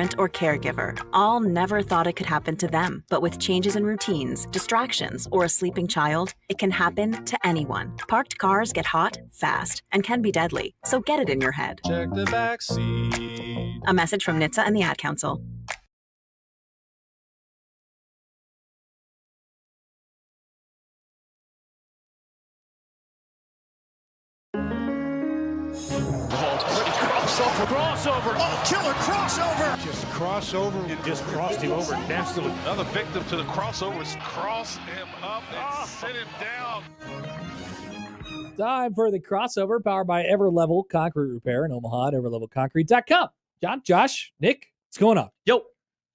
parent, or caregiver, all never thought it could happen to them. But with changes in routines, distractions, or a sleeping child, it can happen to anyone. Parked cars get hot, fast, and can be deadly. So get it in your head. Check the backseat. A message from NHTSA and the Ad Council. Crossover. Oh, killer crossover. Just crossover. It just crossed him over nastily. Another victim to the crossovers. Cross him up and sit him down. Time for the crossover, powered by Everlevel Concrete Repair in Omaha at everlevelconcrete.com. John, Josh, Nick, what's going on? Yo.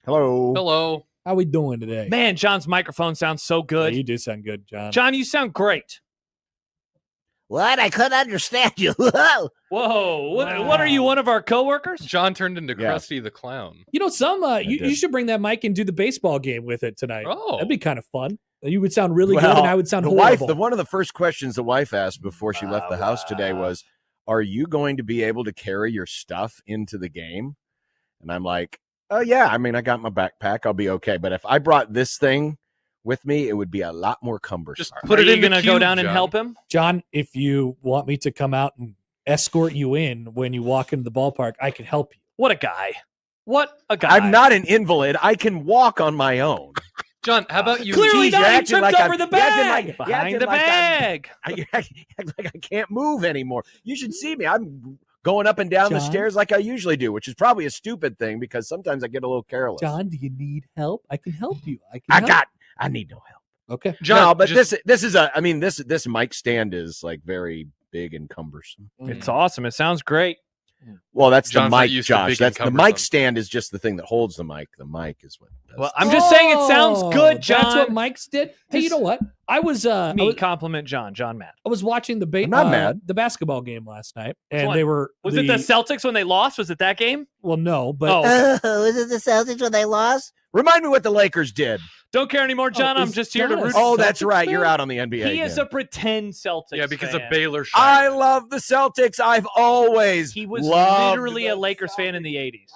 Hello. Hello. How we doing today? Man, John's microphone sounds so good. Yeah, you do sound good, John. John, you sound great. What? I couldn't understand you. Whoa. Whoa. What are you, one of our coworkers? John turned into Krusty the Clown. You know, you should bring that mic and do the baseball game with it tonight. Oh. That'd be kind of fun. You would sound really good, and I would sound horrible. One of the first questions the wife asked before she left the house today was, are you going to be able to carry your stuff into the game? And I'm like, oh, yeah. I mean, I got my backpack. I'll be okay. But if I brought this thing with me, it would be a lot more cumbersome. Just put it in. Going to go down and help him? John, if you want me to come out and escort you in when you walk into the ballpark, I can help you. What a guy. What a guy. I'm not an invalid. I can walk on my own. John, how about you? Clearly not. You tripped over the bag. Behind the bag. You act like I can't move anymore. You should see me. I'm going up and down the stairs like I usually do, which is probably a stupid thing because sometimes I get a little careless. John, do you need help? I can help you. I need no help. Okay. John, no, but this mic stand is like very big and cumbersome. It's awesome. It sounds great. Well, that's John's the mic, used Josh. to That's the mic stand is just the thing that holds the mic. The mic is what does Well, I'm just saying it sounds good, John. That's what Mike's did. Hey, you know what? I was compliment John mad. I was watching the basketball game last night, and they were it the Celtics when they lost? Was it that game? Well, no, but was it the Celtics when they lost? Remind me what the Lakers did. Don't care anymore, John. I'm just here to root. Oh, that's right. You're out on the NBA. He is a pretend Celtics. Yeah, because fan. of Baylor. I love the Celtics. I've always he was literally a Lakers fan in the 80s.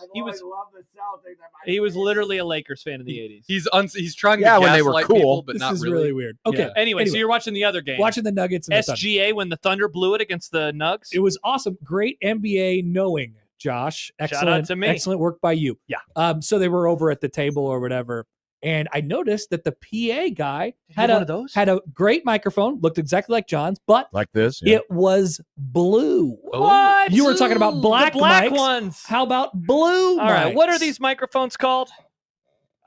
He was literally a Lakers fan in the 80s. He's trying to when they were cool. People, but this not is really weird. Okay. Yeah. Anyway, so you're watching the other game. Watching the Nuggets and the SGA Thunder. when the Thunder blew it against the Nugs. It was awesome. Great NBA knowing, Josh. Excellent. Shout out to me. Excellent work by you. Yeah. So they were over at the table or whatever. And I noticed that the PA guy had a great microphone, looked exactly like John's, but like this, it was blue. What? You were talking about black mics. Ones. How about blue? All right. What are these microphones called?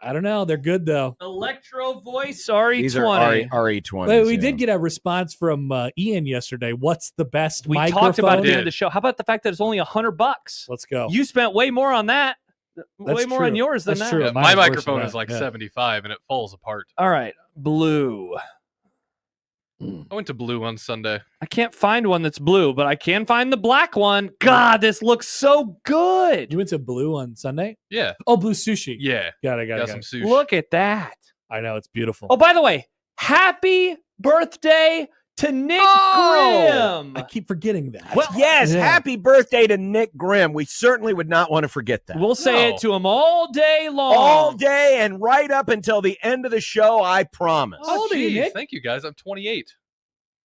I don't know. They're good though. Electro Voice RE20. These are RE20. Wait, we did get a response from Ian yesterday. What's the best microphone? We talked about it at the end of the show. How about the fact that it's only $100? Let's go. You spent way more on that. Way more on yours than That's that. true. Yeah, my microphone is like 75 and it falls apart. All right. Blue. I went to Blue on Sunday. I can't find one that's blue, but I can find the black one. God, this looks so good. You went to Blue on Sunday? Yeah. Oh, Blue Sushi. Yeah. Got it. Some sushi. Look at that. I know. It's beautiful. Oh, by the way, happy birthday to Nick Grimm. I keep forgetting that. Well, yes, happy birthday to Nick Grimm. We certainly would not want to forget that. We'll say it to him all day long. All day and right up until the end of the show, I promise. How old are you, Nick? Thank you, guys. I'm 28.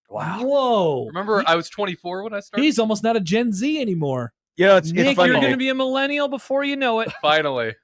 Wow. Whoa. Remember, I was 24 when I started? He's almost not a Gen Z anymore. You know, it's Nick, funny. you're going to be a millennial before you know it. Finally.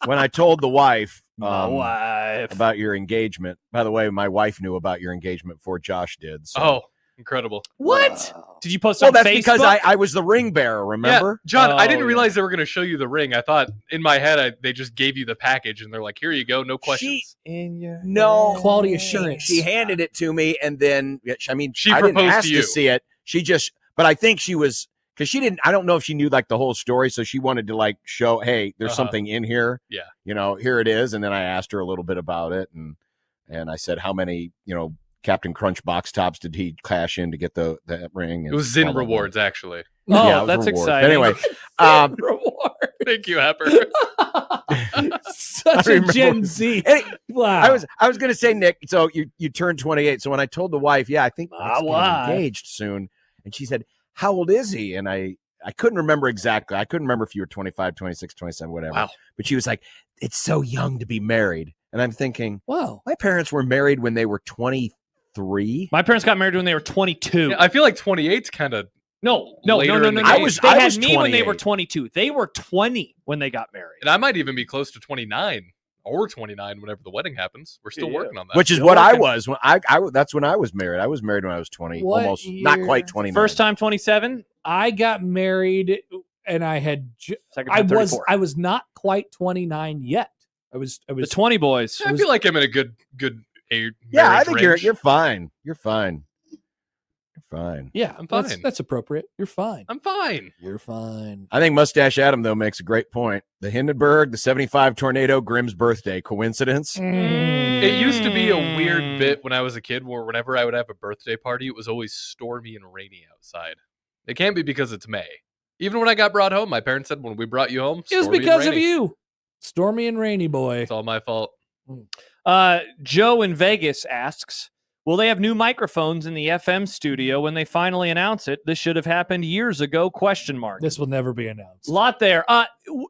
When I told the wife wife about your engagement, by the way, my wife knew about your engagement before Josh did. So. Oh, incredible. What? Did you post on Facebook? That's because I was the ring bearer, remember? Yeah, John, I didn't realize they were going to show you the ring. I thought in my head they just gave you the package and they're like, here you go, no questions. Quality assurance. She handed it to me and then, I mean, she I proposed didn't ask to you. To see it. She just, but I think she was, because she didn't, I don't know if she knew like the whole story. So she wanted to like show, hey, there's something in here. Yeah. You know, here it is. And then I asked her a little bit about it. And I said, how many, Captain Crunch box tops did he cash in to get that ring? It was Zyn rewards, actually. Oh, yeah, that's rewards. exciting. Anyway, reward. Thank you, Hepper. Such a Gen Z. Wow. I was going to say, Nick, so you turned 28. So when I told the wife, I think we're engaged soon. And she said, how old is he? And I I couldn't remember exactly. I couldn't remember if you were 25, 26, 27, whatever. Wow. But she was like, it's so young to be married. And I'm thinking, Wow. my parents were married when they were 23. My parents got married when they were 22. Yeah, I feel like 28's kind of No. later in the They game. had I was me when they were 28. 22. They were 20 when they got married. and I might even be close to 29 or 29 whenever the wedding happens. We're still working on that. Which is what I was when I that's when I was married. I was married when I was 20, What almost not year? quite 29. First time 27. I got married, and I had Second time 34. I was not quite 29 yet. I was The 20 boys. I feel like I'm in a good age. Yeah, I think range. you're fine. You're fine. You're fine. yeah, I'm that's, fine. that's appropriate. You're fine. I'm fine. You're fine. I think Mustache Adam though makes a great point. The Hindenburg, the 75 tornado, Grimm's birthday. Coincidence? It used to be a weird bit when I was a kid where whenever I would have a birthday party, it was always stormy and rainy outside. It can't be because it's May. Even when I got brought home, my parents said when we brought you home, It was stormy and because of rainy. you, stormy and rainy boy. It's all my fault. Joe in Vegas asks, will they have new microphones in the FM studio when they finally announce it? This should have happened years ago, ? This will never be announced. Lot there.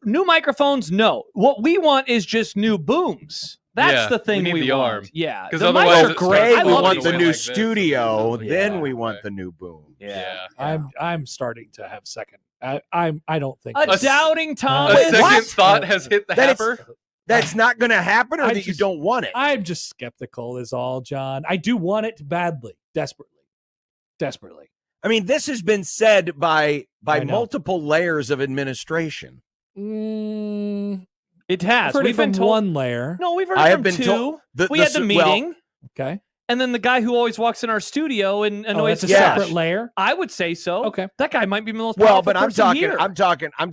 New microphones, no. What we want is just new booms. That's Yeah, the thing we need the want. arm. Yeah. 'Cause The otherwise mics it are starts great. Great. I We love want these the way new like this. studio. Yeah. Then we want the new boom. Yeah. I'm starting to have second. I don't think A this- doubting Tom. A Wait, second what? thought has hit the That is- happer. That's not going to happen, or I that you just- don't want it. I'm just skeptical is all, John. I do want it badly, desperately. I mean, this has been said by I know. multiple layers of administration. It has. I've heard We've it from been told. one layer. No, we've heard I it have from been two. told We had the meeting, Okay. and then the guy who always walks in our studio and Oh, annoys that's a us. Yeah. separate layer. I would say so. Okay. That guy might be the most Well, powerful but I'm person talking, here. I'm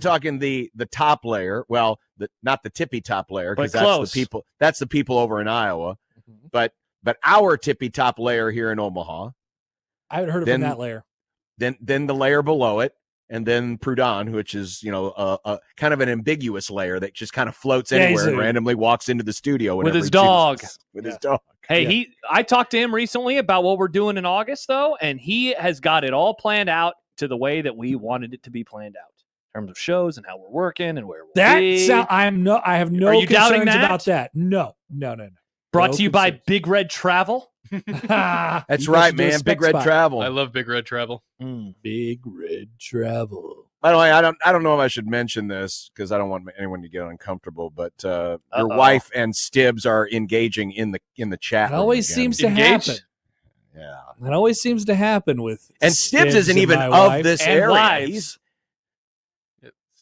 talking the top layer. Well, not the tippy top layer, because But that's close. the people. That's the people over in Iowa. Mhm. But our tippy top layer here in Omaha. I haven't heard it Then- from that layer. Then the layer below it, and then Proudhon, which is a kind of an ambiguous layer that just kind of floats Yeah, anywhere he's and a- randomly walks into the studio With whenever his he chooses. dog. With his dog. Hey, Yeah. I talked to him recently about what we're doing in August, though, and he has got it all planned out to the way that we wanted it to be planned out in terms of shows and how we're working and where we'll That be. I have no Are you doubting concerns that? about that. No. Brought No to you by concerns. Big Red Travel. That's You right, guys should do a man. spec Big Red spot. Travel. I love Big Red Travel. Big Red Travel. By the way, I don't know if I should mention this because I don't want anyone to get uncomfortable. But your Uh-oh. wife and Stibbs are engaging in the chat. It room always again. seems to Engaged? happen. Yeah. It always seems to happen with And Stibbs isn't and even my of wife. this And area. wives. He's,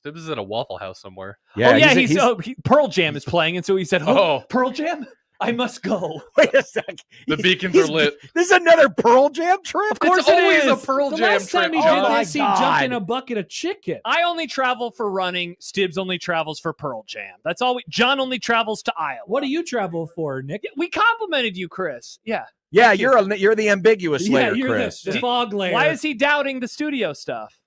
Stibbs is at a Waffle House somewhere. Pearl Jam is playing, and so he said, Oh. Pearl Jam? I must go. wait a sec. The beacons He's- are lit. This is another Pearl Jam trip. Of course It's it always is. a Pearl The Jam last trip. time he John. did Oh my this, he jumped in God. a bucket of chicken. I only travel for running. Stibbs only travels for Pearl Jam. That's all. John only travels to Iowa. What do you travel for, Nick? We complimented you, Chris. Yeah. Yeah, you're the ambiguous Yeah, layer, you're Chris. the fog layer. Why is he doubting the studio stuff?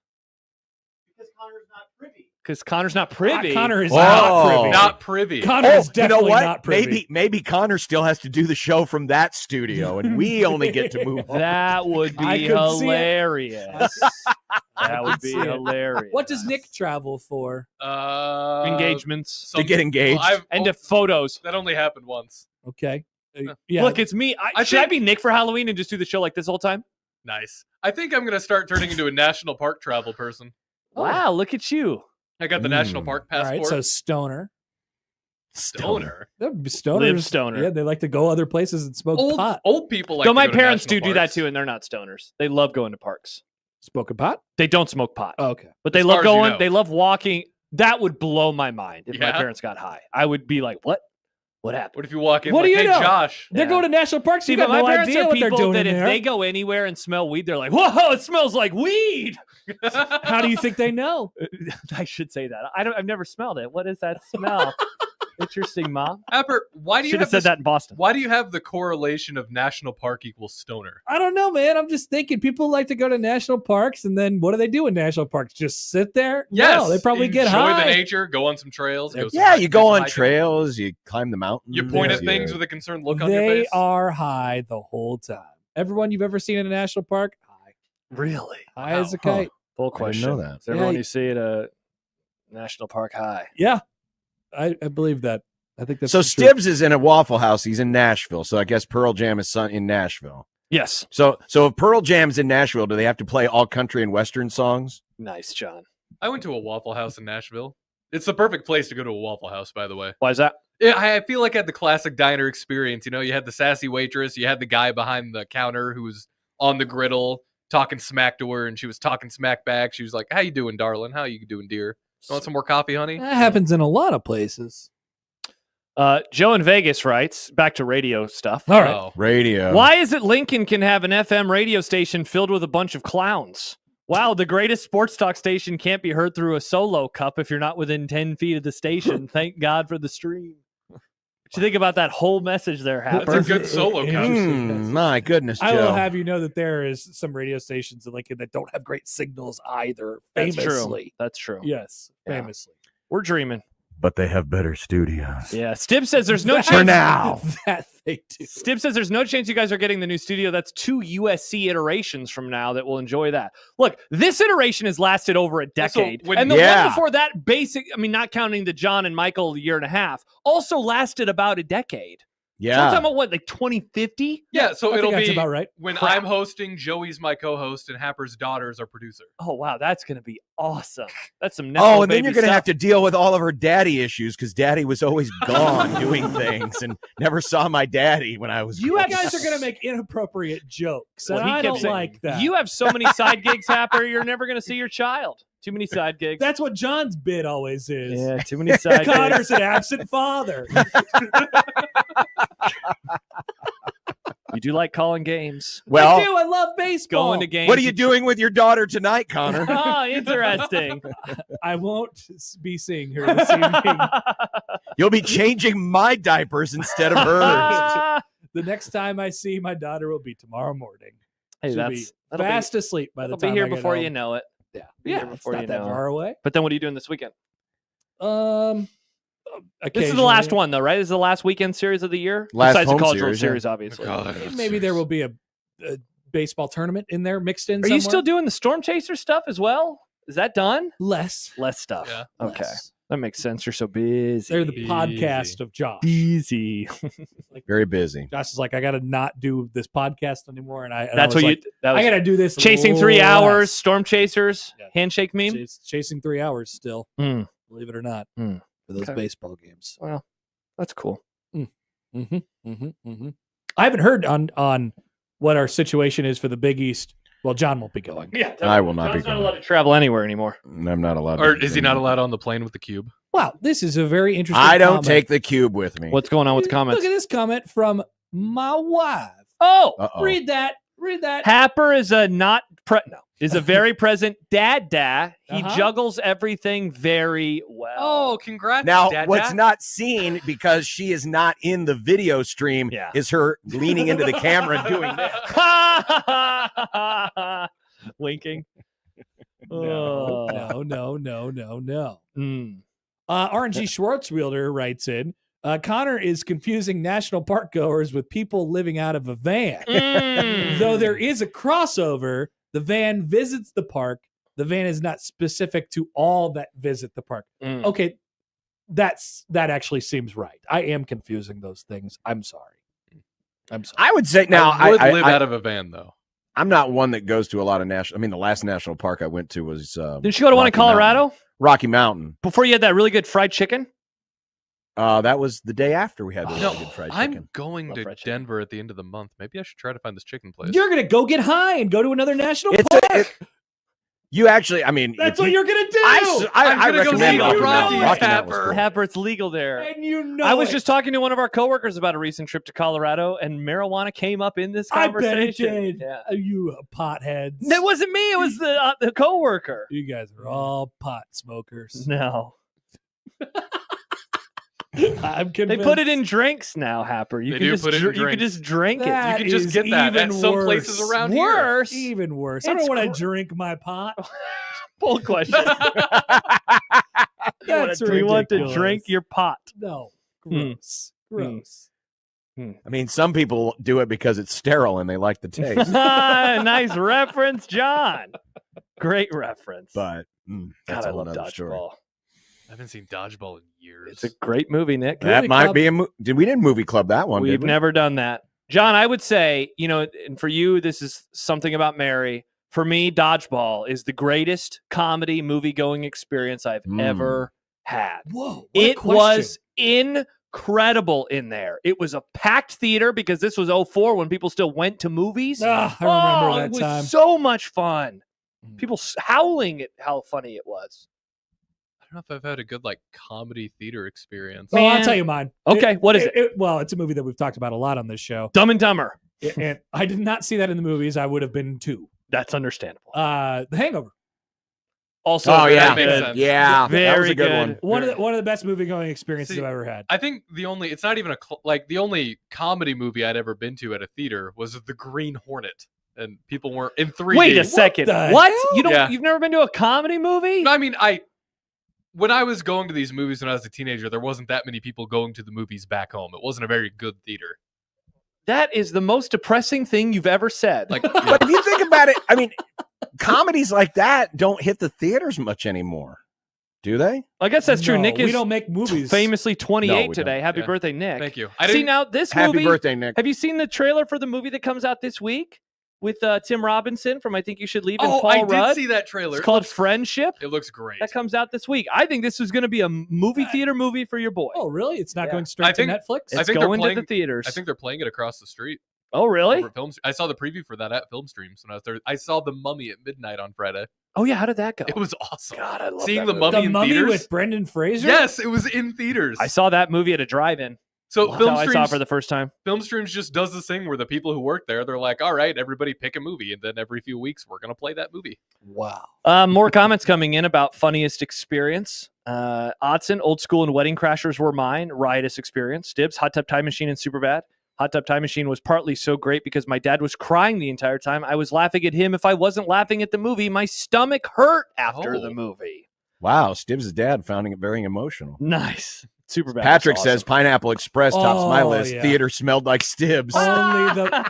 Because Connor's not privy. Connor is Oh. not privy. Not privy. Connor is you know definitely what? not privy. Maybe Connor still has to do the show from that studio, and we only get to move on. That would I be could see it. hilarious. That would be see it. hilarious. What does Nick travel for? Engagements To get engaged. and to photos. that only happened once. Okay. Yeah. Look, it's me. Should I be Nick for Halloween and just do the show like this whole time? Nice. I think I'm gonna start turning into a national park travel person. Wow, look at you. I got the national park all passport. right. So stoner. Stoner. Stoners. Live stoner. Yeah, they like to go other places and smoke pot. Old people like. Though to my go to parents national do that parks. too, and they're not stoners. They love going to parks. Smoking pot? They don't smoke pot, Oh, okay. but they As love far as you going. know. They love walking. That would blow my mind if my Yeah? parents got high. I would be like, "What? What happened?" What if you walk in? What do like, you hey, know? Josh. They're Yeah. going to national parks. See, You but got my no parents idea are what they're people doing that in if there. they go anywhere and smell weed, they're like, "Whoa, it smells like weed." How do you think they know? I should say that. I've never smelled it. What is that smell? Interesting, Mom. Apper, why do you Should have have said this- that in Boston. Why do you have the correlation of national park equals stoner? I don't know, man. I'm just thinking people like to go to national parks, and then what do they do in national parks? Just sit there? Yes, No, they probably get enjoy high. the nature, go on some trails. Go Yeah, you go on hiking. trails, you climb the mountains. You point at you- things with a concerned look on your They face. are high the whole time. Everyone you've ever seen in a national park, high. Really? High as a Wow. kite. Full I question. didn't know that. Is everyone you see at a National Park High? Yeah, I believe that. I think that's So true. Stibbs is in a Waffle House. He's in Nashville. So I guess Pearl Jam is in Nashville. Yes. So if Pearl Jam's in Nashville, do they have to play all country and Western songs? Nice, John. I went to a Waffle House in Nashville. It's the perfect place to go to a Waffle House, by the way. Why is that? Yeah, I feel like I had the classic diner experience. You know, you had the sassy waitress, you had the guy behind the counter who was on the griddle talking smack to her, and she was talking smack back. She was like, "How you doing, darling? How you doing, dear? Want some more coffee, honey?" That happens in a lot of places. Joe in Vegas writes, back to radio stuff. All right. Oh. Radio. Why is it Lincoln can have an FM radio station filled with a bunch of clowns? Wow, the greatest sports talk station can't be heard through a solo cup if you're not within 10 feet of the station. Thank God for the stream. What you think about that whole message there, Happer? That's a good solo cut. My goodness, Joe. I will have you know that there is some radio stations in Lincoln that don't have great signals either. That's Famously. true. That's true. Yes, Yeah. famously. We're dreaming. But they have better studios. Yeah. Stib says there's no That- For chance. now. That they do. Stib says there's no chance you guys are getting the new studio. That's 2 USC iterations from now that will enjoy that. Look, this iteration has lasted over a decade. when- and the Yeah. one before that, not counting the John and Michael year and a half, also lasted about a decade. So we're Yeah. talking about what, like 2050? Yeah, so I it'll think that's be about right. when Crap. I'm hosting, Joey's my co-host, and Happer's daughter's our producer. Oh, wow. That's going to be awesome. That's some Oh, and then you're going to have to deal with all of her daddy issues because daddy was always gone doing things and never saw my daddy when I was You growing guys up. are going to make inappropriate jokes. Well, and he I kept don't saying, like that. You have so many side gigs, Happer, you're never going to see your child. Too many side gigs. That's what John's bit always is. Yeah, too many side gigs. Connor's an absent father. You do like calling games. I Well, do. I love baseball. Going to games. what are you doing with your daughter tonight, Connor? Oh, interesting. I won't be seeing her this evening. You'll be changing my diapers instead of hers. The next time I see my daughter will be tomorrow morning. Hey, She'll be that'll fast asleep by the be time here I get before home. you know it. Yeah, Be here yeah, it's before not you that know. far away. But then what are you doing this weekend? This is the last one, though, right? This is the last weekend series of the year? Last Besides home the cultural series, yeah. series, obviously. God. Maybe there will be a baseball tournament in there mixed in. Are you somewhere. still doing the Storm Chaser stuff as well? Is that done? less? Less stuff. Yeah. Okay. Less. That makes sense. You're so busy. They're the Easy. podcast of Josh. busy. Very busy. Josh is like, I got to not do this podcast anymore, and I. That's was what like, you. That was I got to do this. chasing 3 less. hours. Storm Chasers. Yeah. Handshake meme. Chasing 3 hours still. Hmm. Believe it or not, Hmm. for those Okay. baseball games. Well, that's cool. I haven't heard on what our situation is for the Big East. Well, John won't be going. Yeah, I will not be John's not going. allowed to travel anywhere anymore. I'm not allowed. Or to is he not allowed on the plane with the cube? Wow, this is a very interesting. I don't comment. take the cube with me. What's going on with the comments? Look at this comment from my wife. Oh, Uh-oh. Read that. Read that. Happer is a is a very present dad. He Uh-huh. juggles everything very well. Oh, congrats, Now, Dad, what's Dad. not seen because she is not in the video stream Yeah. is her leaning into the camera and doing this. Winking. No, Oh. no. Mm. RNG Schwartzwielder writes in, Connor is confusing national park goers with people living out of a van. Mm. Though there is a crossover, the van visits the park. The van is not specific to all that visit the park. Mm. Okay, that actually seems right. I am confusing those things. I'm sorry. I would say now I would live I, out of a van though. I'm not one that goes to a lot of national. I mean, the last national park I went to was. Didn't you go to one in Rocky Mountain. Colorado Rocky Mountain. before you had that really good fried chicken? That was the day after we had the No, really good fried I'm chicken. going Love to fried chicken. Denver at the end of the month. Maybe I should try to find this chicken place. You're going to go get high and go to another national It's park. You actually, I mean, That's if what you- you're going to do. I I'm gonna go recommend see Rocky you, Mountain. Rocky Rocky Mountain was Tapper. cool. Happer, it's legal there. and you know I was it. just talking to one of our coworkers about a recent trip to Colorado, and marijuana came up in this I bet it conversation. did. Yeah. You potheads. It wasn't me. It was the coworker. You guys are all pot smokers. No, I'm they convinced. put it in drinks now. Happer, you They can do just put it in you can drinks. just drink That You can just is get that at even some worse. places it. around here. Worse. Even worse. I It's don't want to gr- drink my pot. Full question. That's Do you want to ridiculous. drink your pot? No. Hmm. Gross. Gross. I mean, some people do it because it's sterile and they like the taste. Nice reference, John. Great reference. But that's God, a I whole love nother Dodgeball. story. I haven't seen Dodgeball in years. It's a great movie, Nick. That Movie might club. be we didn't movie club that one, We've did we? never done that. John, I would say, and for you, this is something about Mary. For me, Dodgeball is the greatest comedy movie-going experience I've ever had. Whoa. It was incredible in there. It was a packed theater because this was 2004 when people still went to movies. I remember that it was time. so much fun. People howling at how funny it was. I don't know if I've had a good comedy theater experience. Well, I'll tell you mine. Okay, what is it? Well, it's a movie that we've talked about a lot on this show. Dumb and Dumber. And I did not see that in the movies. I would have been 2. That's understandable. The Hangover. Also, Oh very yeah, good. yeah, Very that was a good good. one. One of the best movie going experiences See, I've ever had. I think it's not even the only comedy movie I'd ever been to at a theater was The Green Hornet, and people weren't in 3D. Wait a second. the What? hell? Yeah. You've never been to a comedy movie? No, I mean, when I was going to these movies when I was a teenager, there wasn't that many people going to the movies back home. It wasn't a very good theater. That is the most depressing thing you've ever said. Like, But if you think about it, I mean, comedies like that don't hit the theaters much anymore, do they? I guess that's true. No, Nick we is don't make movies. famously 28 No, we today. don't. Happy Yeah. birthday, Nick. thank you. See, now this Happy movie. birthday, Nick. Have you seen the trailer for the movie that comes out this week with Tim Robinson from I Think You Should Leave and Paul I Rudd? did see that trailer. It's called Friendship. It looks great. That comes out this week. I think this is going to be a movie theater movie for your boy. Oh, really? It's not Yeah. going straight I think- to Netflix? I It's think they're going to playing- the theaters. I think they're playing it across the street. Oh, really? Over I saw the preview for that at Film Streams when I was there. I saw The Mummy at midnight on Friday. Oh, yeah. How did that go? It was awesome. God, I love Seeing that The movie. Mummy The in Mummy theaters. with Brendan Fraser? Yes, it was in theaters. I saw that movie at a drive-in. So That's Film how I saw it Streams, for the first time. Film Streams just does this thing where the people who work there, they're like, all right, everybody pick a movie. And then every few weeks, we're going to play that movie. Wow. More comments coming in about funniest experience. Otson, Old School and Wedding Crashers were mine. Riotous experience. Dibs, Hot Tub Time Machine and Superbad. Hot Tub Time Machine was partly so great because my dad was crying the entire time. I was laughing at him. If I wasn't laughing at the movie, my stomach hurt after the movie. Wow, Stibbs' dad found it very emotional. Nice. Superbad. Patrick was says awesome. Pineapple Express tops my Oh, list. yeah. Theater smelled like Stibbs.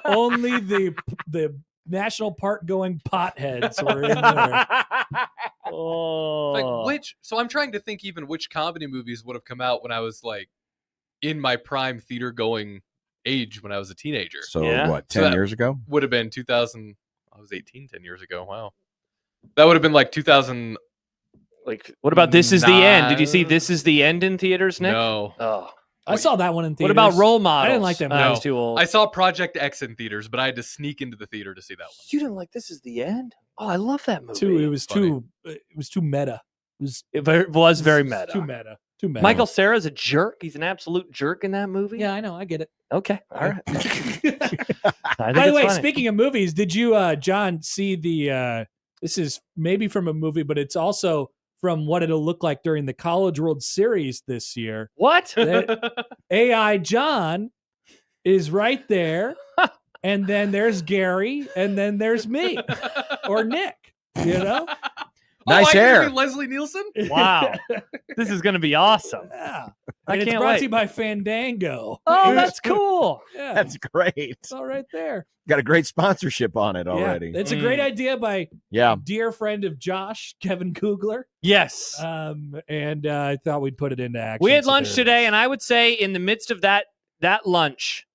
Only the national park going potheads were in there. Oh. So I'm trying to think even which comedy movies would have come out when I was in my prime theater going age when I was a teenager. So Yeah. what, So 10 that- years ago? Would have been 2000. I was 18 10 years ago. Wow. That would have been 2000. What about This Is the End? Did you see This Is the End in theaters, Nick? No. Oh. I saw that one in What theaters. about Role Models? I didn't like that I movie. was too old. I saw Project X in theaters, but I had to sneak into the theater to see that one. You didn't like This Is the End? Oh, I love that movie. It was too meta. It was very meta. Too meta. Too meta. Michael Cera's a jerk. He's an absolute jerk in that movie. Yeah, I know. I get it. Okay. All right. By the way, speaking of movies, did you, John, see the? This is maybe from a movie, but it's also from what it'll look like during the College World Series this year. What? AI John is right there, and then there's Gary, and then there's me or Nick. You know, Nice I can hair. be Leslie Nielsen. Wow. This is going to be awesome. yeah. I And it's can't brought wait. to you by Fandango. Oh, that's cool. Yeah, That's great. it's all right there. Got a great sponsorship on it already. Yeah, it's a great idea by Yeah. dear friend of Josh, Kevin Kugler. Yes. And I thought we'd put it into action. We had so lunch there it today, is. and I would say in the midst of that lunch,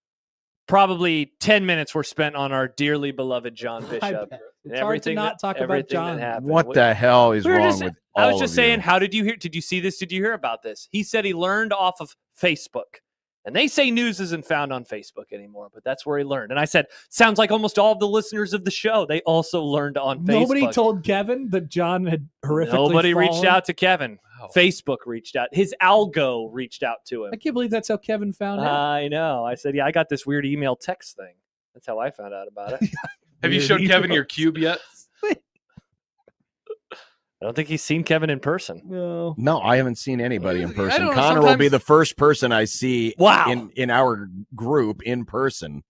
probably 10 minutes were spent on our dearly beloved John Bishop. bet. And It's hard to not talk about everything John. that happened. What the hell is We were wrong just- with all I was just of saying, you? how did you hear? Did you see this? Did you hear about this? He said he learned off of Facebook. And they say news isn't found on Facebook anymore, but that's where he learned. And I said, sounds like almost all of the listeners of the show, they also learned on Facebook. Nobody told Kevin that John had horrifically Nobody reached fallen. out to Kevin. Wow. Facebook reached out. His algo reached out to him. I can't believe that's how Kevin found out. I know. I said, yeah, I got this weird email text thing. That's how I found out about it. Have you Weird showed Kevin emails. your cube yet? I don't think he's seen Kevin in person. No. No, I haven't seen anybody in I person. don't know, Connor will be sometimes- the first person I see Wow. in our group in person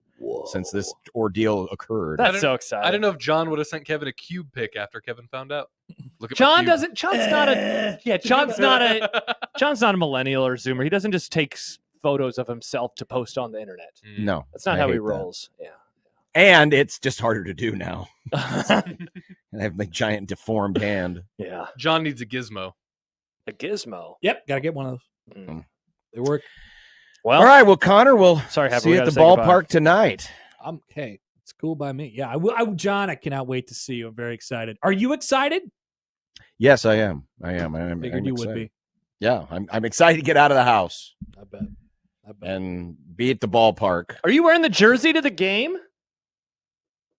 since this ordeal occurred. That's so exciting. I don't know if John would have sent Kevin a cube pic after Kevin found out. Look at my John cube. doesn't. John's not a. Yeah, John's not a. John's not a millennial or Zoomer. He doesn't just take photos of himself to post on the internet. Mm. No, That's not I how he hate that. rolls. Yeah. And it's just harder to do now. And I have my giant deformed hand. Yeah. John needs a gizmo. A gizmo. Yep, gotta get one of those. They work. Well, all right. Well, Connor, we'll Sorry, see you at the ballpark tonight. Okay, it's cool by me. Yeah, John, I cannot wait to see you. I'm very excited. Are you excited? Yes, I am. I Figured you would be. Yeah, I'm excited to get out of the house. I bet. And be at the ballpark. Are you wearing the jersey to the game?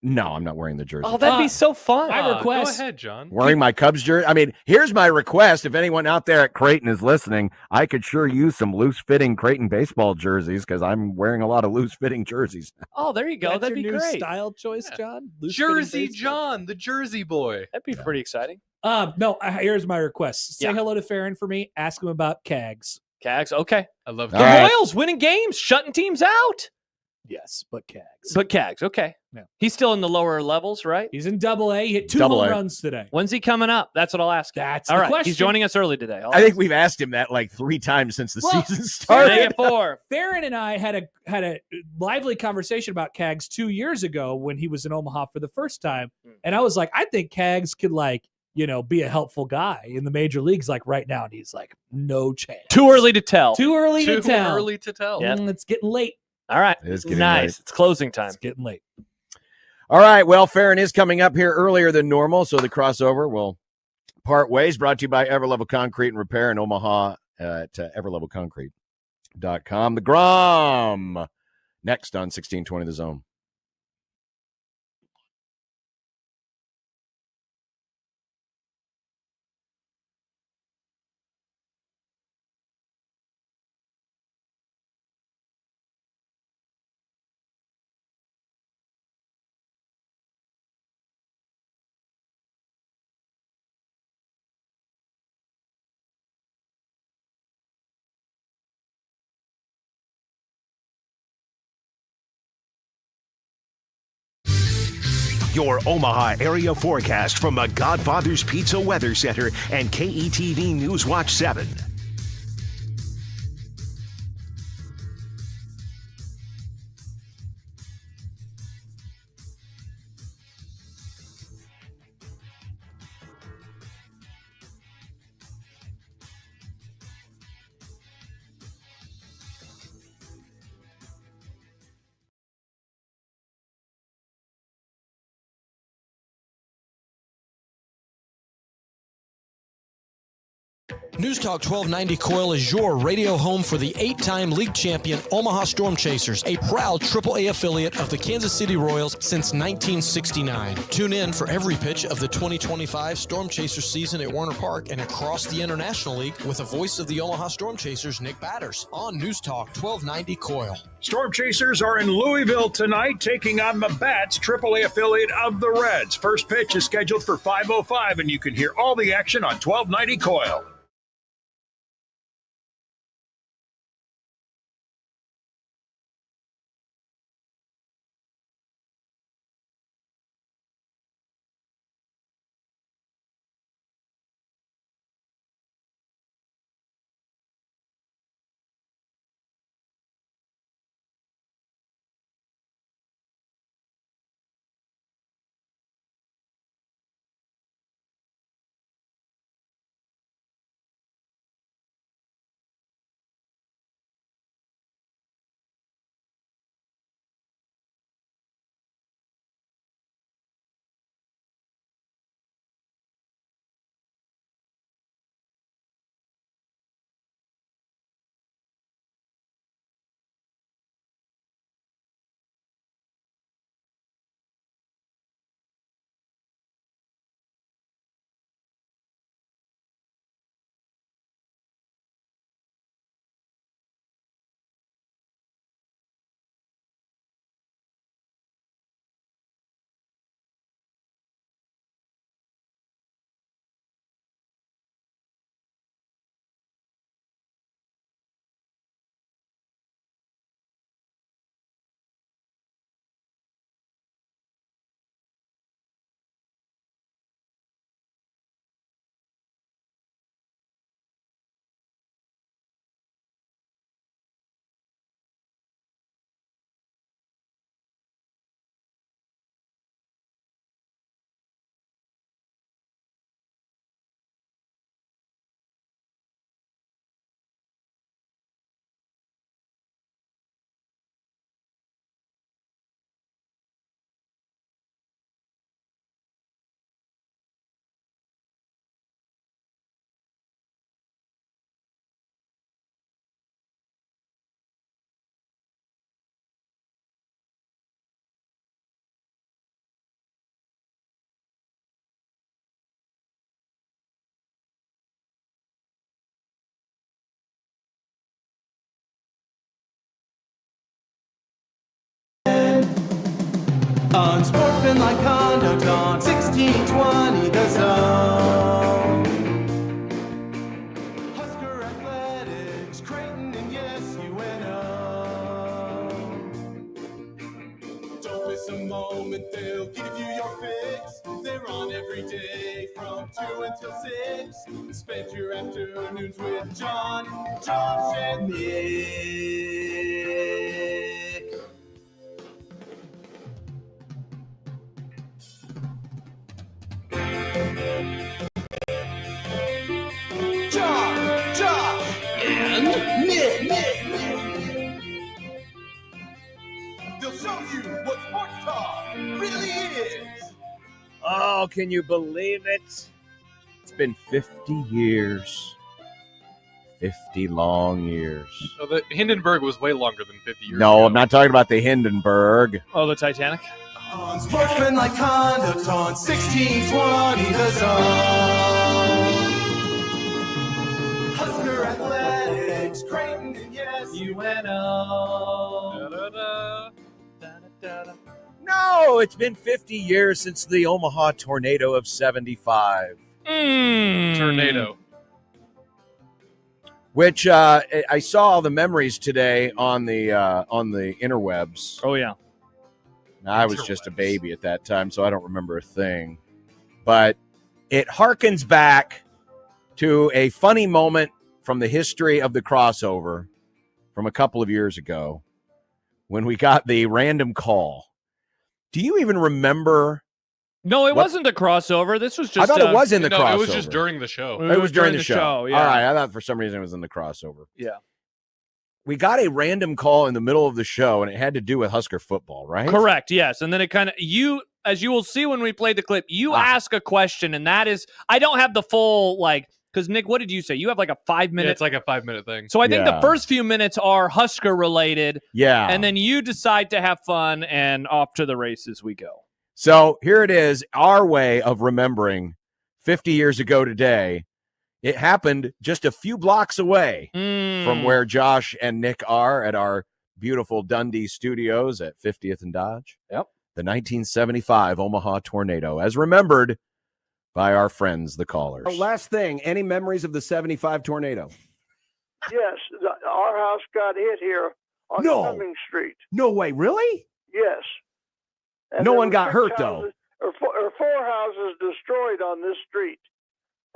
No, I'm not wearing the jersey. Oh, that'd be so fun. My request. Go ahead, John. Wearing my Cubs jersey. I mean, here's my request. If anyone out there at Creighton is listening, I could sure use some loose-fitting Creighton baseball jerseys because I'm wearing a lot of loose-fitting jerseys. Oh, there you go. That'd be your new great. style choice, John. Jersey John, the Jersey boy. That'd be pretty exciting. No. Here's my request. Say Yeah. hello to Farron for me. Ask him about Cags. Cags, okay. I love The All right. Royals winning games, shutting teams out. Yes, but Cags. But Cags, okay. Yeah. He's still in the lower levels, right? He's in Double-A. He hit 2 Double-A. home runs today. When's he coming up? That's what I'll ask. That's all the right. question. He's joining us early today. I think we've asked him that like 3 times since the Well, season started. Make it 4. Farron and I had a lively conversation about Cags 2 years ago when he was in Omaha for the first time, and I was like, I think Cags could be a helpful guy in the major leagues like right now, and he's like, no chance. Too early to tell. Too early to tell. early to tell. Yeah. It's getting late. All right. It is getting nice. late. It's closing time. It's getting late. All right. Well, Farron is coming up here earlier than normal, so the crossover will part ways. Brought to you by Everlevel Concrete and Repair in Omaha at everlevelconcrete.com. The Griumm next on 1620 The Zone. Your Omaha area forecast from the Godfather's Pizza Weather Center and KETV News Watch 7. News Talk 1290 Coil is your radio home for the 8-time league champion Omaha Storm Chasers, a proud AAA affiliate of the Kansas City Royals since 1969. Tune in for every pitch of the 2025 Storm Chasers season at Warner Park and across the International League with the voice of the Omaha Storm Chasers, Nick Batters, on News Talk 1290 Coil. Storm Chasers are in Louisville tonight, taking on the Bats, AAA affiliate of the Reds. First pitch is scheduled for 5:05, and you can hear all the action on 1290 Coil. Unsportsmanlike conduct on 1620 The Zone. Husker Athletics, Creighton, and yes, UNO. Don't miss a moment, they'll give you your fix. They're on every day from 2 until 6. Spend your afternoons with John, Josh, and Nick. John, Josh, and Nick. They'll show you what sports talk really is. Oh, can you believe it? It's been 50 years. 50 long years. So the Hindenburg was way longer than 50 years No, ago. I'm not talking about the Hindenburg. Oh, the Titanic? Unsportsmanlike conduct on 1620 The Zone. Husker Athletics, Creighton, and yes, UNO. Da-da-da. No, it's been 50 years since the Omaha tornado of 75. Tornado. Which I saw all the memories today on the interwebs. Oh, yeah. I was just a baby at that time, so I don't remember a thing. But it harkens back to a funny moment from the history of the crossover from a couple of years ago when we got the random call. Do you even remember? No, it wasn't a crossover. This was just. I thought it was in the crossover. It was just during the show. It was during the show. Yeah. All right. I thought for some reason it was in the crossover. Yeah. We got a random call in the middle of the show, and it had to do with Husker football, right? Correct. Yes. And then it kind of, as you will see when we play the clip, you ask a question, and that is, I don't have the full, because Nick, what did you say? You have like a 5-minute. Yeah, it's like a 5-minute thing. So I think the first few minutes are Husker related. Yeah. And then you decide to have fun, and off to the races we go. So here it is, our way of remembering 50 years ago today. It happened just a few blocks away from where Josh and Nick are at our beautiful Dundee studios at 50th and Dodge. Yep. The 1975 Omaha tornado, as remembered by our friends, the callers. Last thing, any memories of the 75 tornado? Yes, our house got hit here on Cumming Street. No way, really? Yes. And no there one were got 6 hurt, houses, though. or 4 houses destroyed on this street.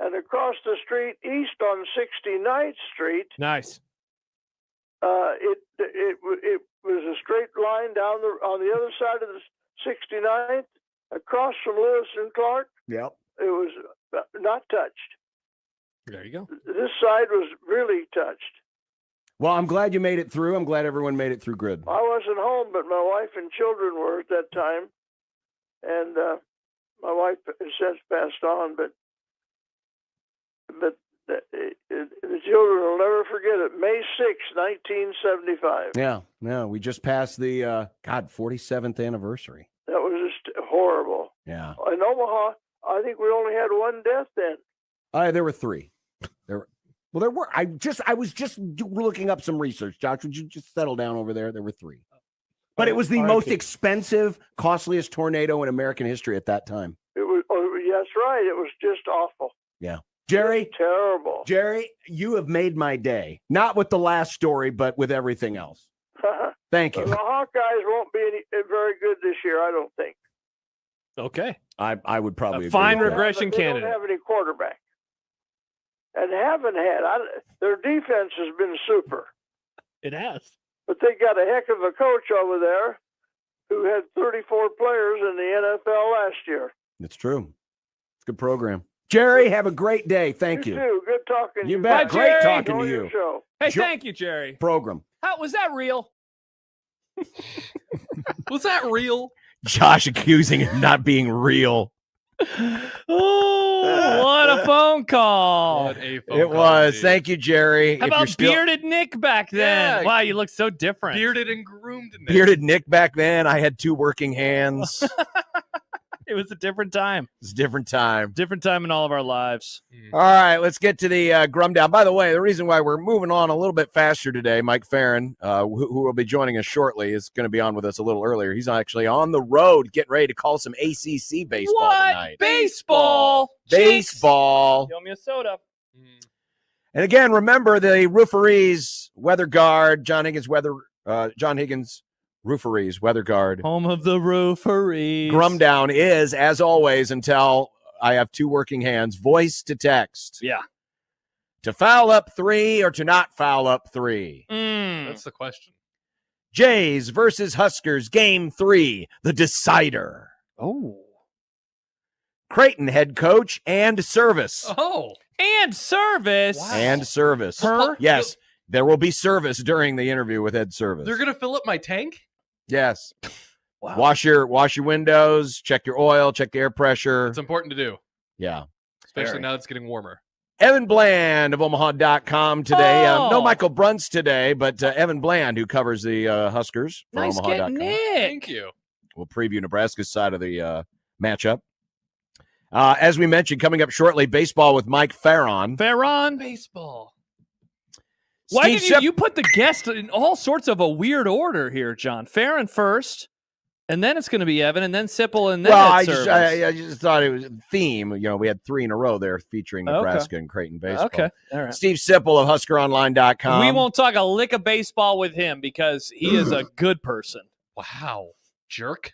And across the street, east on 69th Street, nice. It was a straight line down on the other side of the 69th, across from Lewis and Clark. Yep. It was not touched. There you go. This side was really touched. Well, I'm glad you made it through. I'm glad everyone made it through good. I wasn't home, but my wife and children were at that time, and my wife has since passed on. But the children will never forget it. May 6, 1975. Yeah. We just passed the 47th anniversary. That was just horrible. Yeah. In Omaha, I think we only had 1 death then. There were 3. There were. I was just looking up some research. Josh, would you just settle down over there? There were 3. But it was the most expensive, costliest tornado in American history at that time. It was. Oh, that's right. It was just awful. Yeah. Jerry, terrible. Jerry, you have made my day. Not with the last story, but with everything else. Thank you. The Hawkeyes won't be very good this year, I don't think. Okay. I would probably a fine agree regression they candidate. Don't have any quarterback, and haven't had. Their defense has been super. It has. But they got a heck of a coach over there who had 34 players in the NFL last year. It's true. It's a good program. Jerry, have a great day. Thank you. You too. Good talking to you. You bet. Bye, Great Jerry. talking Enjoy to your you. show. Hey, thank you, Jerry. Program. How was that real? Was that real? Josh accusing him not being real. Oh, what a phone call. What a phone It call, was. dude. Thank you, Jerry. How about bearded Nick back then? Yeah. Wow, you look so different. Bearded and groomed Nick. Bearded Nick back then? I had 2 working hands. It was a different time. It's a different time. Different time in all of our lives. All right, let's get to the Griumm Down. By the way, the reason why we're moving on a little bit faster today, Mike Farron, who will be joining us shortly, is going to be on with us a little earlier. He's actually on the road getting ready to call some ACC baseball tonight. Baseball. Baseball. Give me a soda. And again, remember the Rooferees Weather Guard, John Higgins Rooferees Weather Guard. Home of the Rooferees. Griumm Down is, as always, until I have two working hands, voice to text. Yeah. To foul up 3 or to not foul up 3. That's the question. Jays versus Huskers, Game 3, the decider. Oh. Creighton head coach and service. Oh. And service. Wow. And service. Yes, there will be service during the interview with Ed Service. They're going to fill up my tank? Yes. Wow. Wash your windows, check your oil, check the air pressure. It's important to do. Yeah. Especially now it's getting warmer. Evan Bland of Omaha.com today. Oh. No Michael Brunts today, but Evan Bland, who covers the Huskers for Nice Omaha.com. getting Nick. Thank you. We'll preview Nebraska's side of the matchup. As we mentioned, coming up shortly, baseball with Mike Farron. Baseball. Why Steve did you put the guest in all sorts of a weird order here, John? Farron first, and then it's going to be Evan, and then Sipple, and then I Service. just thought it was a theme. You know, we had 3 in a row there featuring Nebraska and Creighton baseball. Okay, all right. Steve Sipple of HuskerOnline.com. We won't talk a lick of baseball with him because he is a good person. Wow. Jerk.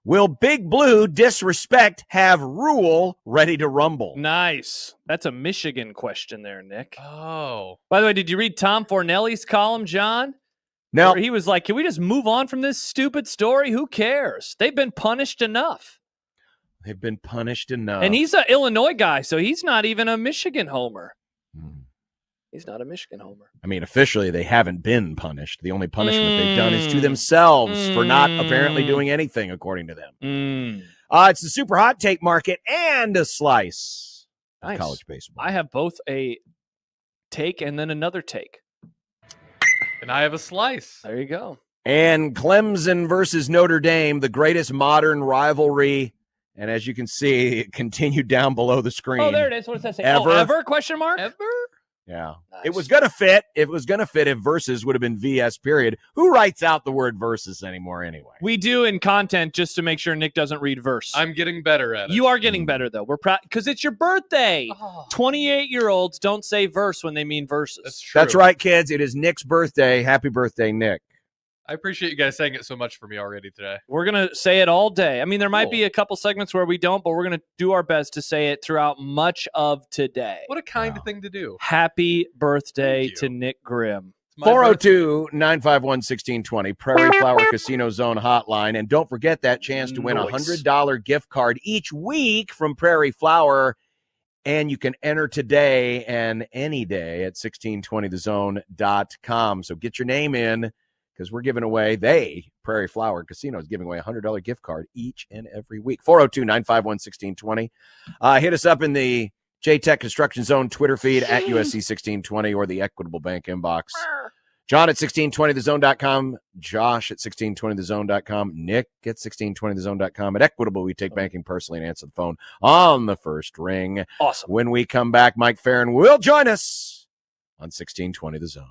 Will Big Blue disrespect have Rule ready to rumble? Nice. That's a Michigan question there, Nick. Oh. By the way, did you read Tom Fornelli's column, John? No. Where he was like, can we just move on from this stupid story? Who cares? They've been punished enough. They've been punished enough. And he's an Illinois guy, so he's not even a Michigan homer. He's not a Michigan homer. I mean, officially, they haven't been punished. The only punishment they've done is to themselves for not apparently doing anything, according to them. It's the super hot take market and a slice of college baseball. I have both a take and then another take. And I have a slice. There you go. And Clemson versus Notre Dame, the greatest modern rivalry. And as you can see, it continued down below the screen. Oh, there it is. What does that say? Ever? Oh, ever? Question mark? Ever? Yeah. Nice. It was going to fit. It was going to fit if versus would have been VS period. Who writes out the word versus anymore anyway? We do in content just to make sure Nick doesn't read verse. I'm getting better at it. You are getting better, though. We're proud because it's your birthday. 28-year-olds don't say verse when they mean verses. That's true. That's right, kids. It is Nick's birthday. Happy birthday, Nick. I appreciate you guys saying it so much for me already today. We're going to say it all day. I mean, there might be a couple segments where we don't, but we're going to do our best to say it throughout much of today. What a kind thing to do. Happy birthday to Nick Grimm. 402-951-1620, Prairie Flower Casino Zone hotline. And don't forget that chance to win a $100 gift card each week from Prairie Flower. And you can enter today and any day at 1620thezone.com. So get your name in, because we're giving away, Prairie Flower Casino is giving away a $100 gift card each and every week. 402-951-1620. Hit us up in the J-Tech Construction Zone Twitter feed at USC1620 or the Equitable Bank inbox. John at 1620thezone.com. Josh at 1620thezone.com. Nick at 1620thezone.com. At Equitable, we take banking personally and answer the phone on the first ring. Awesome. When we come back, Mike Farron will join us on 1620 The Zone.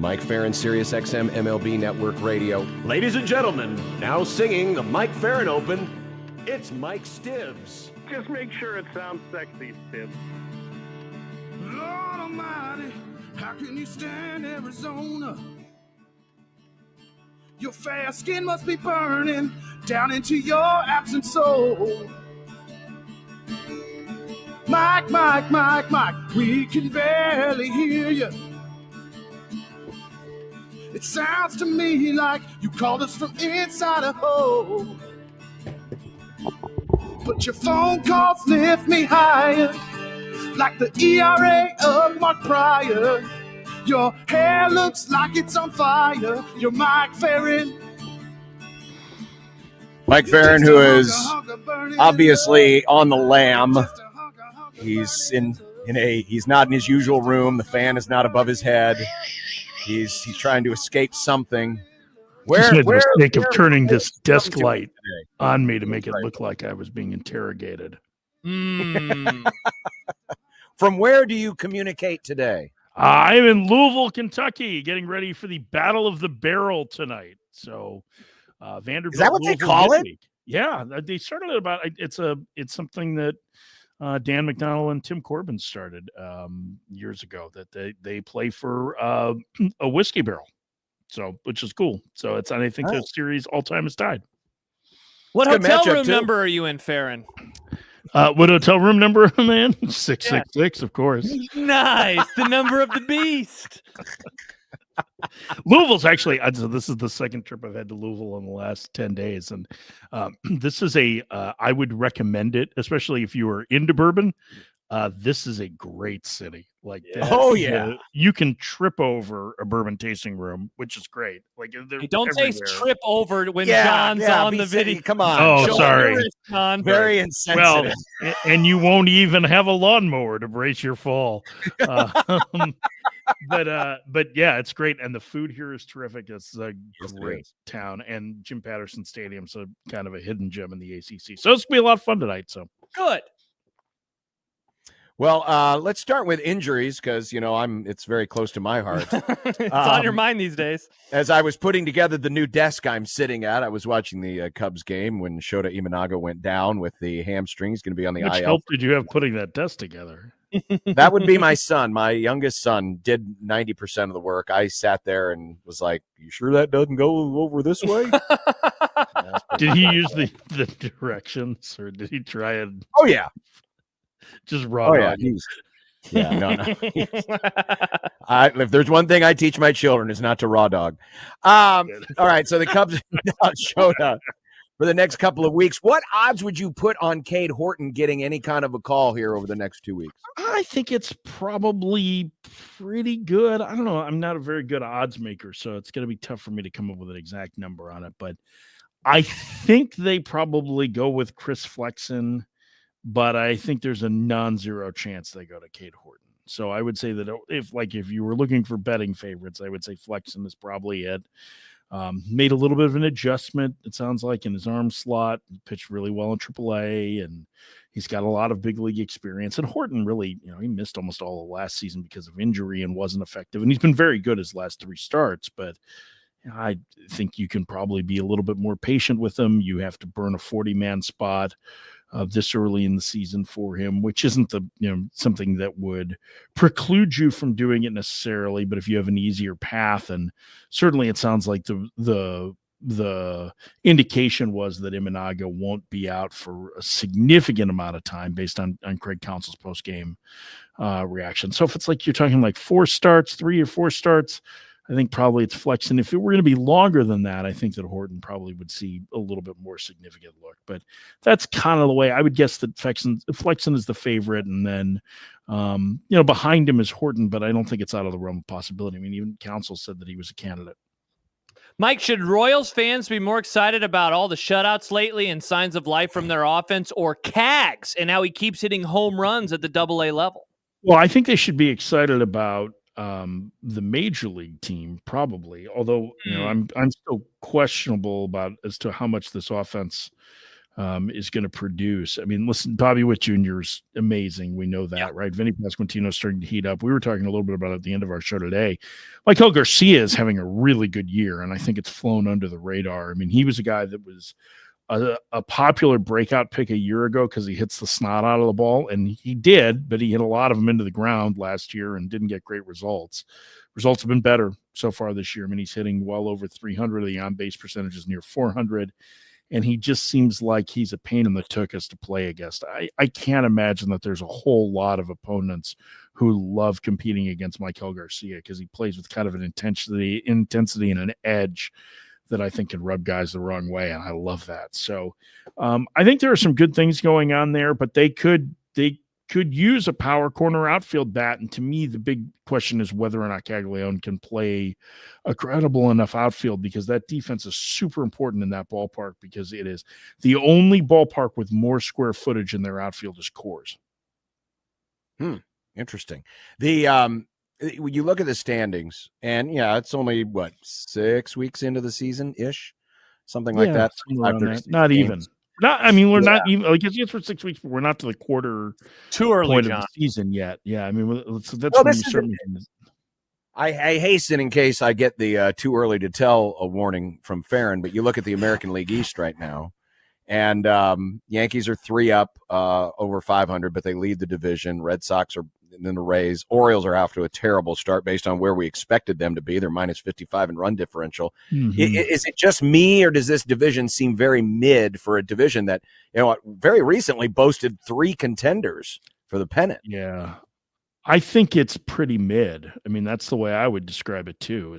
Mike Farron, Sirius XM MLB Network Radio. Ladies and gentlemen, now singing the Mike Farron Open, it's Mike Stibbs. Just make sure it sounds sexy, Stibbs. Lord Almighty, how can you stand Arizona? Your fair skin must be burning down into your absent soul. Mike, Mike, Mike, Mike, we can barely hear you. It sounds to me like you called us from inside a hole. But your phone calls lift me higher, like the ERA of Mark Pryor. Your hair looks like it's on fire. You're Mike Farron. Mike Farron, who is obviously on the lam. He's he's not in his usual room. The fan is not above his head. He's trying to escape something. Just made the mistake of turning this desk light on me to make it look like I was being interrogated. From where do you communicate today? I'm in Louisville, Kentucky, getting ready for the Battle of the Barrel tonight. So, Vanderbilt. Is that what they call it? Yeah, they started it about. It's something that Dan McDonnell and Tim Corbin started years ago. That they play for a whiskey barrel, so which is cool. So and I think the series all time is tied. What hotel room number are you in, Farron? What hotel room number am I in? 666, of course. Nice, the number of the beast. Louisville's actually, so this is the second trip I've had to Louisville in the last 10 days. And this is I would recommend it, especially if you are into bourbon. This is a great city. Like, you can trip over a bourbon tasting room, which is great. Like, don't say trip over when John's on the video. Come on. Oh, sorry. Very insensitive. Well, and you won't even have a lawnmower to brace your fall. But yeah, it's great, and the food here is terrific. It's a great town, and Jim Patterson Stadium's a kind of a hidden gem in the ACC. So it's gonna be a lot of fun tonight. So good. Well, let's start with injuries because it's very close to my heart. It's on your mind these days. As I was putting together the new desk I'm sitting at, I was watching the Cubs game when Shota Imanaga went down with the hamstring. He's going to be on the IL. Which help did you have putting that desk together? That would be my son. My youngest son did 90% of the work. I sat there and was like, "You sure that doesn't go over this way?" Did he use the directions, or did he try and? Oh yeah. Just raw. Oh yeah. No. If there's one thing I teach my children is not to raw dog. All right. So the Cubs showed up for the next couple of weeks. What odds would you put on Cade Horton getting any kind of a call here over the next 2 weeks? I think it's probably pretty good. I don't know. I'm not a very good odds maker, so it's going to be tough for me to come up with an exact number on it. But I think they probably go with Chris Flexen. But I think there's a non-zero chance they go to Cade Horton. So I would say that if you were looking for betting favorites, I would say Flexen is probably it. Made a little bit of an adjustment, it sounds like, in his arm slot. Pitched really well in AAA, and he's got a lot of big league experience. And Horton really, he missed almost all of last season because of injury and wasn't effective. And he's been very good his last 3 starts, but I think you can probably be a little bit more patient with him. You have to burn a 40-man spot this early in the season for him, which isn't something that would preclude you from doing it necessarily. But if you have an easier path, and certainly it sounds like the indication was that Imanaga won't be out for a significant amount of time based on Craig Counsell's post-game reaction. So if it's like you're talking like 4 starts, 3 or 4 starts, I think probably it's Flexen. If it were going to be longer than that, I think that Horton probably would see a little bit more significant look. But that's kind of the way I would guess that Flexen is the favorite. And then, behind him is Horton, but I don't think it's out of the realm of possibility. I mean, even Counsell said that he was a candidate. Mike, should Royals fans be more excited about all the shutouts lately and signs of life from their offense, or Cags and how he keeps hitting home runs at the AA level? Well, I think they should be excited about the major league team, probably, although I'm still questionable as to how much this offense is going to produce. I mean, listen, Bobby Witt Jr. is amazing. We know that, right? Vinny Pasquantino is starting to heat up. We were talking a little bit about it at the end of our show today. Michael Garcia is having a really good year, and I think it's flown under the radar. I mean, he was a guy that was a popular breakout pick a year ago because he hits the snot out of the ball, and he did, but he hit a lot of them into the ground last year and didn't get great results. Results have been better so far this year. I mean, he's hitting well over 300. The on-base percentage is near 400. And he just seems like he's a pain in the tuchus to play against. I can't imagine that there's a whole lot of opponents who love competing against Michael Garcia because he plays with kind of an intensity and an edge that I think can rub guys the wrong way, and I love that. So I think there are some good things going on there, but they could use a power corner outfield bat. And to me, the big question is whether or not Caglione can play a credible enough outfield, because that defense is super important in that ballpark, because it is the only ballpark with more square footage in their outfield is Coors. Interesting. When you look at the standings, and it's only 6 weeks into the season ish, something like that. Not even. We're not even. I guess it's for 6 weeks, but we're not to the quarter too early point John. of the season yet. Yeah, I mean, that's when you start making. I hasten in case I get the too early to tell a warning from Farron, but you look at the American League East right now, and Yankees are 3 up over 500, but they lead the division. Red Sox are, and then the Rays. Orioles are off to a terrible start based on where we expected them to be. They're minus 55 in run differential. Is it just me, or does this division seem very mid for a division that, very recently boasted 3 contenders for the pennant? Yeah. I think it's pretty mid. I mean, that's the way I would describe it too,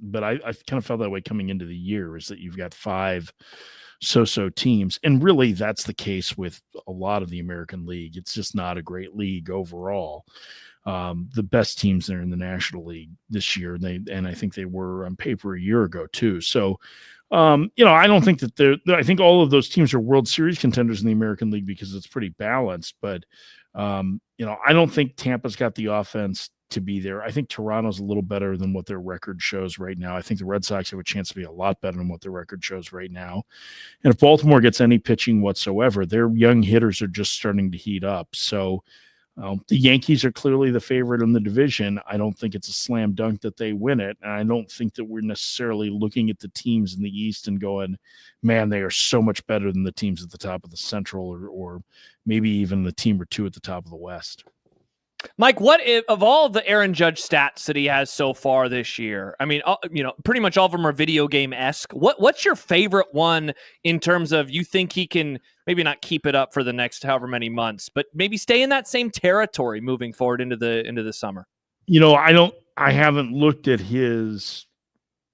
but I kind of felt that way coming into the year, is that you've got 5 so-so teams. And really that's the case with a lot of the American League. It's just not a great league overall. The best teams there in the National League this year, and I think they were on paper a year ago too. So, I don't think that I think all of those teams are World Series contenders in the American League because it's pretty balanced, but I don't think Tampa's got the offense to be there. I think Toronto's a little better than what their record shows right now. I think the Red Sox have a chance to be a lot better than what their record shows right now. And if Baltimore gets any pitching whatsoever, their young hitters are just starting to heat up. So the Yankees are clearly the favorite in the division. I don't think it's a slam dunk that they win it. And I don't think that we're necessarily looking at the teams in the East and going, man, they are so much better than the teams at the top of the Central, or maybe even the team or two at the top of the West. Mike, what if, of all the Aaron Judge stats that he has so far this year, I mean, pretty much all of them are video game-esque. What's your favorite one in terms of you think he can maybe not keep it up for the next however many months, but maybe stay in that same territory moving forward into the summer? I haven't looked at his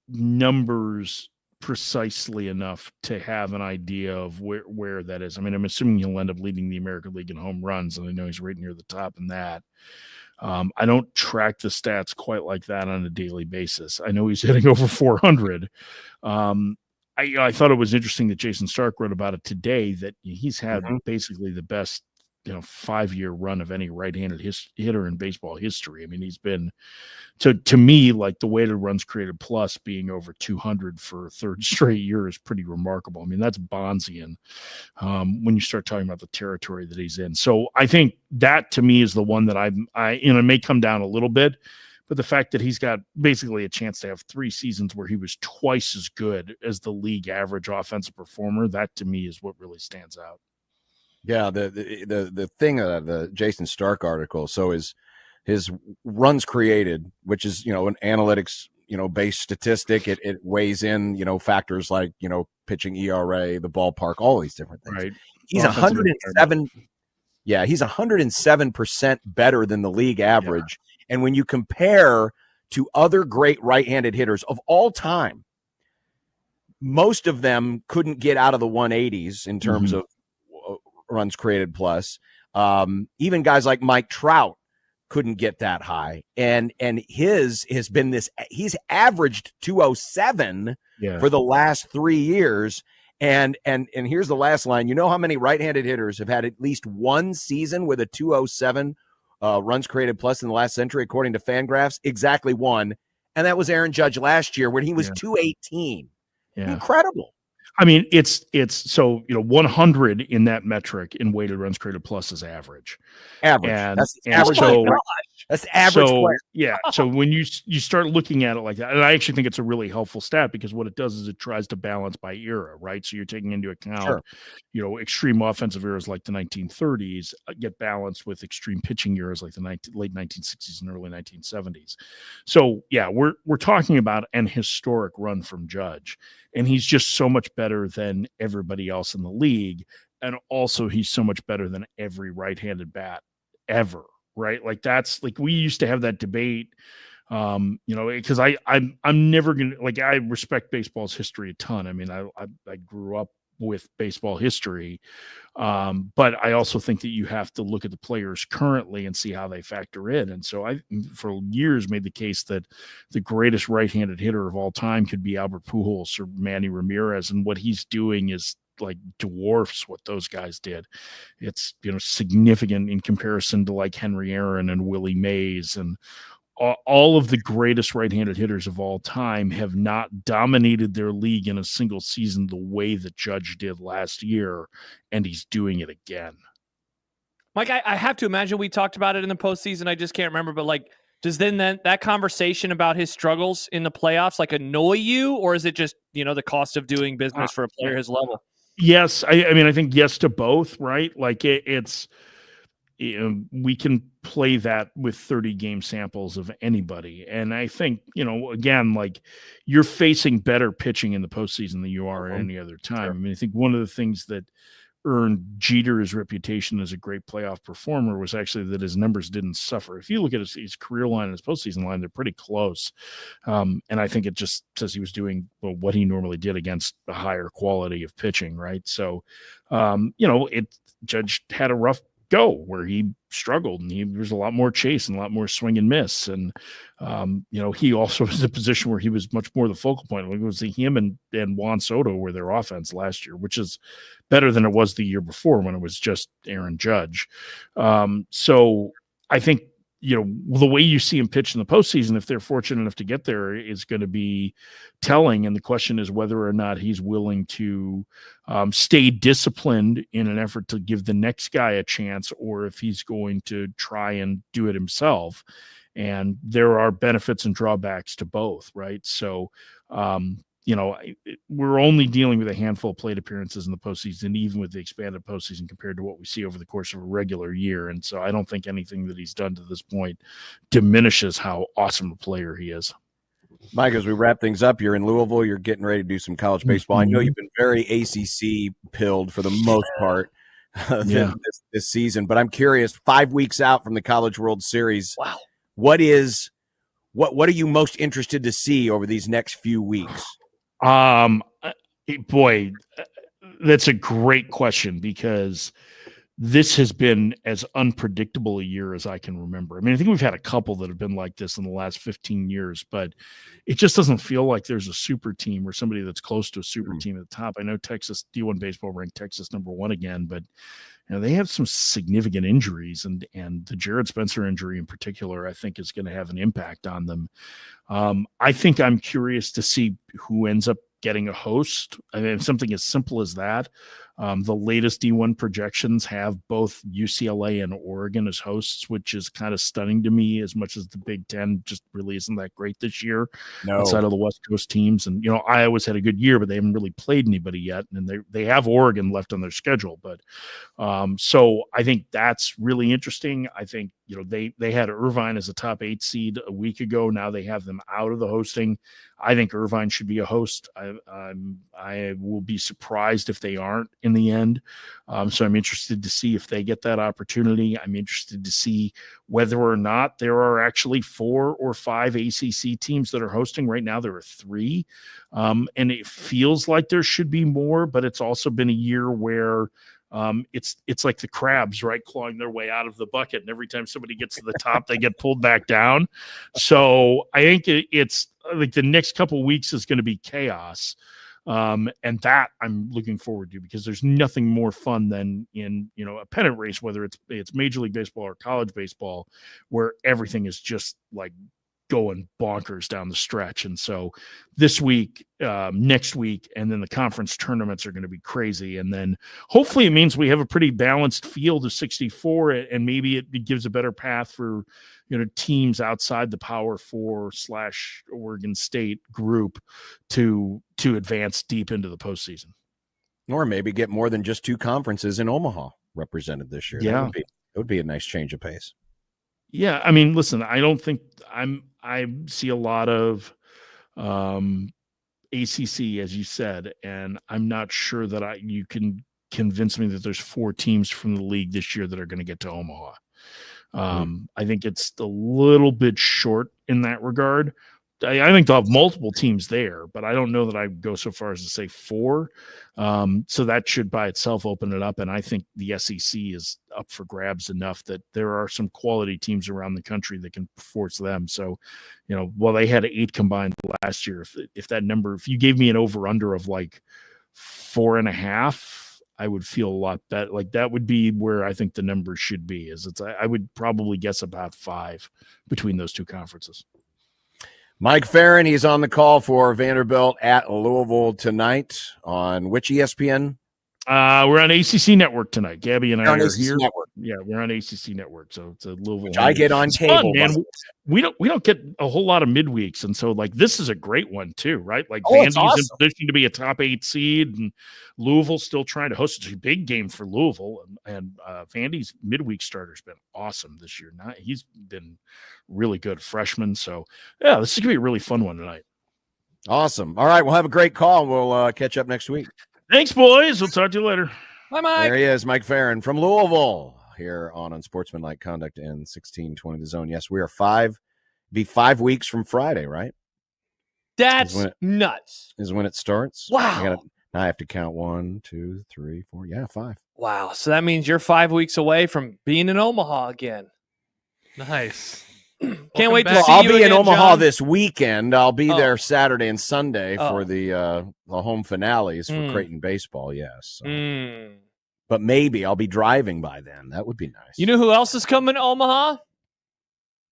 numbers precisely enough to have an idea of where that is. I mean, I'm assuming he'll end up leading the American League in home runs, and I know he's right near the top in that. I don't track the stats quite like that on a daily basis. I know he's hitting over 400. I thought it was interesting that Jason Stark wrote about it today, that he's had basically the best 5-year run of any right-handed hitter in baseball history. I mean, he's been, to me, like the weighted runs created plus being over 200 for a third straight year is pretty remarkable. I mean, that's Bonzian when you start talking about the territory that he's in. So I think that to me is the one that it may come down a little bit, but the fact that he's got basically a chance to have 3 seasons where he was twice as good as the league average offensive performer, that to me is what really stands out. Yeah, the thing, the Jason Stark article, so his runs created, which is, an analytics, based statistic. It weighs in, factors like, pitching ERA, the ballpark, all these different things. Right. He's 107. Yeah, he's 107% better than the league average. Yeah. And when you compare to other great right-handed hitters of all time, most of them couldn't get out of the 180s in terms of runs created plus. Even guys like Mike Trout couldn't get that high, and his has been this. He's averaged 207 for the last 3 years, and here's the last line. You know how many right-handed hitters have had at least one season with a 207 runs created plus in the last century, according to Fangraphs? Exactly one, and that was Aaron Judge last year when he was 218. Yeah. Incredible. I mean, it's so 100 in that metric in weighted runs created plus is average. Average. And, That's and average. so that's average so player. yeah. So when you start looking at it like that, and I actually think it's a really helpful stat because what it does is it tries to balance by era, right? So you're taking into account, extreme offensive eras like the 1930s get balanced with extreme pitching eras like the late 1960s and early 1970s. So yeah, we're talking about an historic run from Judge, and he's just so much better than everybody else in the league, and also he's so much better than every right-handed bat ever. Right. Like that's like, we used to have that debate, because I'm never going to, like, I respect baseball's history a ton. I mean, I grew up with baseball history. But I also think that you have to look at the players currently and see how they factor in. And so I, for years, made the case that the greatest right-handed hitter of all time could be Albert Pujols or Manny Ramirez. And what he's doing is like dwarfs what those guys did. It's, significant in comparison to like Henry Aaron and Willie Mays, and all of the greatest right-handed hitters of all time have not dominated their league in a single season the way that Judge did last year, and he's doing it again. Mike, I have to imagine we talked about it in the postseason. I just can't remember, but like, does then that conversation about his struggles in the playoffs like annoy you, or is it just the cost of doing business for a player his level? Yes, I mean I think yes to both, right? Like it's. We can play that with 30 game samples of anybody. And I think, again, like you're facing better pitching in the postseason than you are at any other time. Sure. I mean, I think one of the things that earned Jeter's reputation as a great playoff performer was actually that his numbers didn't suffer. If you look at his career line and his postseason line, they're pretty close. And I think it just says he was doing what he normally did against a higher quality of pitching, right? So, Judge had a rough go where he struggled, and there was a lot more chase and a lot more swing and miss. And, he also was in a position where he was much more the focal point. It was him and Juan Soto were their offense last year, which is better than it was the year before when it was just Aaron Judge. So I think, the way you see him pitch in the postseason, if they're fortunate enough to get there, is going to be telling. And the question is whether or not he's willing to stay disciplined in an effort to give the next guy a chance, or if he's going to try and do it himself. And there are benefits and drawbacks to both, right? So, we're only dealing with a handful of plate appearances in the postseason, even with the expanded postseason, compared to what we see over the course of a regular year. And so I don't think anything that he's done to this point diminishes how awesome a player he is. Mike, as we wrap things up, you're in Louisville. You're getting ready to do some college baseball. I know you've been very ACC pilled for the most part this season, but I'm curious, 5 weeks out from the College World Series, wow, what are you most interested to see over these next few weeks? Boy, that's a great question, because this has been as unpredictable a year as I can remember. I mean, I think we've had a couple that have been like this in the last 15 years, but it just doesn't feel like there's a super team or somebody that's close to a super team at the top. I know Texas D1 baseball ranked Texas #1 again, but they have some significant injuries, and the Jared Spencer injury in particular, I think, is going to have an impact on them. I think I'm curious to see who ends up getting a host. I mean, something as simple as that. The latest D1 projections have both UCLA and Oregon as hosts, which is kind of stunning to me, as much as the Big Ten just really isn't that great this year outside of the West Coast teams. And, Iowa's had a good year, but they haven't really played anybody yet. And they have Oregon left on their schedule. But so I think that's really interesting. I think, they had Irvine as a top 8 seed a week ago. Now they have them out of the hosting. I think Irvine should be a host. I will be surprised if they aren't in the end. So I'm interested to see if they get that opportunity. I'm interested to see whether or not there are actually 4 or 5 ACC teams that are hosting. Right now there are 3. And it feels like there should be more, but it's also been a year where it's like the crabs, right, clawing their way out of the bucket, and every time somebody gets to the top, they get pulled back down. So I think it's like the next couple of weeks is going to be chaos, and that I'm looking forward to, because there's nothing more fun than in a pennant race, whether it's Major League Baseball or college baseball, where everything is just like going bonkers down the stretch. And so this week, next week, and then the conference tournaments are going to be crazy. And then hopefully it means we have a pretty balanced field of 64, and maybe it gives a better path for, teams outside the Power 4/Oregon State group to advance deep into the postseason. Or maybe get more than just 2 conferences in Omaha represented this year. Yeah. It would be a nice change of pace. Yeah, I mean, listen, I don't think I see a lot of ACC, as you said, and I'm not sure that you can convince me that there's 4 teams from the league this year that are going to get to Omaha. I think it's a little bit short in that regard. I think they'll have multiple teams there, but I don't know that I'd go so far as to say 4. So that should by itself open it up. And I think the SEC is up for grabs enough that there are some quality teams around the country that can force them. So, while they had 8 combined last year, if that number, if you gave me an over under of like 4.5, I would feel a lot better. Like that would be where I think the number should be. I would probably guess about 5 between those 2 conferences. Mike Farron, he's on the call for Vanderbilt at Louisville tonight on which ESPN? We're on ACC Network tonight. Gabby and I are ACC here. Network. Yeah, we're on ACC Network, so it's a Louisville. Which I get on it's cable, fun, man. We don't get a whole lot of midweeks, and so like this is a great one too, right? Like Vandy's awesome. in position to be a top 8 seed, and Louisville still trying to host. It's a big game for Louisville, and Vandy's midweek starter's been awesome this year. He's been really good freshman. So yeah, this is gonna be a really fun one tonight. Awesome. All right, we'll have a great call. We'll catch up next week. Thanks, boys. We'll talk to you later. Bye, Mike. There he is, Mike Farron from Louisville, here on Unsportsmanlike Conduct in 1620 The Zone. Yes, we are 5 weeks from Friday, right? That's nuts. Is when it starts. Wow. Now I have to count 1, 2, 3, 4. Yeah, 5. Wow. So that means you're 5 weeks away from being in Omaha again. Nice. Can't wait to see I'll you be again, in Omaha John. this weekend. I'll be there Saturday and Sunday for the home finales for Creighton baseball. Yes, but maybe I'll be driving by then. That would be nice. You know who else is coming to Omaha?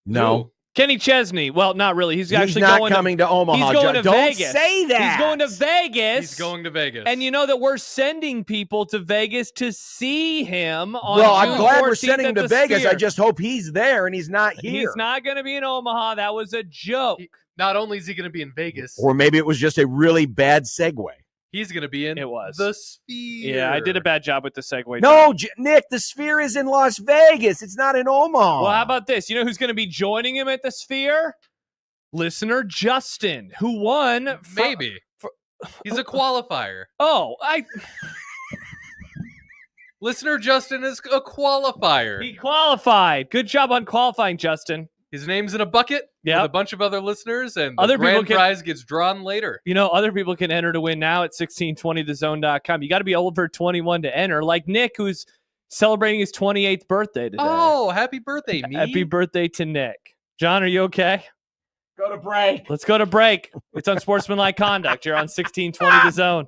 No. Kenny Chesney. Well, not really. He's actually not coming to Omaha. He's going to Don't Vegas. say that. He's going to Vegas. He's going to Vegas. And you know that we're sending people to Vegas to see him on Well, I'm June glad we're 14th sending him at to the Vegas. Sphere. I just hope he's there and he's not here. He's not going to be in Omaha. That was a joke. Not only is he going to be in Vegas, Or maybe it was just a really bad segue. he's going to be in the Sphere. Yeah, I did a bad job with the segue. No, Nick, the Sphere is in Las Vegas. It's not in Omaha. Well, how about this? You know who's going to be joining him at the Sphere? Listener Justin, who won. Maybe. He's a qualifier. Listener Justin is a qualifier. He qualified. Good job on qualifying, Justin. His name's in a bucket with a bunch of other listeners, and the grand prize gets drawn later. You know, other people can enter to win now at 1620thezone.com. You got to be over 21 to enter, like Nick, who's celebrating his 28th birthday today. Oh, happy birthday, me. Happy birthday to Nick. John, are you okay? Go to break. Let's go to break. It's Unsportsmanlike Conduct. You're on 1620 The Zone.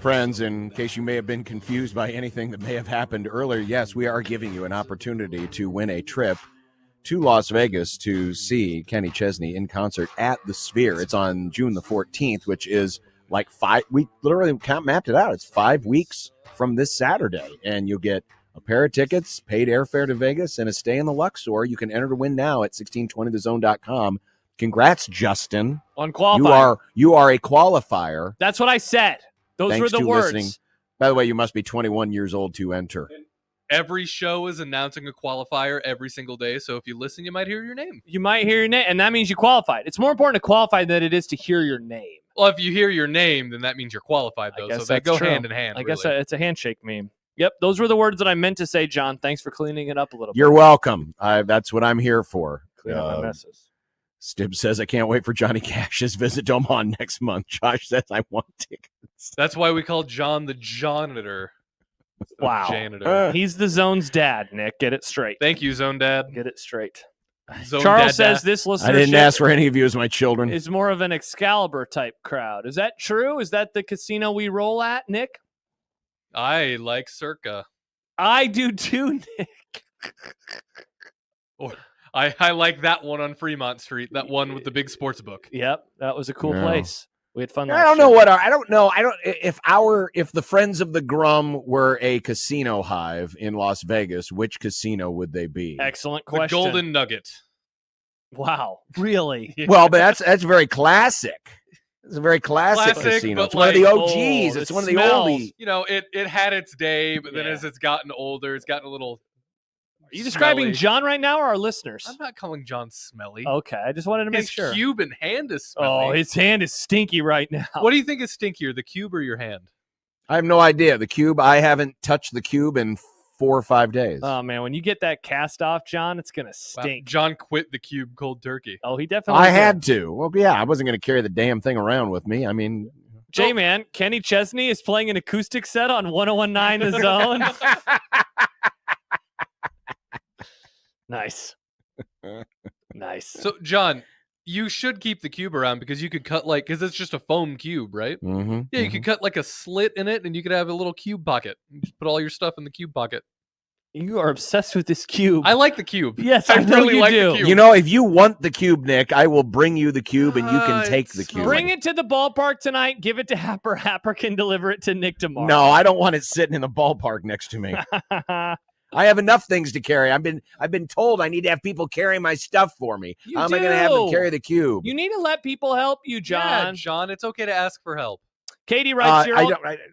Friends, in case you may have been confused by anything that may have happened earlier, yes, we are giving you an opportunity to win a trip to Las Vegas to see Kenny Chesney in concert at the Sphere. It's on June the 14th, which is like we literally mapped it out. It's 5 weeks from this Saturday, and you'll get a pair of tickets, paid airfare to Vegas, and a stay in the Luxor. You can enter to win now at 1620thezone.com. Congrats, Justin. On qualifying. You are a qualifier. That's what I said. Those Thanks were the to words. listening. By the way, you must be 21 years old to enter. Every show is announcing a qualifier every single day. So if you listen, you might hear your name. You might hear your name, and that means you qualified. It's more important to qualify than it is to hear your name. Well, if you hear your name, then that means you're qualified, though. So they go hand in hand. I guess it's a handshake meme. Yep, those were the words that I meant to say, John. Thanks for cleaning it up a little bit. You're welcome. That's what I'm here for. Clean up my messes. Stib says, I can't wait for Johnny Cash's visit to Omaha next month. Josh says, I want tickets. That's why we call John the janitor. Wow. Janitor. He's the Zone's dad, Nick. Get it straight. Thank you, Zone Dad. Get it straight. Zone Charles Dad. says this listenership I didn't ask for any of you as my children. is more of an Excalibur type crowd. Is that true? Is that the casino we roll at, Nick? I like Circa. I do too, Nick. Or I like that one on Fremont Street, that one with the big sports book. Yep, that was a cool Yeah. place. We had fun. I don't know if the Friends of the Griumm were a casino hive in Las Vegas, which casino would they be? Excellent The question. Golden Nugget. Wow, really? Yeah. Well, but that's very classic. It's a very classic casino. but It's one of the like, OGs. It's one of the oldies. You know, it had its day, but then Yeah. as it's gotten older, it's gotten a little. Are you describing smelly. John right now or our listeners? I'm not calling John smelly. Okay, I just wanted to make His sure. cube and hand is Oh, smelly. his hand is stinky right now. What do you think is stinkier, the cube or your hand? I have no idea. The cube, I haven't touched the cube in 4 or 5 days. Oh man, when you get that cast off, John, it's gonna Wow, stink. John quit the cube cold turkey. Oh, he definitely. I did. had to. Well, yeah, I wasn't going to carry the damn thing around with me. I mean, J-Man, Kenny Chesney is playing an acoustic set on 101.9 The Zone. Nice. Nice. So, John, you should keep the cube around because you could cut because it's just a foam cube, right? mm-hmm, Yeah, you could cut like a slit in it and you could have a little cube pocket. You just put all your stuff in the cube pocket. You are obsessed with this cube. I like the cube. Yes, I know you like do. the cube. You know, if you want the cube, Nick, I will bring you the cube and you can take the cube. Bring it to the ballpark tonight. Give it to Happer. Happer can deliver it to Nick tomorrow. No, I don't want it sitting in the ballpark next to me. I have enough things to carry. I've been told I need to have people carry my stuff for me. You How am I going to have them do. carry the cube? You need to let people help you, Yeah, John. John, it's okay to ask for help. Katie writes,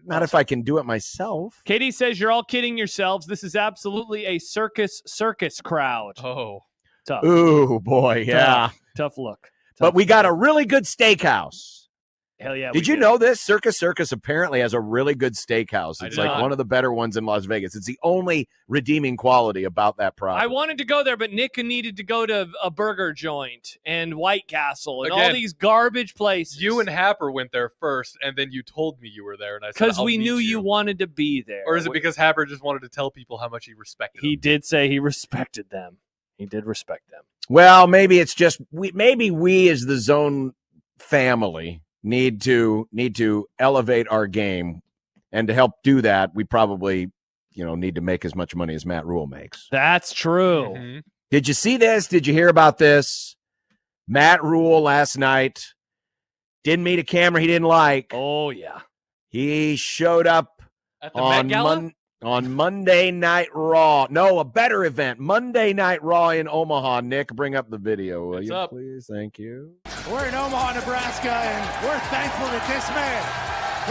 not if I can do it myself. Katie says, you're all kidding yourselves. This is absolutely a circus crowd. Oh. Tough. Ooh, boy, yeah. Tough look. But we got a really good steakhouse. Hell yeah. Did you know this? Circus apparently has a really good steakhouse. I It's did like not. one of the better ones in Las Vegas. It's the only redeeming quality about that property. I wanted to go there, but Nick needed to go to a burger joint and White Castle and all Again, these garbage places. You and Happer went there first, and then you told me you were there, and I said, because I'll we meet knew you wanted to be there. Or is it because Happer just wanted to tell people how much he respected he them? did say he respected them? He did respect them. Well, maybe it's just we as the Zone family need to elevate our game, and to help do that, we probably need to make as much money as Matt Rule makes. That's true. Mm-hmm. Did you see this? Did you hear about this? Matt Rule last night didn't meet a camera he didn't like. Oh yeah, he showed up at the Met Gala? On Monday Night Raw. No, a better event. Monday Night Raw in Omaha. Nick, bring up the video, will you, please? Thank you. We're in Omaha, Nebraska, and we're thankful that this man,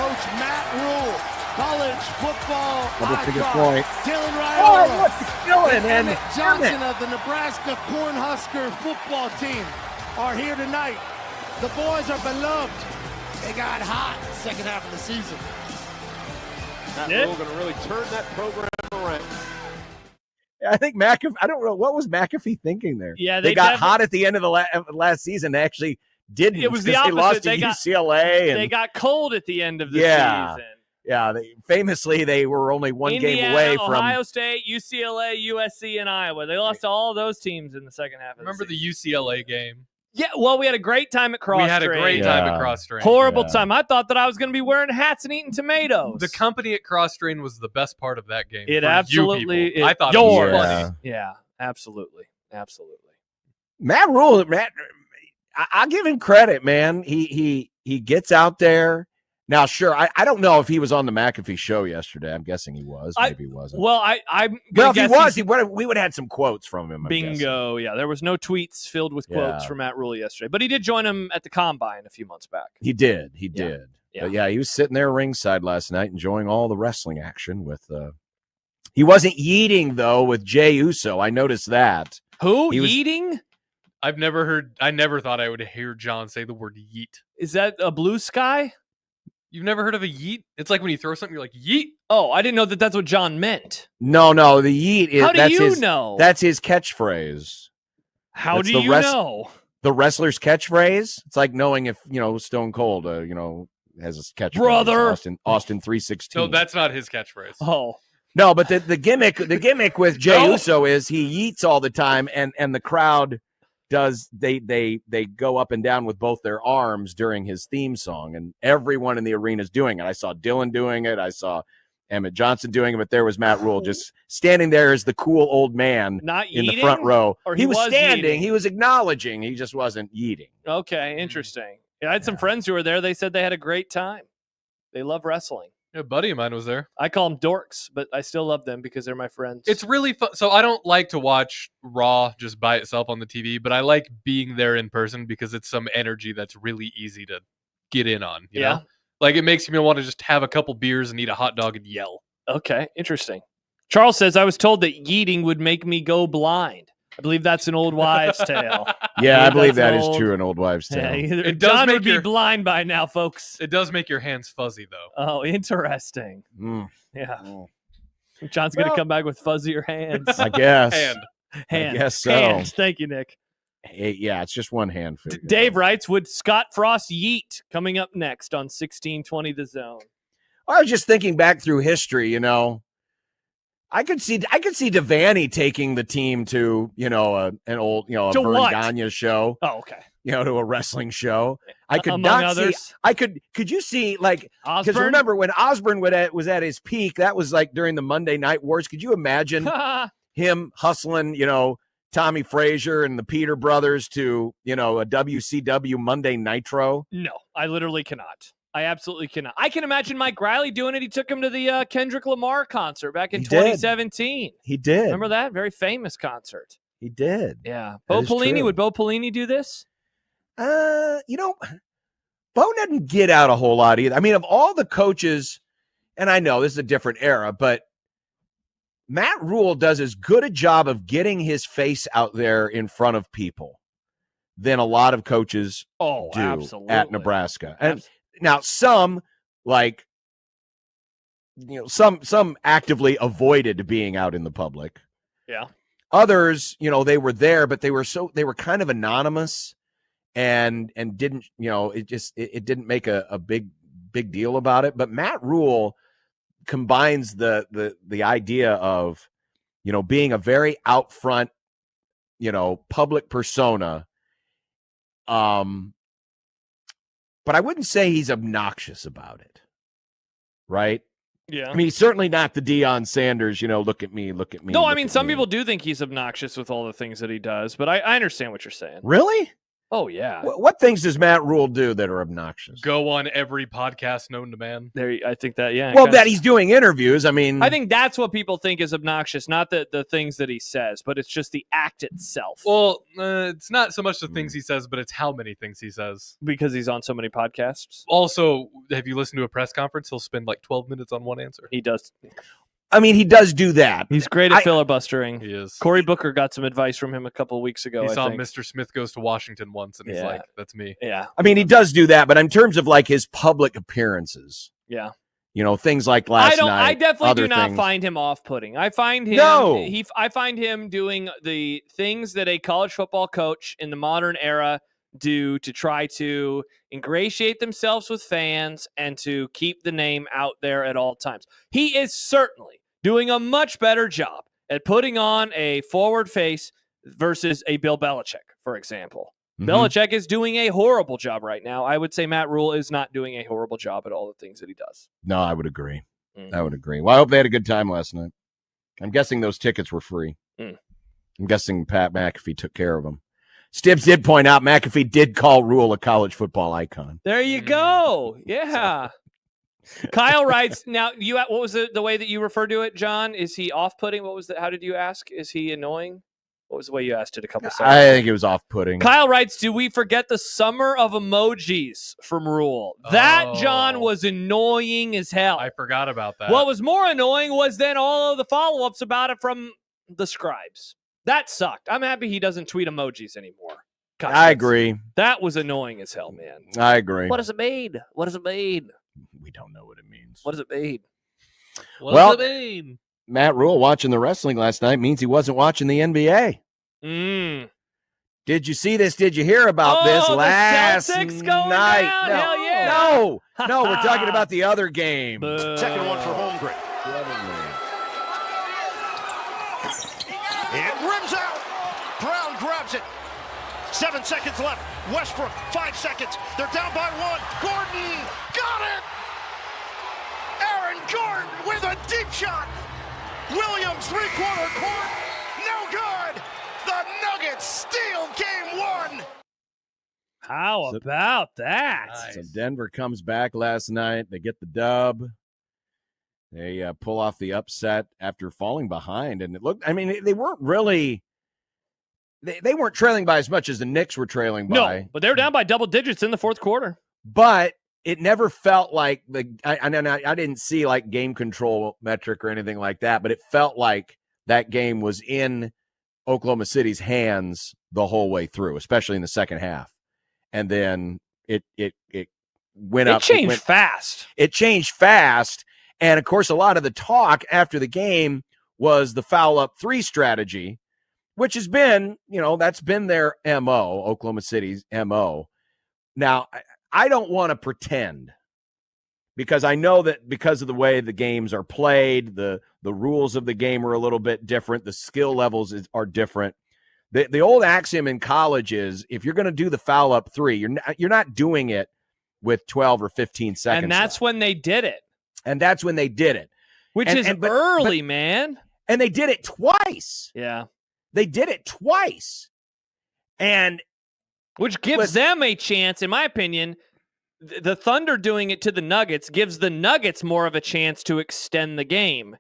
Coach Matt Rule, college football icon, Dylan Raiola, what's killing, and man? Emmett Johnson of the Nebraska Cornhusker football team are here tonight. The boys are beloved. They got hot second half of the season. Matt Rule going to really turn that program around. I think McAfee, I don't know, what was McAfee thinking there? Yeah, they got hot at the end of the last season. They actually didn't. It was the because opposite. They lost to UCLA. And they got cold at the end of the yeah, season. Yeah, famously, they were only one Indiana, game away from Ohio State, UCLA, USC, and Iowa. They lost to all those teams in the second half of Remember the UCLA game? Yeah, well, we had a great time at Cross We had a Train. great time at Cross Train. Horrible time. I thought that I was going to be wearing hats and eating tomatoes. The company at Cross Train was the best part of that game. It for absolutely you people. I thought yours. it was funny. Yeah, absolutely. Matt Rule, I'll give him credit, man. He gets out there. Now, sure, I don't know if he was on the McAfee show yesterday. I'm guessing he was. Maybe he wasn't. Well, I'm well, if he was, we would have had some quotes from him. Bingo. Yeah, there was no tweets filled with quotes from Matt Rule yesterday, but he did join him at the Combine a few months back. He did. Yeah. But yeah, he was sitting there ringside last night enjoying all the wrestling action with he wasn't yeeting though with Jey Uso. I noticed that. Who? Yeeting? I never thought I would hear John say the word yeet. Is that a blue sky? You've never heard of a yeet? It's like when you throw something, you're like, yeet. Oh, I didn't know that that's what John meant. No, the yeet is. How do that's you his, know? That's his catchphrase. How that's do you know? The wrestler's catchphrase. It's like knowing if Stone Cold, has a catchphrase. Brother, Austin 316. No, that's not his catchphrase. Oh. No, but the gimmick with Jey Uso is he yeets all the time, and the crowd does they go up and down with both their arms during his theme song, and everyone in the arena is doing it. I saw Dylan doing it. I saw Emmett Johnson doing it, but there was Matt Rule just standing there as the cool old man in the front row. Or he was standing. yeeting? He was acknowledging. He just wasn't yeeting. Okay, interesting. Yeah, I had some friends who were there. They said they had a great time. They love wrestling. Yeah, a buddy of mine was there. I call them dorks, but I still love them because they're my friends. It's really fun. So I don't like to watch Raw just by itself on the TV, but I like being there in person because it's some energy that's really easy to get in on. You know? Like it makes me want to just have a couple beers and eat a hot dog and yell. Okay, interesting. Charles says, I was told that yeeting would make me go blind. I believe that's an old wives' tale. Yeah, I believe that is true, an old wives' tale. Yeah, It does John make would be blind by now, folks. It does make your hands fuzzy, though. Oh, interesting. Yeah. John's going to come back with fuzzier hands. I guess. Hand. I guess so. Hands. Thank you, Nick. Hey, yeah, it's just one hand. Dave writes, would Scott Frost yeet? Coming up next on 1620 The Zone. I was just thinking back through history, I could see Devaney taking the team to, an old, a Vern Gagne show. Oh, okay. To a wrestling show. I could Among not others. see. Could you see because Osborne? remember when Osborne was at his peak, that was like during the Monday Night Wars. Could you imagine him hustling, Tommy Frazier and the Peter brothers to, a WCW Monday Nitro? No, I literally cannot. I absolutely cannot. I can imagine Mike Riley doing it. He took him to the Kendrick Lamar concert back in 2017. He did. Remember that? Very famous concert. He did. Yeah. Bo Pelini, would Bo Pelini do this? Bo doesn't get out a whole lot either. I mean, of all the coaches, and I know this is a different era, but Matt Rule does as good a job of getting his face out there in front of people than a lot of coaches do at Nebraska. And now some some actively avoided being out in the public. Yeah. Others, they were there, but they were kind of anonymous and didn't, it didn't make a big deal about it. But Matt Rule combines the idea of, being a very out front, public persona. But I wouldn't say he's obnoxious about it. Right? Yeah. I mean, he's certainly not the Deion Sanders, look at me. No, I mean, some people do think he's obnoxious with all the things that he does, but I understand what you're saying. Really? Oh, yeah. What things does Matt Rule do that are obnoxious? Go on every podcast known to man. I think that, yeah. Well, that he's doing interviews. I mean, I think that's what people think is obnoxious, not the things that he says, but it's just the act itself. Well, it's not so much the things he says, but it's how many things he says. Because he's on so many podcasts. Also, have you listened to a press conference? He'll spend like 12 minutes on one answer. He does. I mean, he does do that. He's great at filibustering. He is. Cory Booker got some advice from him a couple of weeks ago. He saw think. Mr. Smith Goes to Washington once, and he's like, that's me. Yeah. I mean, he does do that, but in terms of like his public appearances. Yeah. Things like last night. I definitely do not things. find him off-putting. I find him I find him doing the things that a college football coach in the modern era do to try to ingratiate themselves with fans and to keep the name out there at all times. He is certainly doing a much better job at putting on a forward face versus a Bill Belichick, for example. Belichick is doing a horrible job right now. I would say Matt Rule is not doing a horrible job at all the things that he does. No, I would agree. I would agree. Well, I hope they had a good time last night. I'm guessing those tickets were free. I'm guessing Pat McAfee took care of them. Stibbs did point out McAfee did call Rule a college football icon. There you go. Yeah. Kyle writes, now, what was the way that you referred to it, John? Is he off-putting? How did you ask? Is he annoying? What was the way you asked it a couple seconds? I think it was off-putting. Kyle writes, do we forget the summer of emojis from Rule? That, John, was annoying as hell. I forgot about that. What was more annoying was then all of the follow-ups about it from the scribes. That sucked. I'm happy he doesn't tweet emojis anymore. God, I agree. That was annoying as hell, man. I agree. What does it mean? What does it mean? We don't know what it means. What does it mean? What does it mean? Matt Rule watching the wrestling last night means he wasn't watching the NBA. Did you see this? Did you hear about this last night? Down. No, hell yeah. no, we're talking about the other game. Second one for Holmgren. It rims out. Brown grabs it. 7 seconds left. Westbrook, 5 seconds. They're down by 1. Gordon got it. Aaron Gordon with a deep shot. Williams, three-quarter court. No good. The Nuggets steal game 1. How about that? So Denver comes back last night. They get the dub. They pull off the upset after falling behind. And it looked, I mean, they weren't really, they weren't trailing by as much as the Knicks were trailing by. No, but they were down by double digits in the fourth quarter. But it never felt like I didn't see like game control metric or anything like that, but it felt like that game was in Oklahoma City's hands the whole way through, especially in the second half. And then it went up. It changed fast. It changed fast. And of course, a lot of the talk after the game was the foul up 3 strategy, which has been, that's been their MO, Oklahoma City's MO. Now, I don't want to pretend, because I know that because of the way the games are played, the rules of the game are a little bit different. The skill levels are different. The old axiom in college is if you're going to do the foul up 3, you're not doing it with 12 or 15 seconds. And that's when they did it. And that's when they did it. Which is early, man. And they did it twice. Yeah. They did it twice. And which gives them a chance, in my opinion. The Thunder doing it to the Nuggets gives the Nuggets more of a chance to extend the game,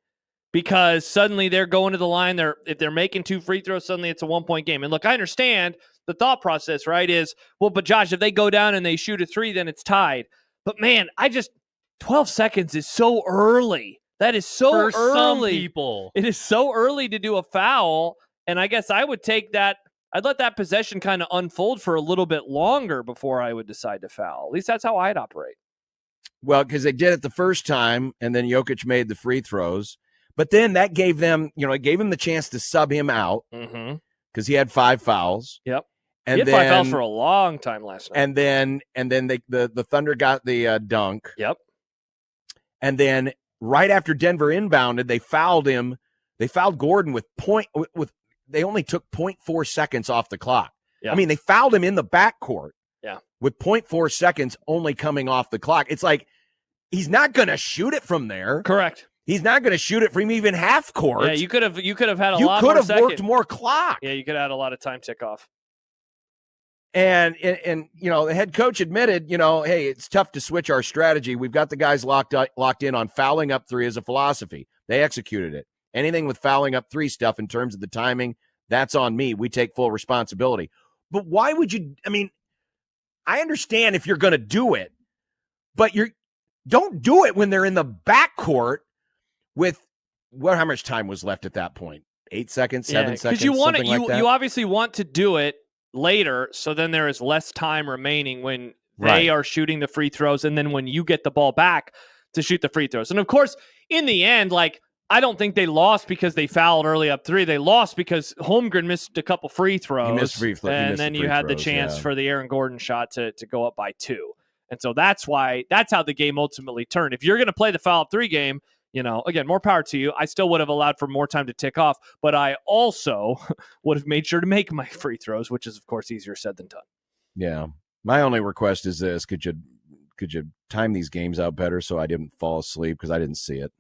because suddenly they're going to the line. If they're making 2 free throws, suddenly it's a 1-point game. And look, I understand the thought process, right? Is, well, but Josh, if they go down and they shoot a 3, then it's tied. But man, 12 seconds is so early. That is so early. For some people. It is so early to do a foul. And I guess I would take that. I'd let that possession kind of unfold for a little bit longer before I would decide to foul. At least that's how I'd operate. Well, because they did it the first time, and then Jokic made the free throws. But then that gave them, it gave him the chance to sub him out because he had 5 fouls. Yep. And he had 5 fouls for a long time last night. And then the Thunder got the dunk. Yep. And then right after Denver inbounded, they fouled him. They fouled Gordon they only took 0.4 seconds off the clock. Yeah. I mean, they fouled him in the backcourt. Yeah. With 0.4 seconds only coming off the clock. It's like he's not going to shoot it from there. Correct. He's not going to shoot it from even half court. Yeah, you could have had a lot more. You could have worked more clock. Yeah, you could have had a lot of time tick off. And the head coach admitted, hey, it's tough to switch our strategy. We've got the guys locked in on fouling up 3 as a philosophy. They executed it. Anything with fouling up 3 stuff in terms of the timing, that's on me. We take full responsibility. But why would you? I mean, I understand if you're going to do it, but don't do it when they're in the backcourt with how much time was left at that point? 8 seconds, 7 seconds, because you want something like that? You obviously want to do it later, so then there is less time remaining when they are shooting the free throws, and then when you get the ball back to shoot the free throws. And of course, in the end, I don't think they lost because they fouled early up 3. They lost because Holmgren missed a couple free throws. He missed free throws. And then you had the chance for the Aaron Gordon shot to go up by 2. And so that's how the game ultimately turned. If you're going to play the foul up 3 game, again, more power to you. I still would have allowed for more time to tick off, but I also would have made sure to make my free throws, which is, of course, easier said than done. Yeah. My only request is this: could you time these games out better so I didn't fall asleep because I didn't see it.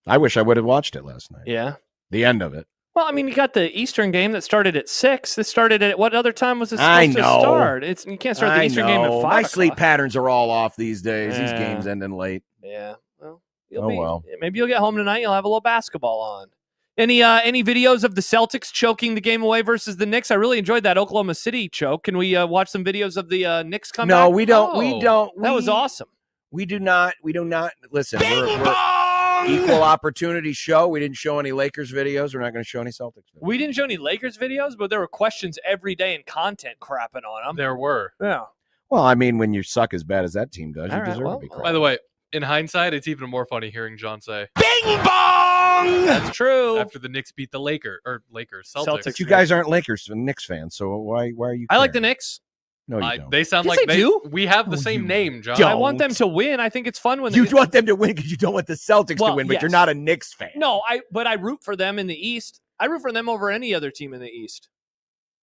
I wish I would have watched it last night. Yeah. The end of it. Well, I mean, you got the Eastern game that started at 6. This started at what other time was this supposed to start? You can't start the Eastern game at 5. My sleep patterns are all off these days. These games ending late. Yeah. Well, maybe you'll get home tonight. You'll have a little basketball on. Any videos of the Celtics choking the game away versus the Knicks? I really enjoyed that Oklahoma City choke. Can we watch some videos of the Knicks come back? No, we don't. We don't. That was awesome. We do not. Listen, we're equal opportunity show. We didn't show any Lakers videos. We're not going to show any Celtics videos. We didn't show any Lakers videos, but there were questions every day and content crapping on them. There were. Yeah. Well, I mean, when you suck as bad as that team does, you deserve to be crapped. By the way, in hindsight, it's even more funny hearing John say, "Bing bong!" That's true. After the Knicks beat the Celtics. But you guys aren't Lakers and Knicks fans, so why are you? I like the Knicks. No, you don't. They sound Yes, like I do. We have the same name, John. I want them to win. I think it's fun when You want them to win because you don't want the Celtics to win, but you're not a Knicks fan. No, but I root for them in the East. I root for them over any other team in the East.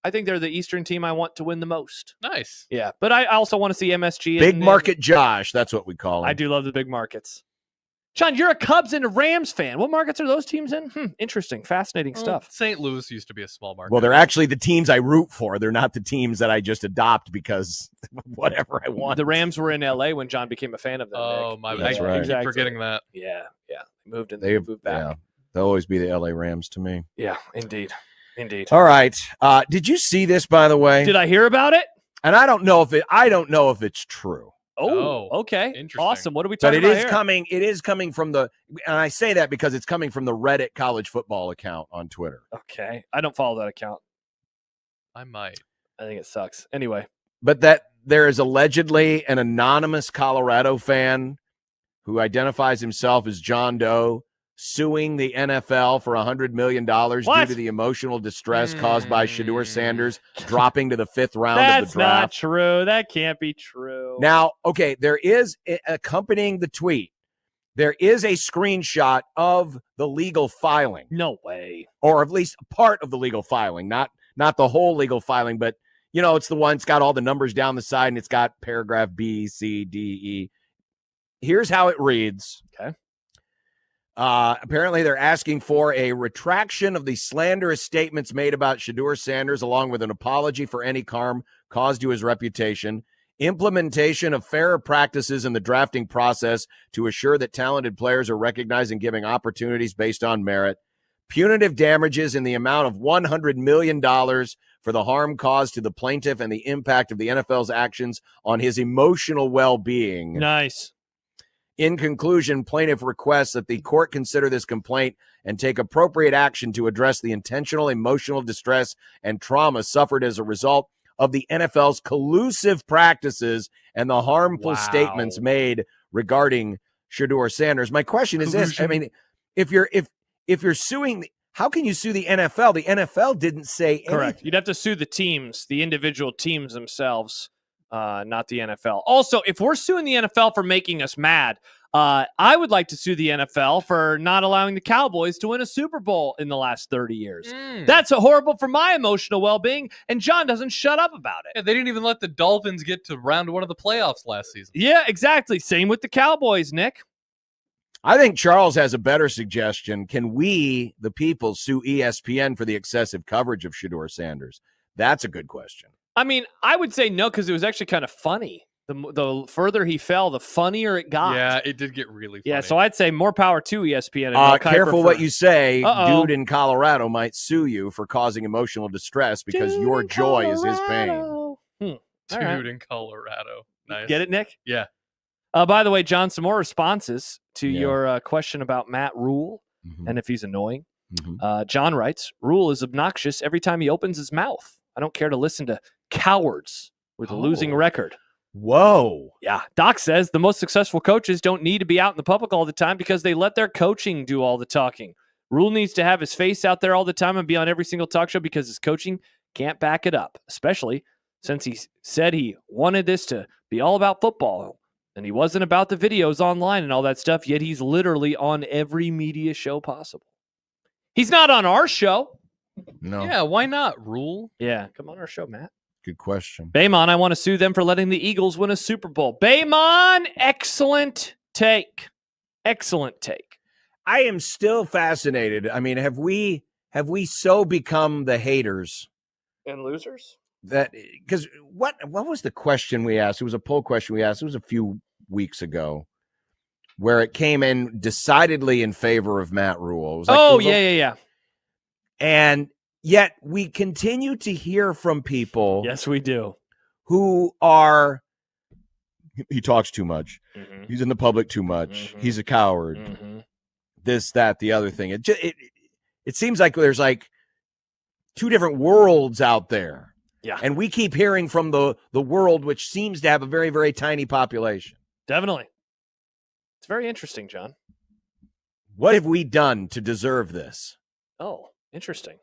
I think they're the Eastern team I want to win the most. Nice. Yeah, but I also want to see MSG. Big market Josh, that's what we call him. I do love the big markets. John, you're a Cubs and a Rams fan. What markets are those teams in? Interesting, fascinating stuff. St. Louis used to be a small market. Well, they're actually the teams I root for. They're not the teams that I just adopt because whatever I want. The Rams were in L.A. when John became a fan of them. Oh, Nick. my bad. That's right. I keep forgetting that. Yeah. They moved back. Yeah, they'll always be the L.A. Rams to me. Yeah, indeed. All right. Did you see this, by the way? Did I hear about it? And I don't know if it's true. Oh, okay. Interesting. Awesome. What are we talking about? But here? it is coming from and I say that because it's coming from the Reddit college football account on Twitter. Okay. I don't follow that account. I might. I think it sucks. Anyway. But that there is allegedly an anonymous Colorado fan who identifies himself as John Doe suing the NFL for $100 million due to the emotional distress caused by Shedeur Sanders dropping to the 5th round of the draft. That's not true. That can't be true. Now, okay, there is accompanying the tweet. There is a screenshot of the legal filing. No way. Or at least part of the legal filing, not the whole legal filing, but it's the one that's got all the numbers down the side and it's got paragraph B, C, D, E. Here's how it reads. Okay. Apparently, they're asking for a retraction of the slanderous statements made about Shedeur Sanders, along with an apology for any harm caused to his reputation, implementation of fairer practices in the drafting process to assure that talented players are recognized and giving opportunities based on merit, punitive damages in the amount of $100 million for the harm caused to the plaintiff and the impact of the NFL's actions on his emotional well-being. Nice. In conclusion, plaintiff requests that the court consider this complaint and take appropriate action to address the intentional emotional distress and trauma suffered as a result of the NFL's collusive practices and the harmful statements made regarding Shedeur Sanders. My question is this: I mean, if you're suing, how can you sue the NFL? The NFL didn't say correct. anything. You'd have to sue the teams, the individual teams themselves. Not the NFL. Also, if we're suing the NFL for making us mad, I would like to sue the NFL for not allowing the Cowboys to win a Super Bowl in the last 30 years. That's horrible for my emotional well-being, and John doesn't shut up about it. Yeah, they didn't even let the Dolphins get to round 1 of the playoffs last season. Yeah, exactly. Same with the Cowboys, Nick. I think Charles has a better suggestion. Can we, the people, sue ESPN for the excessive coverage of Shedeur Sanders? That's a good question. I mean, I would say no because it was actually kind of funny. The further he fell, the funnier it got. Yeah, it did get really funny. Yeah, so I'd say more power to ESPN. And careful what you say. Dude in Colorado might sue you for causing emotional distress because your joy is his pain. Dude in Colorado. Nice. Get it, Nick? Yeah. By the way, John, some more responses to your question about Matt Rule and if he's annoying. John writes, Rule is obnoxious every time he opens his mouth. I don't care to listen to cowards with a losing record. Whoa. Yeah. Doc says the most successful coaches don't need to be out in the public all the time because they let their coaching do all the talking. Rule needs to have his face out there all the time and be on every single talk show because his coaching can't back it up, especially since he said he wanted this to be all about football and he wasn't about the videos online and all that stuff, yet he's literally on every media show possible. He's not on our show. No. Yeah, why not, Rule? Yeah, come on our show, Matt. Good question. Baymon, I want to sue them for letting the Eagles win a Super Bowl. Baymon, excellent take. Excellent take. I am still fascinated. I mean, have we so become the haters and losers? That because what was the question we asked? It was a poll question we asked. It was a few weeks ago, where it came in decidedly in favor of Matt Rule. It was like yeah. And yet we continue to hear from people. Yes, we do. Who are, he talks too much. Mm-hmm. He's in the public too much. Mm-hmm. He's a coward. Mm-hmm. This, that, the other thing. It seems like there's like two different worlds out there. Yeah. And we keep hearing from the world, which seems to have a very, very tiny population. Definitely. It's very interesting, John. What have we done to deserve this? Oh, interesting.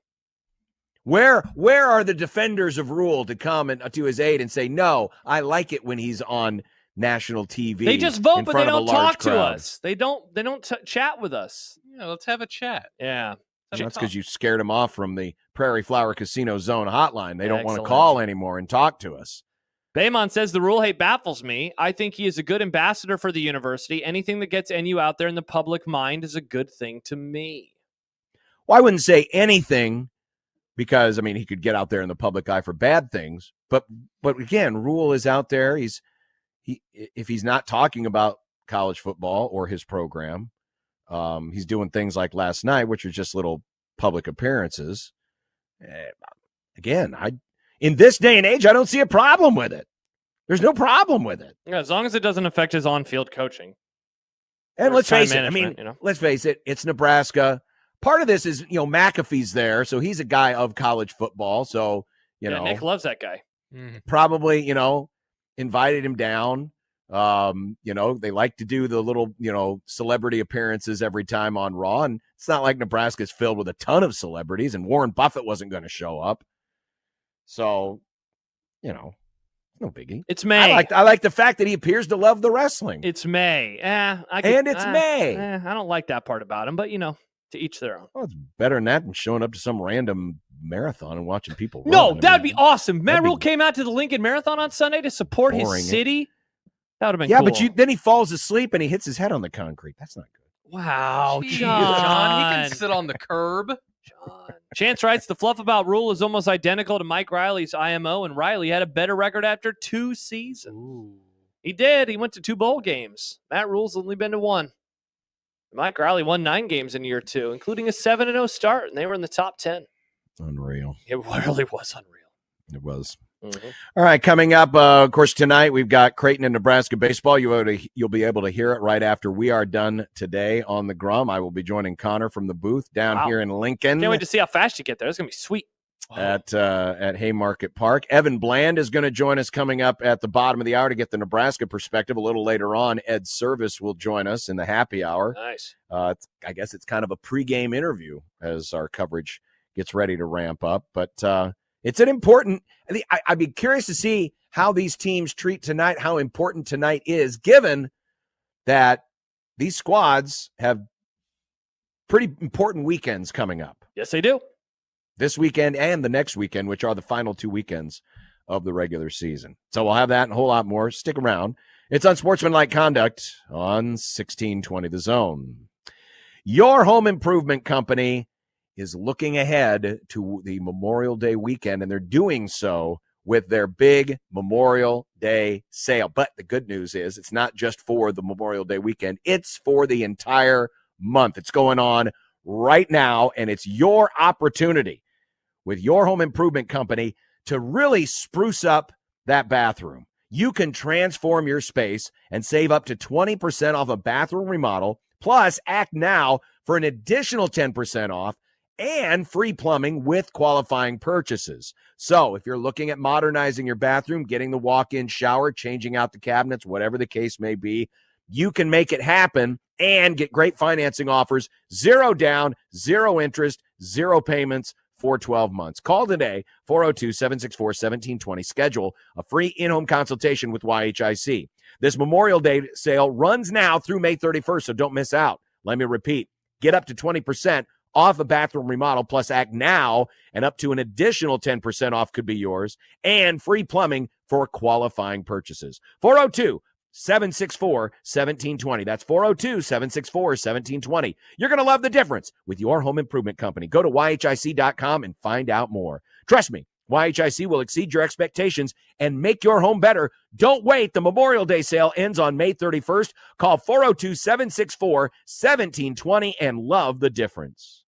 Where are the defenders of Rule to come and to his aid and say, no, I like it when he's on national TV? They just vote, but they don't talk crowd. To us. They don't chat with us. Yeah, let's have a chat. Yeah. That's because you scared them off from the Prairie Flower Casino Zone hotline. They don't want to call anymore and talk to us. Baymon says the rule hate baffles me. I think he is a good ambassador for the university. Anything that gets NU out there in the public mind is a good thing to me. Well, I wouldn't say anything because, I mean, he could get out there in the public eye for bad things. But again, Rule is out there. If he's not talking about college football or his program, he's doing things like last night, which are just little public appearances. Again, in this day and age, I don't see a problem with it. There's no problem with it. Yeah, as long as it doesn't affect his on-field coaching. And let's face it. I mean, let's face it. It's Nebraska. Part of this is, McAfee's there, so he's a guy of college football. So, Nick loves that guy. Probably, invited him down. They like to do the little, celebrity appearances every time on Raw. And it's not like Nebraska's filled with a ton of celebrities and Warren Buffett wasn't going to show up. So, no biggie. It's May. I like the fact that he appears to love the wrestling. It's May. May. I don't like that part about him, but to each their own. Well, it's better than that than showing up to some random marathon and watching people run. No, that'd be awesome. Matt Rule came out to the Lincoln Marathon on Sunday to support his city. That would have been cool. But then he falls asleep and he hits his head on the concrete. That's not good. Wow, Jeez, John. He can sit on the curb. John. Chance writes, the fluff about Rule is almost identical to Mike Riley's IMO, and Riley had a better record after 2 seasons. Ooh. He did. He went to 2 bowl games. Matt Rule's only been to 1. Mike Riley won 9 games in year 2, including a 7-0 start, and they were in the top 10. Unreal. It really was unreal. It was. Mm-hmm. All right, coming up, of course, tonight we've got Creighton and Nebraska baseball. You'll be able to hear it right after we are done today on the Griumm. I will be joining Connor from the booth down here in Lincoln. Can't wait to see how fast you get there. It's going to be sweet. At Haymarket Park. Evan Bland is going to join us coming up at the bottom of the hour to get the Nebraska perspective. A little later on, Ed Service will join us in the happy hour. Nice. I guess it's kind of a pregame interview as our coverage gets ready to ramp up. But it's an important – I'd be curious to see how these teams treat tonight, how important tonight is, given that these squads have pretty important weekends coming up. Yes, they do. This weekend and the next weekend, which are the final 2 weekends of the regular season. So we'll have that and a whole lot more. Stick around. It's Unsportsmanlike Conduct on 1620 The Zone. Your home improvement company is looking ahead to the Memorial Day weekend, and they're doing so with their big Memorial Day sale. But the good news is it's not just for the Memorial Day weekend. It's for the entire month. It's going on right now, and it's your opportunity with your home improvement company to really spruce up that bathroom. You can transform your space and save up to 20% off a bathroom remodel, plus act now for an additional 10% off and free plumbing with qualifying purchases. So if you're looking at modernizing your bathroom, getting the walk-in shower, changing out the cabinets, whatever the case may be, you can make it happen and get great financing offers, 0 down, 0 interest, 0 payments for 12 months. Call today, 402-764-1720. Schedule a free in-home consultation with YHIC. This Memorial Day sale runs now through May 31st, so don't miss out. Let me repeat. Get up to 20% off a bathroom remodel, plus act now, and up to an additional 10% off could be yours, and free plumbing for qualifying purchases. 402-764-1720. That's 402-764-1720. You're going to love the difference with your home improvement company. Go to YHIC.com and find out more. Trust me, YHIC will exceed your expectations and make your home better. Don't wait. The Memorial Day sale ends on May 31st. Call 402-764-1720 and love the difference.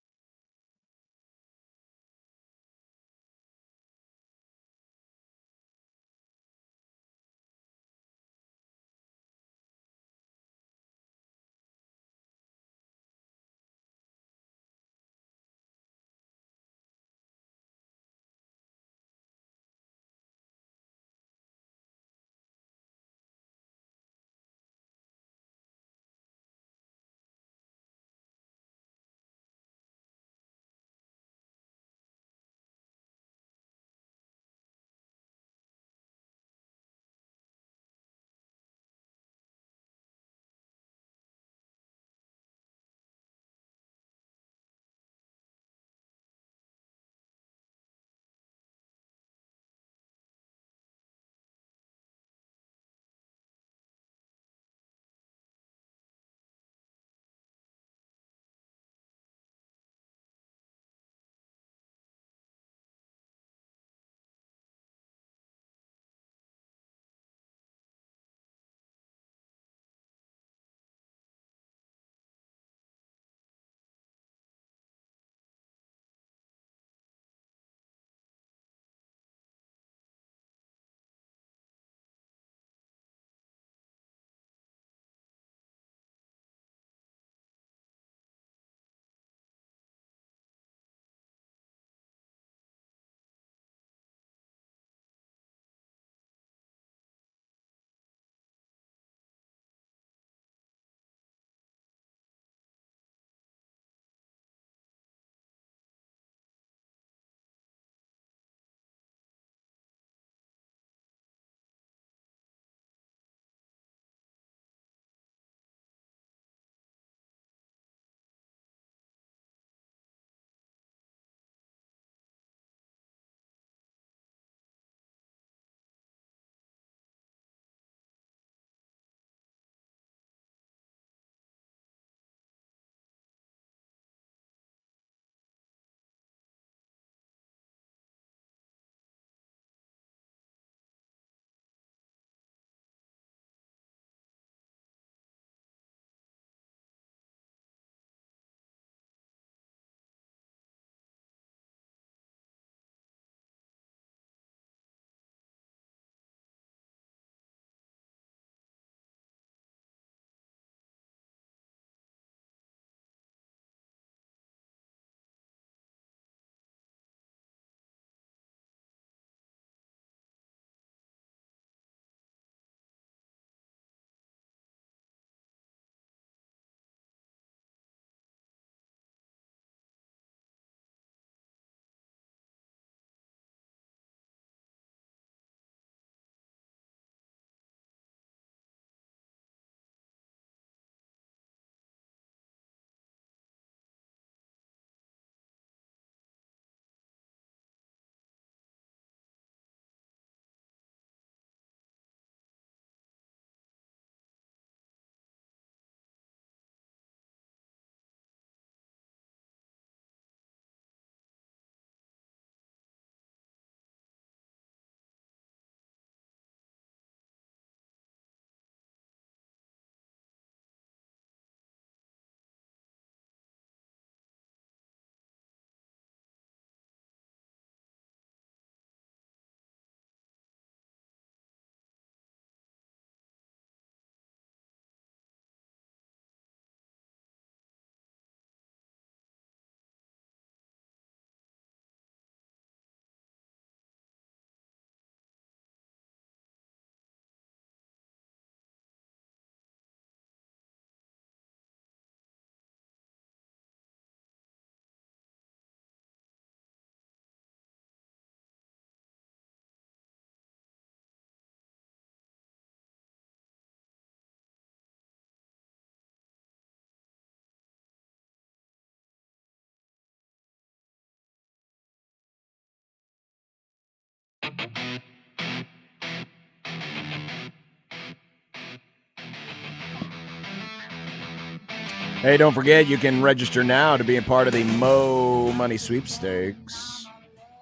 Hey, don't forget, you can register now to be a part of the Mo Money Sweepstakes.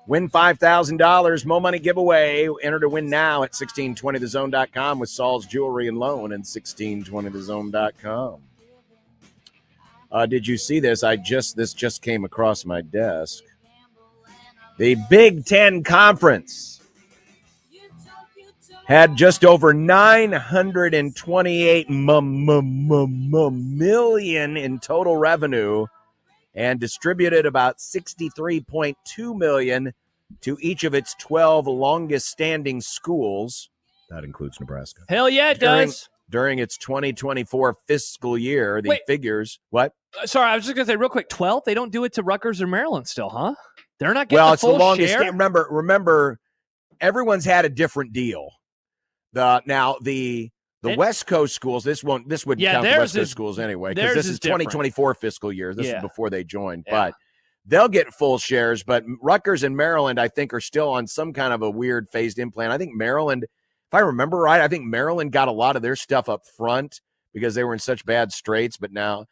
Win $5,000, Mo Money giveaway. Enter to win now at 1620thezone.com with Saul's Jewelry and Loan and 1620thezone.com. Did you see this? This just came across my desk. The Big Ten Conference had just over $928 million in total revenue and distributed about $63.2 million to each of its 12 longest-standing schools. That includes Nebraska. Hell yeah, it does. During its 2024 fiscal year, the figures. What? Sorry, I was just going to say real quick, 12? They don't do it to Rutgers or Maryland still, huh? They're not getting Well, the it's the full longest. share? Remember, everyone's had a different deal. The West Coast schools, this wouldn't count the West Coast schools anyway, because this is 2024 fiscal year. This is before they joined, but they'll get full shares. But Rutgers and Maryland, I think, are still on some kind of a weird phased-in plan. I think Maryland, if I remember right, I think Maryland got a lot of their stuff up front because they were in such bad straits, but now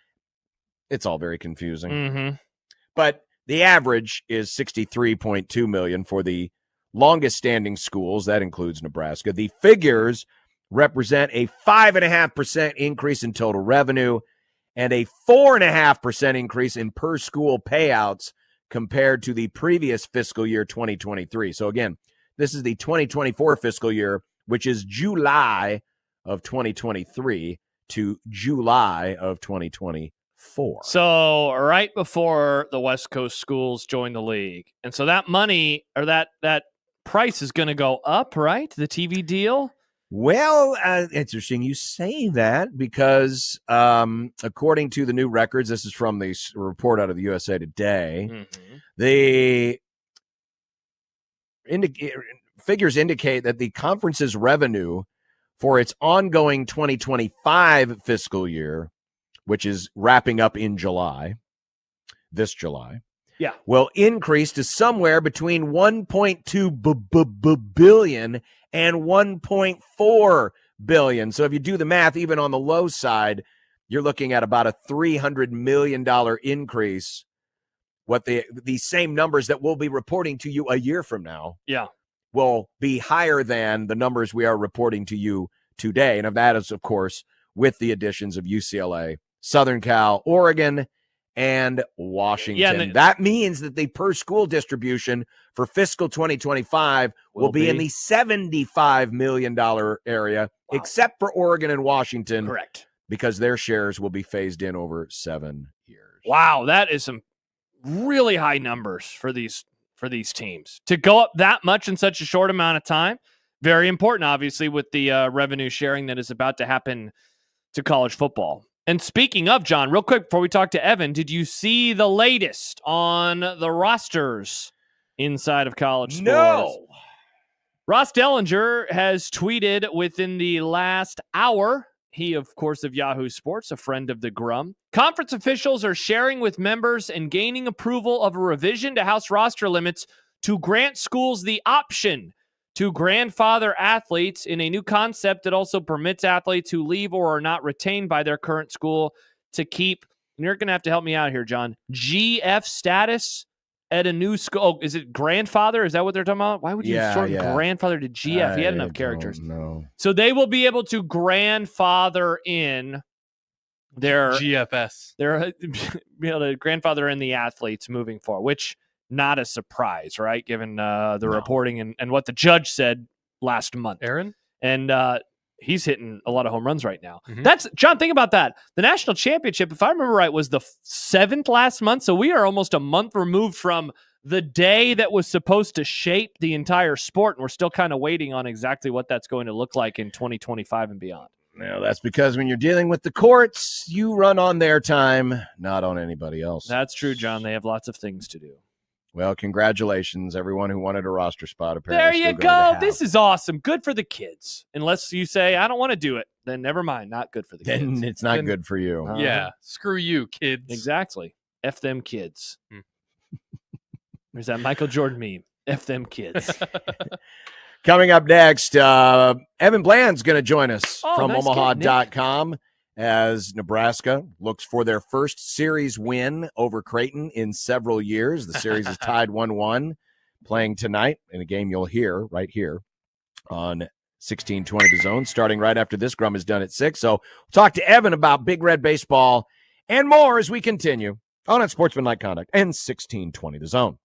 it's all very confusing. Mm-hmm. But the average is $63.2 million for the longest standing schools. That includes Nebraska. The figures represent a 5.5% increase in total revenue and a 4.5% increase in per school payouts compared to the previous fiscal year 2023. So again, this is the 2024 fiscal year, which is July of 2023 to July of 2024. So right before the West Coast schools joined the league. And so that money or that price is going to go up, right? The TV deal? Well, interesting you say that because according to the new records, this is from the report out of the USA Today, the figures indicate that the conference's revenue for its ongoing 2025 fiscal year, which is wrapping up in this July, will increase to somewhere between $1.2 billion and $1.4 billion. So if you do the math, even on the low side, you're looking at about a $300 million increase. What the same numbers that we'll be reporting to you a year from now will be higher than the numbers we are reporting to you today. And that is, of course, with the additions of UCLA, Southern Cal, Oregon, and Washington. That means that the per school distribution for fiscal 2025 will be in the $75 million area, except for Oregon and Washington. Correct. Because their shares will be phased in over 7 years. Wow, that is some really high numbers for these teams. To go up that much in such a short amount of time, very important, obviously, with the revenue sharing that is about to happen to college football. And speaking of, John, real quick before we talk to Evan, did you see the latest on the rosters inside of college sports? No. Ross Dellinger has tweeted within the last hour, he, of course, of Yahoo Sports, a friend of the Griumm. Conference officials are sharing with members and gaining approval of a revision to House roster limits to grant schools the option to grandfather athletes in a new concept that also permits athletes who leave or are not retained by their current school to keep, and you're going to have to help me out here, John, GF status at a new school. Oh, is it grandfather? Is that what they're talking about? Why would you shorten grandfather to GF? He had enough characters. No. So they will be able to grandfather in their GFS. They're be able to grandfather in the athletes moving forward, which not a surprise, right? Given the reporting and what the judge said last month. Aaron? And he's hitting a lot of home runs right now. That's John, think about that. The national championship, if I remember right, was the 7th last month. So we are almost a month removed from the day that was supposed to shape the entire sport. And we're still kind of waiting on exactly what that's going to look like in 2025 and beyond. Now, that's because when you're dealing with the courts, you run on their time, not on anybody else. That's true, John. They have lots of things to do. Well, congratulations, everyone who wanted a roster spot. Apparently, there you go. This is awesome. Good for the kids. Unless you say, I don't want to do it, then never mind. Not good for the kids. Then it's not good for you. Yeah. Screw you, kids. Exactly. F them kids. There's that Michael Jordan meme. F them kids. Coming up next, Evan Bland's going to join us from nice Omaha.com. as Nebraska looks for their first series win over Creighton in several years. The series is tied 1-1, playing tonight in a game you'll hear right here on 1620 The Zone, starting right after this. Griumm is done at 6. So we'll talk to Evan about Big Red Baseball and more as we continue on Unsportsmanlike Conduct and 1620 The Zone.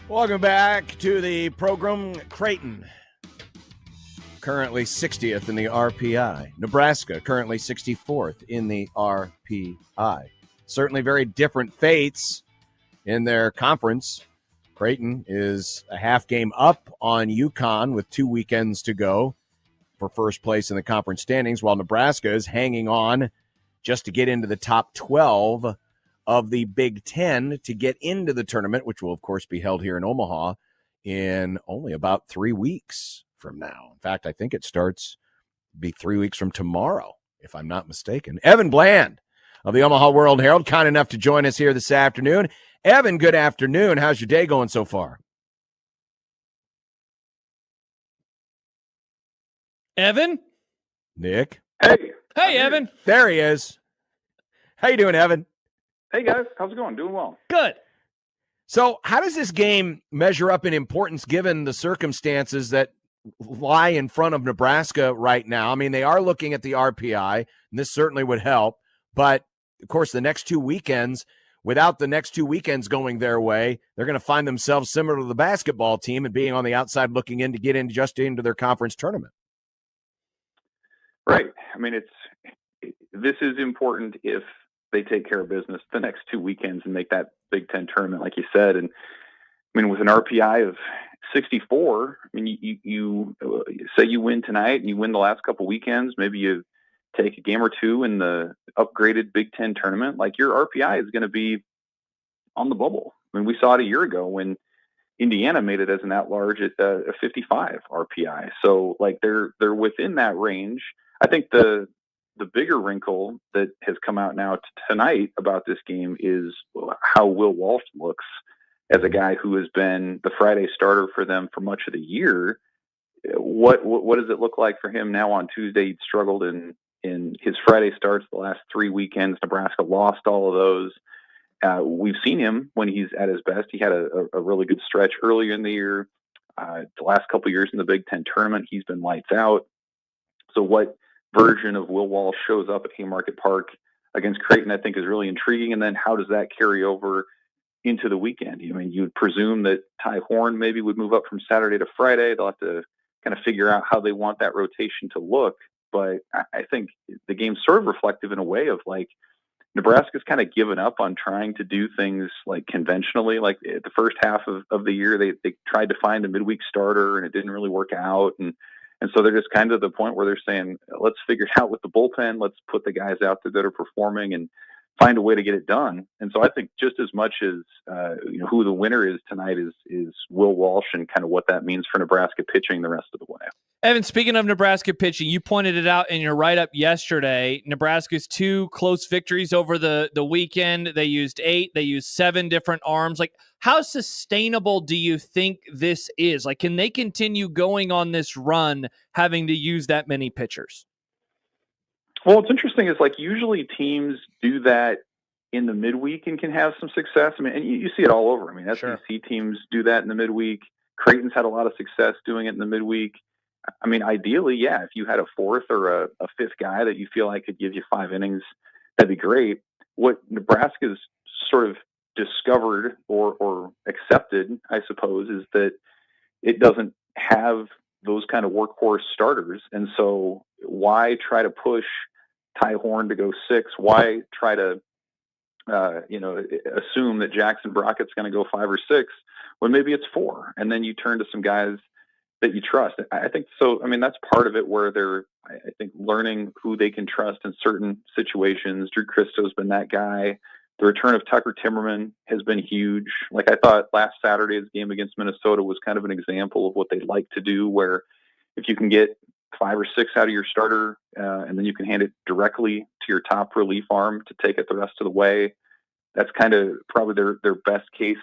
Welcome back to the program. Creighton, currently 60th in the RPI. Nebraska, currently 64th in the RPI. Certainly very different fates in their conference. Creighton is a half game up on UConn with 2 weekends to go for first place in the conference standings, while Nebraska is hanging on just to get into the top 12 of the Big Ten to get into the tournament, which will, of course, be held here in Omaha in only about 3 weeks from now. In fact, I think it starts be 3 weeks from tomorrow, if I'm not mistaken. Evan Bland of the Omaha World Herald, kind enough to join us here this afternoon. Evan, good afternoon. How's your day going so far? Evan? Nick? Hey. Hey, Evan. There he is. How you doing, Evan? Hey, guys. How's it going? Doing well. Good. So how does this game measure up in importance given the circumstances that lie in front of Nebraska right now? I mean, they are looking at the RPI, and this certainly would help. But, of course, the next 2 weekends, without the next 2 weekends going their way, they're going to find themselves similar to the basketball team and being on the outside looking in to get in just into their conference tournament. Right. I mean, this is important if they take care of business the next 2 weekends and make that Big Ten tournament, like you said. And I mean, with an RPI of 64, I mean, you say you win tonight and you win the last couple weekends, maybe you take a game or two in the upgraded Big Ten tournament, like your RPI is going to be on the bubble. I mean, we saw it a year ago when Indiana made it as an at-large at a 55 RPI. So, like, they're within that range. I think the bigger wrinkle that has come out now tonight about this game is how Will Walsh looks as a guy who has been the Friday starter for them for much of the year. What does it look like for him now on Tuesday? He'd struggled in his Friday starts the last 3 weekends. Nebraska lost all of those. We've seen him when he's at his best. He had a really good stretch earlier in the year. The last couple of years in the Big Ten tournament, he's been lights out. So what version of Will Walsh shows up at Haymarket Park against Creighton, I think, is really intriguing. And then how does that carry over into the weekend? I mean, you would presume that Ty Horn maybe would move up from Saturday to Friday. They'll have to kind of figure out how they want that rotation to look. But I think the game's sort of reflective in a way of, like, Nebraska's kind of given up on trying to do things like conventionally. Like the first half of the year, they tried to find a midweek starter and it didn't really work out. And so they're just kind of the point where they're saying, let's figure it out with the bullpen. Let's put the guys out there that are performing and find a way to get it done. And so I think just as much as who the winner is tonight is Will Walsh and kind of what that means for Nebraska pitching the rest of the way. Evan, speaking of Nebraska pitching, you pointed it out in your write-up yesterday. Nebraska's 2 close victories over the weekend. They used 8. They used 7 different arms. Like, how sustainable do you think this is? Like, can they continue going on this run having to use that many pitchers? Well, what's interesting is, like, usually teams do that in the midweek and can have some success. I mean, and you see it all over. I mean, SEC teams do that in the midweek. Creighton's had a lot of success doing it in the midweek. I mean, ideally, yeah, if you had a 4th or a 5th guy that you feel like could give you 5 innings, that'd be great. What Nebraska's sort of discovered or accepted, I suppose, is that it doesn't have those kind of workhorse starters. And so why try to push Ty Horn to go 6? Why try to, assume that Jackson Brockett's going to go 5 or 6 when maybe it's 4? And then you turn to some guys that you trust. I think so. I mean, that's part of it where they're, I think, learning who they can trust in certain situations. Drew Christo's been that guy. The return of Tucker Timmerman has been huge. Like, I thought last Saturday's game against Minnesota was kind of an example of what they like to do, where if you can get 5 or 6 out of your starter, and then you can hand it directly to your top relief arm to take it the rest of the way, that's kind of probably their best case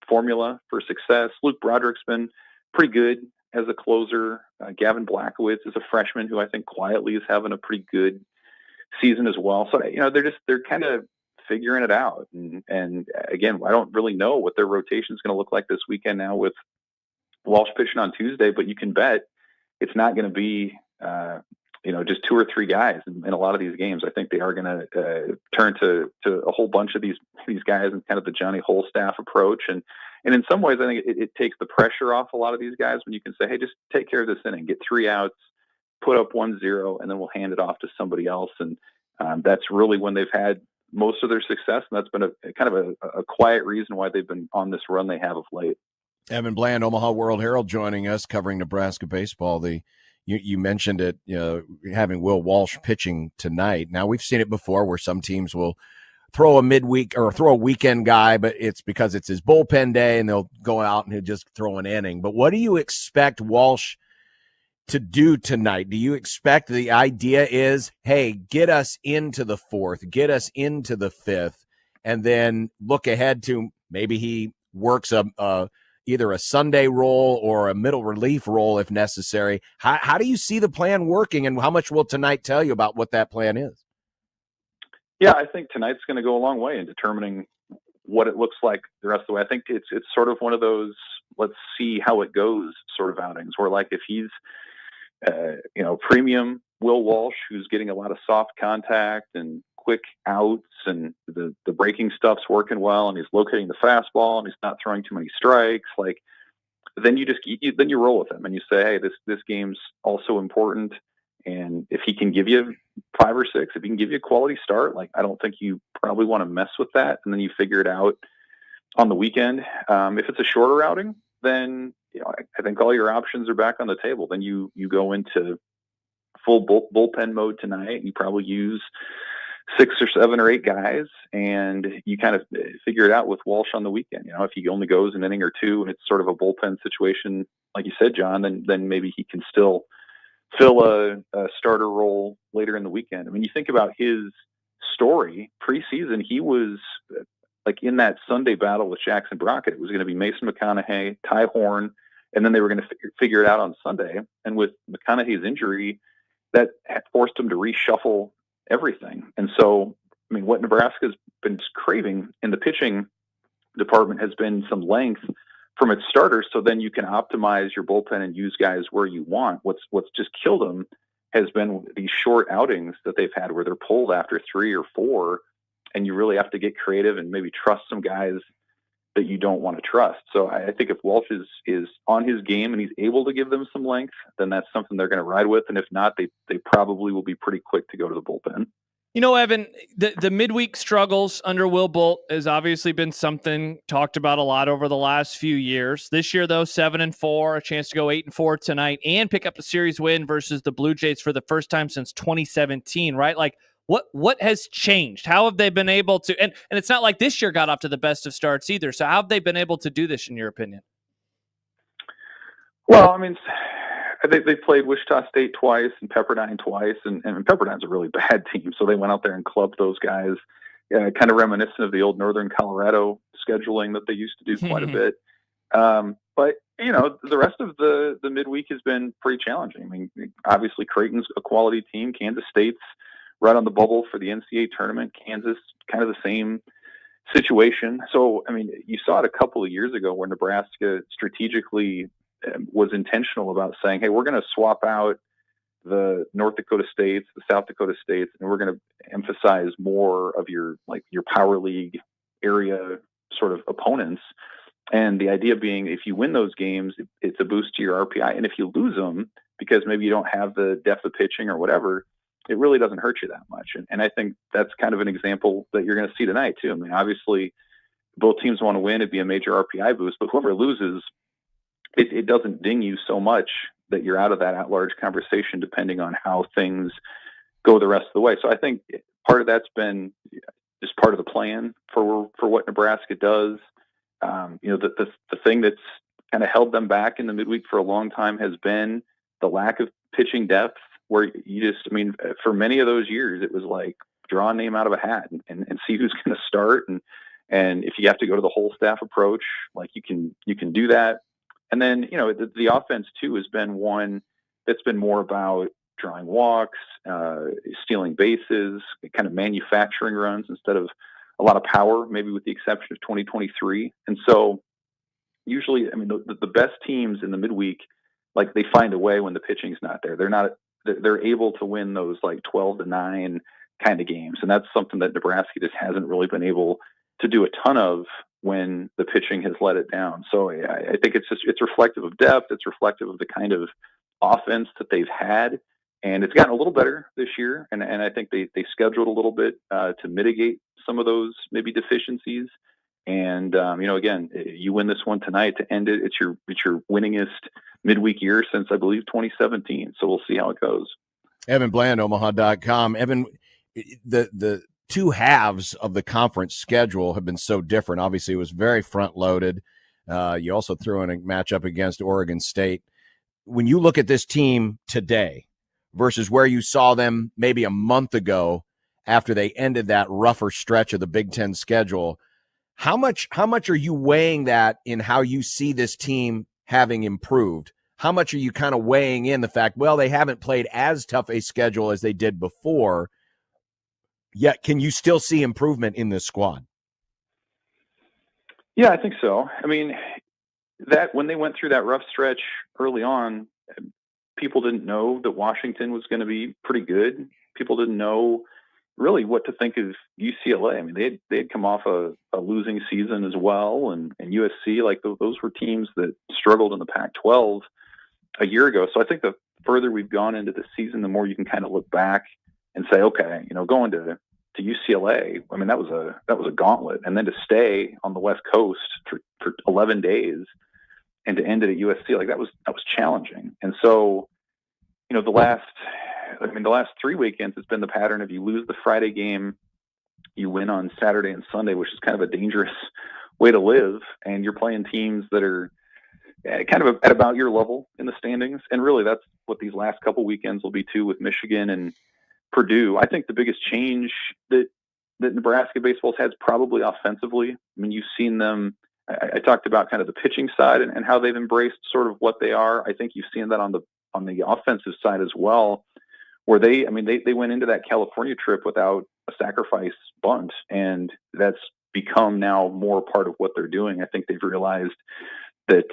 formula for success. Luke Broderick's been pretty good as a closer. Gavin Blackowitz is a freshman who I think quietly is having a pretty good season as well. So, they're kind of figuring it out. And again, I don't really know what their rotation is going to look like this weekend now with Walsh pitching on Tuesday, but you can bet it's not going to be, just 2 or 3 guys in a lot of these games. I think they are going to turn to a whole bunch of these guys and kind of the Johnny Holstaff approach. And And in some ways, I think it takes the pressure off a lot of these guys when you can say, hey, just take care of this inning, get 3 outs, put up 1-0, and then we'll hand it off to somebody else. And that's really when they've had most of their success. And that's been a kind of a quiet reason why they've been on this run they have of late. Evan Bland, Omaha World Herald, joining us, covering Nebraska baseball. You mentioned it, having Will Walsh pitching tonight. Now, we've seen it before where some teams will throw a midweek or throw a weekend guy, but it's because it's his bullpen day and they'll go out and he'll just throw an inning. But what do you expect Walsh to do tonight? Do you expect the idea is, hey, get us into the 4th, get us into the 5th, and then look ahead to maybe he works either a Sunday role or a middle relief role if necessary? How do you see the plan working, and how much will tonight tell you about what that plan is? Yeah, I think tonight's going to go a long way in determining what it looks like the rest of the way. I think it's sort of one of those let's see how it goes sort of outings where, like, if he's premium Will Walsh, who's getting a lot of soft contact and quick outs, and the breaking stuff's working well, and he's locating the fastball, and he's not throwing too many strikes, like, then you roll with him and you say, hey, this game's also important. And if he can give you 5 or 6, if he can give you a quality start, like, I don't think you probably want to mess with that. And then you figure it out on the weekend. If it's a shorter outing, then I think all your options are back on the table. Then you go into full bullpen mode tonight, and you probably use 6 or 7 or 8 guys, and you kind of figure it out with Walsh on the weekend. If he only goes an inning or 2 and it's sort of a bullpen situation, like you said, John, then maybe he can still fill a starter role later in the weekend. I mean, you think about his story preseason, he was like in that Sunday battle with Jackson Brockett. It was going to be Mason McConaughey, Ty Horn, and then they were going to figure it out on Sunday. And with McConaughey's injury, that forced him to reshuffle everything. And so, I mean, what Nebraska's been craving in the pitching department has been some length from its starters, so then you can optimize your bullpen and use guys where you want. What's just killed them has been these short outings that they've had where they're pulled after 3 or 4, and you really have to get creative and maybe trust some guys that you don't want to trust. So I think if Walsh is on his game and he's able to give them some length, then that's something they're going to ride with. And if not, they probably will be pretty quick to go to the bullpen. Evan, the midweek struggles under Will Bolt has obviously been something talked about a lot over the last few years. This year, though, 7-4, a chance to go 8-4 tonight and pick up a series win versus the Blue Jays for the first time since 2017, right? Like, what has changed? How have they been able to, and it's not like this year got off to the best of starts either. So how have they been able to do this, in your opinion? Well, I mean, they played Wichita State twice and Pepperdine twice, and Pepperdine's a really bad team, so they went out there and clubbed those guys, kind of reminiscent of the old Northern Colorado scheduling that they used to do quite a bit. But, the rest of the midweek has been pretty challenging. I mean, obviously Creighton's a quality team. Kansas State's right on the bubble for the NCAA tournament. Kansas, kind of the same situation. So, I mean, you saw it a couple of years ago where Nebraska strategically was intentional about saying, hey, we're going to swap out the North Dakota States, the South Dakota States, and we're going to emphasize more of your power league area sort of opponents. And the idea being, if you win those games, it's a boost to your RPI. And if you lose them because maybe you don't have the depth of pitching or whatever, it really doesn't hurt you that much. And I think that's kind of an example that you're going to see tonight too. I mean, obviously both teams want to win. It'd be a major RPI boost, but whoever loses, it doesn't ding you so much that you're out of that at-large conversation depending on how things go the rest of the way. So I think part of that's been just part of the plan for what Nebraska does. The thing that's kind of held them back in the midweek for a long time has been the lack of pitching depth, where for many of those years, it was like draw a name out of a hat and see who's going to start. And if you have to go to the whole staff approach, like you can do that. And then, the offense too has been one that's been more about drawing walks, stealing bases, kind of manufacturing runs instead of a lot of power, maybe with the exception of 2023. And so usually, I mean, the best teams in the midweek, like they find a way when the pitching's not there. They're able to win those like 12-9 kind of games. And that's something that Nebraska just hasn't really been able to do a ton of when the pitching has let it down. So I think it's reflective of depth. It's reflective of the kind of offense that they've had, and it's gotten a little better this year. And I think they scheduled a little bit to mitigate some of those maybe deficiencies. And again, you win this one tonight to end it. It's your winningest midweek year since I believe 2017. So we'll see how it goes. Evan Bland, Omaha.com. Evan, the two halves of the conference schedule have been so different. Obviously, it was very front-loaded. You also threw in a matchup against Oregon State. When you look at this team today versus where you saw them maybe a month ago after they ended that rougher stretch of the Big Ten schedule, how much are you weighing that in how you see this team having improved? How much are you kind of weighing in the fact, well, they haven't played as tough a schedule as they did before, yet can you still see improvement in this squad? Yeah, I think so. I mean, that when they went through that rough stretch early on, people didn't know that Washington was going to be pretty good. People didn't know really what to think of UCLA. I mean, they had come off a losing season as well, and USC, like those were teams that struggled in the Pac-12 a year ago. So I think the further we've gone into the season, the more you can kind of look back and say, okay, going to UCLA, I mean, that was a gauntlet, and then to stay on the West Coast for 11 days and to end it at USC, like that was challenging. And so, the last 3 weekends, it's been the pattern of you lose the Friday game, you win on Saturday and Sunday, which is kind of a dangerous way to live. And you're playing teams that are kind of at about your level in the standings. And really that's what these last couple weekends will be too, with Michigan and Purdue. I think the biggest change that Nebraska baseball's had is probably offensively. I mean, you've seen them. I talked about kind of the pitching side and how they've embraced sort of what they are. I think you've seen that on the offensive side as well, where they went into that California trip without a sacrifice bunt, and that's become now more part of what they're doing. I think they've realized that,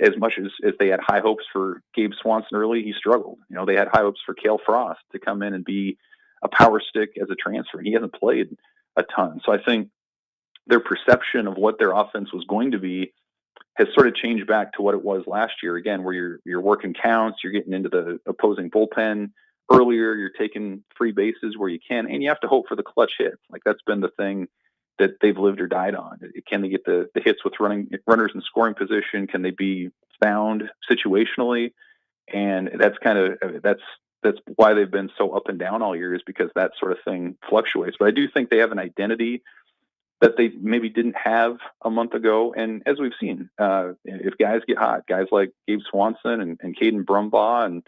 as much as they had high hopes for Gabe Swanson early, he struggled. They had high hopes for Cale Frost to come in and be a power stick as a transfer. He hasn't played a ton. So I think their perception of what their offense was going to be has sort of changed back to what it was last year, again, where you're working counts, you're getting into the opposing bullpen earlier, you're taking free bases where you can, and you have to hope for the clutch hits. Like that's been the thing that they've lived or died on. Can they get the hits with runners in scoring position? Can they be found situationally? And that's why they've been so up and down all year, is because that sort of thing fluctuates. But I do think they have an identity that they maybe didn't have a month ago. And as we've seen, if guys get hot, guys like Gabe Swanson and Caden Brumbaugh and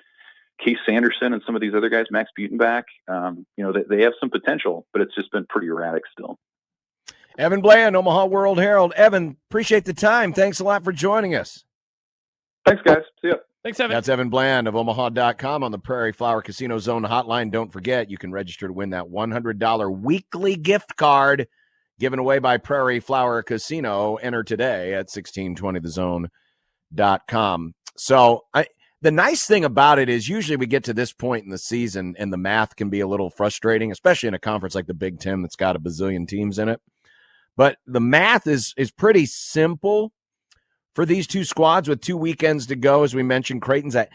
Case Sanderson and some of these other guys, Max Butenbach, they have some potential, but it's just been pretty erratic still. Evan Bland, Omaha World Herald. Evan, appreciate the time. Thanks a lot for joining us. Thanks, guys. See ya. Thanks, Evan. That's Evan Bland of Omaha.com on the Prairie Flower Casino Zone hotline. Don't forget, you can register to win that $100 weekly gift card given away by Prairie Flower Casino. Enter today at 1620thezone.com. So the nice thing about it is usually we get to this point in the season and the math can be a little frustrating, especially in a conference like the Big Ten that's got a bazillion teams in it. But the math is pretty simple for these two squads with 2 weekends to go. As we mentioned, Creighton's at,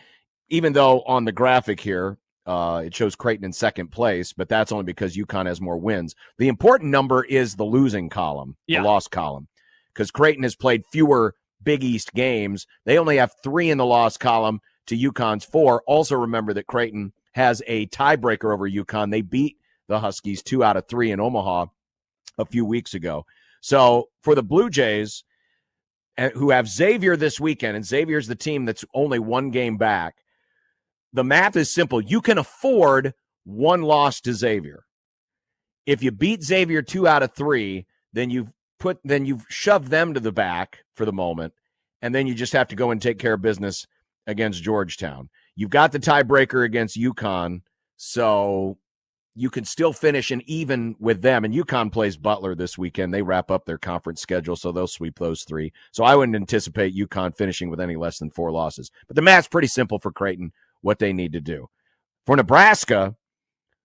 even though on the graphic here, it shows Creighton in second place, but that's only because UConn has more wins. The important number is the losing column, the loss column, because Creighton has played fewer Big East games. They only have 3 in the loss column to UConn's 4. Also remember that Creighton has a tiebreaker over UConn. They beat the Huskies 2 out of 3 in Omaha a few weeks ago. So for the Blue Jays, who have Xavier this weekend, and Xavier's the team that's only 1 game back, the math is simple. You can afford 1 loss to Xavier. If you beat Xavier 2 out of 3, then you've shoved them to the back for the moment, and then you just have to go and take care of business against Georgetown. You've got the tiebreaker against UConn, so you can still finish and even with them. And UConn plays Butler this weekend. They wrap up their conference schedule, so they'll sweep those 3. So I wouldn't anticipate UConn finishing with any less than 4 losses. But the math's pretty simple for Creighton, what they need to do. For Nebraska,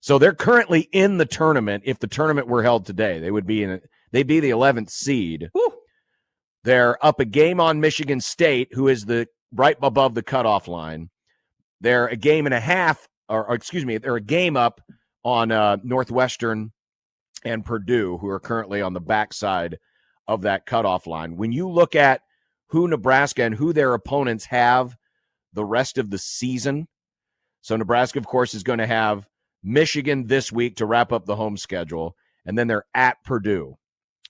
so they're currently in the tournament. If the tournament were held today, they would be in it. They'd be the 11th seed. Woo. They're up a game on Michigan State, who is right above the cutoff line. They're a game and a half, they're a game up on Northwestern and Purdue, who are currently on the backside of that cutoff line. When you look at who Nebraska and who their opponents have the rest of the season, so Nebraska, of course, is going to have Michigan this week to wrap up the home schedule, and then they're at Purdue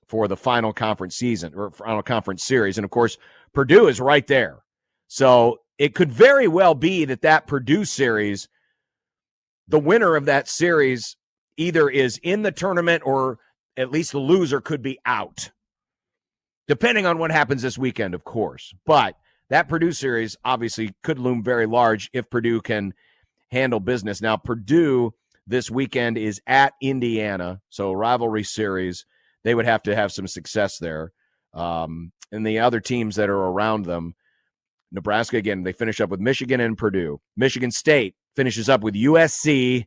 for the final conference season or final conference series. And, of course, Purdue is right there. So it could very well be that Purdue series, the winner of that series either is in the tournament or at least the loser could be out, depending on what happens this weekend, of course. But that Purdue series obviously could loom very large if Purdue can handle business. Now, Purdue this weekend is at Indiana, so rivalry series. They would have to have some success there. And the other teams that are around them, Nebraska, again, they finish up with Michigan and Purdue. Michigan State finishes up with USC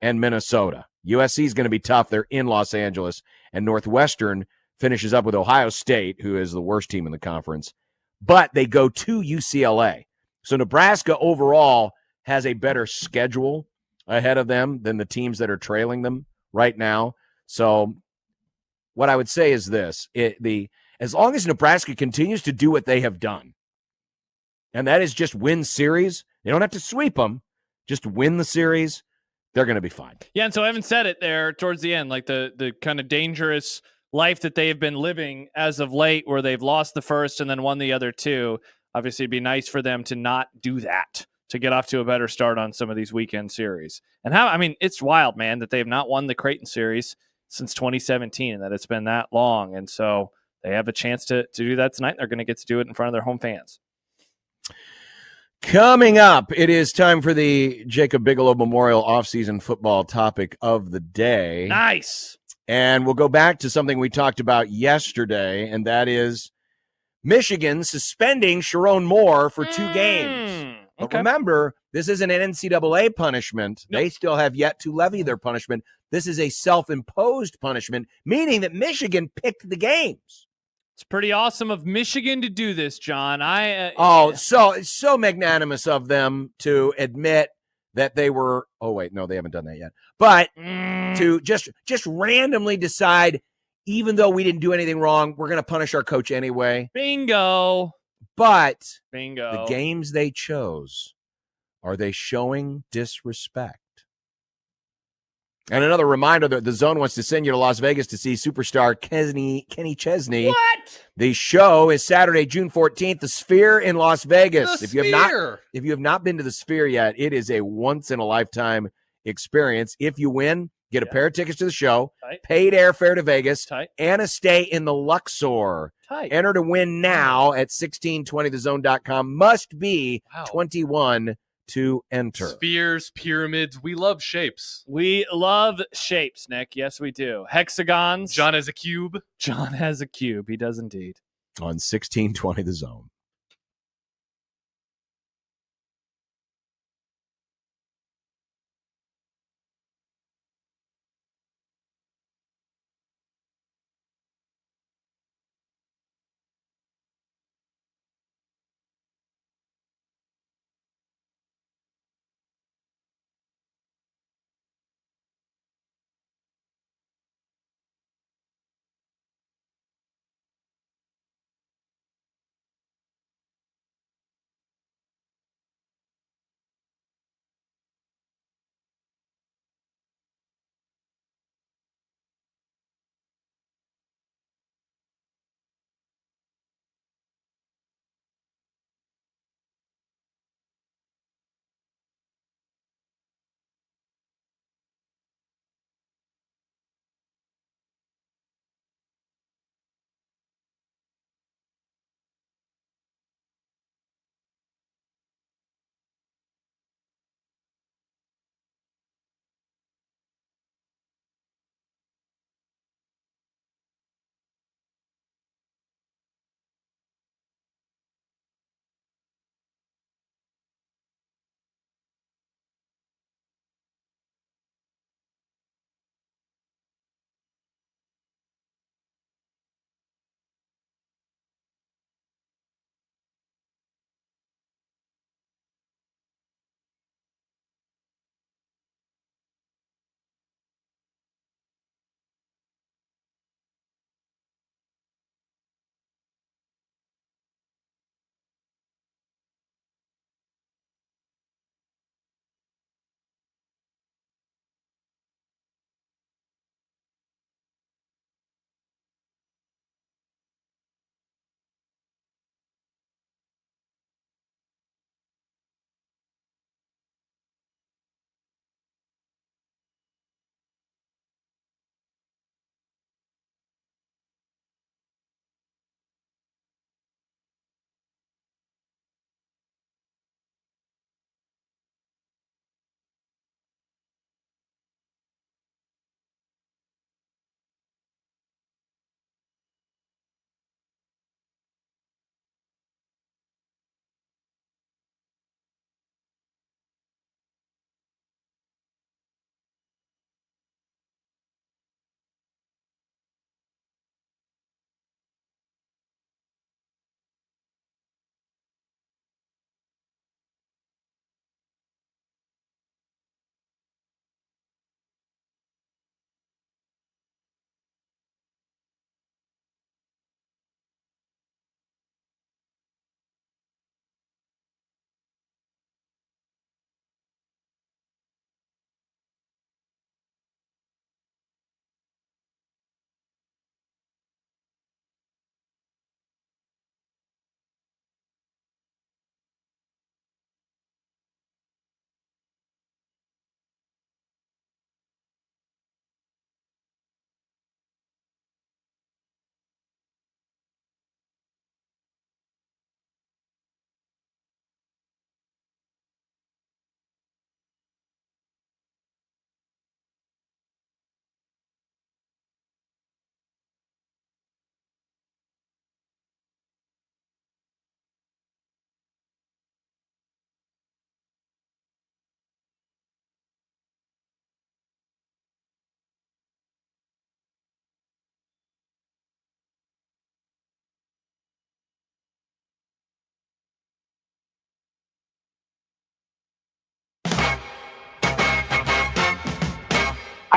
and Minnesota. USC is going to be tough. They're in Los Angeles. And Northwestern finishes up with Ohio State, who is the worst team in the conference. But they go to UCLA. So Nebraska overall has a better schedule ahead of them than the teams that are trailing them right now. So what I would say is this. As long as Nebraska continues to do what they have done, and that is just win series, they don't have to sweep them, just win the series, they're going to be fine. Yeah, and so Evan said it there towards the end, like the kind of dangerous life that they have been living as of late, where they've lost the first and then won the other two. Obviously, it'd be nice for them to not do that, to get off to a better start on some of these weekend series. And it's wild, man, that they have not won the Creighton series since 2017, and that it's been that long. And so they have a chance to do that tonight. They're going to get to do it in front of their home fans. Coming up, it is time for the Jacob Bigelow Memorial offseason football topic of the day. Nice. And we'll go back to something we talked about yesterday, and that is Michigan suspending Sharon Moore for 2 games. But remember, this isn't an NCAA punishment. Nope. They still have yet to levy their punishment. This is a self-imposed punishment, meaning that Michigan picked the games. It's pretty awesome of Michigan to do this, John. So magnanimous of them to admit that they were. Oh wait, no, they haven't done that yet. But to just randomly decide, even though we didn't do anything wrong, we're going to punish our coach anyway. Bingo. But bingo. The games they chose, are they showing disrespect? And another reminder that the Zone wants to send you to Las Vegas to see superstar Kenny Chesney. What? The show is Saturday, June 14th, the Sphere in Las Vegas. If you have not been to the Sphere yet, it is a once in a lifetime experience. If you win, get a pair of tickets to the show, paid airfare to Vegas, and a stay in the Luxor. Enter to win now at 1620thezone.com. Must be 21 to enter. Spheres, pyramids, we love shapes. We love shapes, Nick. Yes, we do. Hexagons. John has a cube. John has a cube. He does indeed. On 1620 The Zone.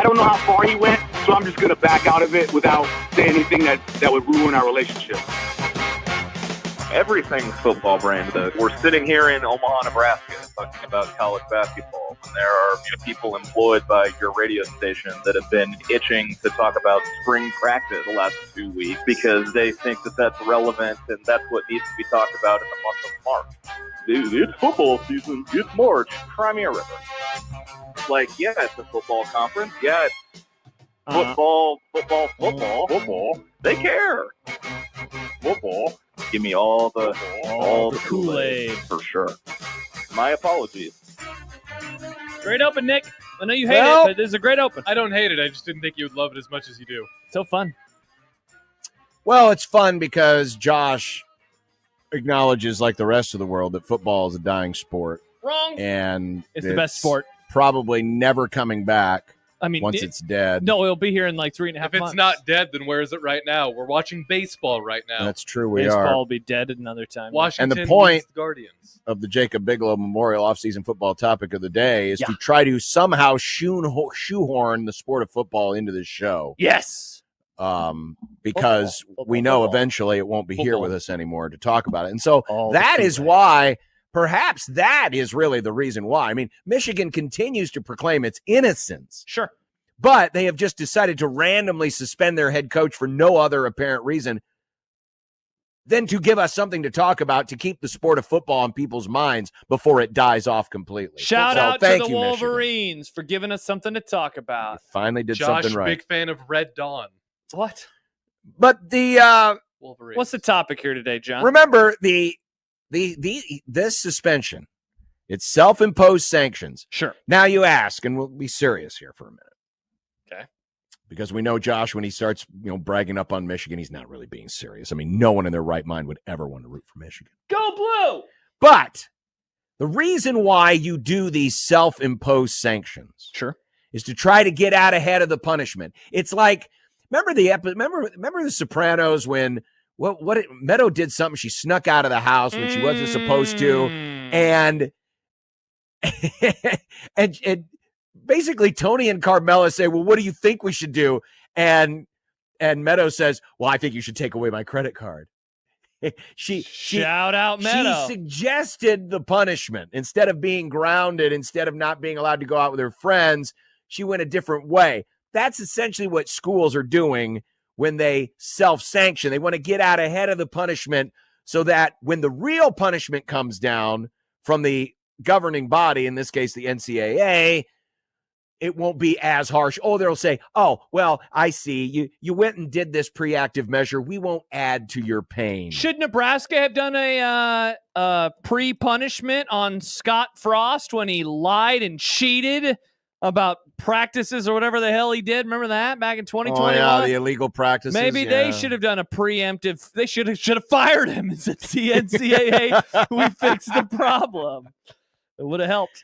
I don't know how far he went, so I'm just going to back out of it without saying anything that would ruin our relationship. Everything's football brand, though. We're sitting here in Omaha, Nebraska, talking about college basketball. And there are people employed by your radio station that have been itching to talk about spring practice the last 2 weeks because they think that that's relevant and that's what needs to be talked about in the month of March. Dude, it's football season. It's March. Crimea River. Like, yeah, it's a football conference. Yeah, it's football. They care. Football. Give me all the Kool-Aid for sure. My apologies. Great open, Nick. I know you hate it, but this is a great open. I don't hate it. I just didn't think you would love it as much as you do. So fun. Well, it's fun because Josh acknowledges, like the rest of the world, that football is a dying sport. Wrong. And it's the best sport. Probably never coming back. I mean, once it's dead. No, it'll be here in like 3.5 months. If it's not dead, then where is it right now? We're watching baseball right now. That's true. We baseball are. Will be dead at another time. Washington and the point leads the Guardians. Of the Jacob Bigelow Memorial offseason football topic of the day is to try to somehow shoehorn the sport of football into this show. Yes. Because we know eventually it won't be here with us anymore to talk about it. And so that is why, perhaps that is really the reason why. I mean, Michigan continues to proclaim its innocence. Sure. But they have just decided to randomly suspend their head coach for no other apparent reason than to give us something to talk about to keep the sport of football on people's minds before it dies off completely. Shout out to the Wolverines for giving us something to talk about. Finally did Josh, something right. Big fan of Red Dawn. What? But the Wolverines. What's the topic here today, John? Remember this suspension. It's self-imposed sanctions. Sure. Now you ask, and we'll be serious here for a minute. Okay. Because we know Josh, when he starts, bragging up on Michigan, he's not really being serious. I mean, no one in their right mind would ever want to root for Michigan. Go Blue! But the reason why you do these self-imposed sanctions, is to try to get out ahead of the punishment. It's like, remember the Sopranos when Meadow did something? She snuck out of the house when she wasn't supposed to, and basically Tony and Carmela say, well, what do you think we should do? And Meadow says, well, I think you should take away my credit card. Shout out Meadow. She suggested the punishment. Instead of being grounded, instead of not being allowed to go out with her friends, she went a different way. That's essentially what schools are doing when they self-sanction. They want to get out ahead of the punishment so that when the real punishment comes down from the governing body, in this case the NCAA, it won't be as harsh. Oh, they'll say, oh, well, I see. You went and did this preactive measure. We won't add to your pain. Should Nebraska have done a pre-punishment on Scott Frost when he lied and cheated about practices or whatever the hell he did? Remember that back in 2021? Oh, yeah, the illegal practices. Maybe they should have done a preemptive. They should have fired him and said, the NCAA, we fixed the problem. It would have helped.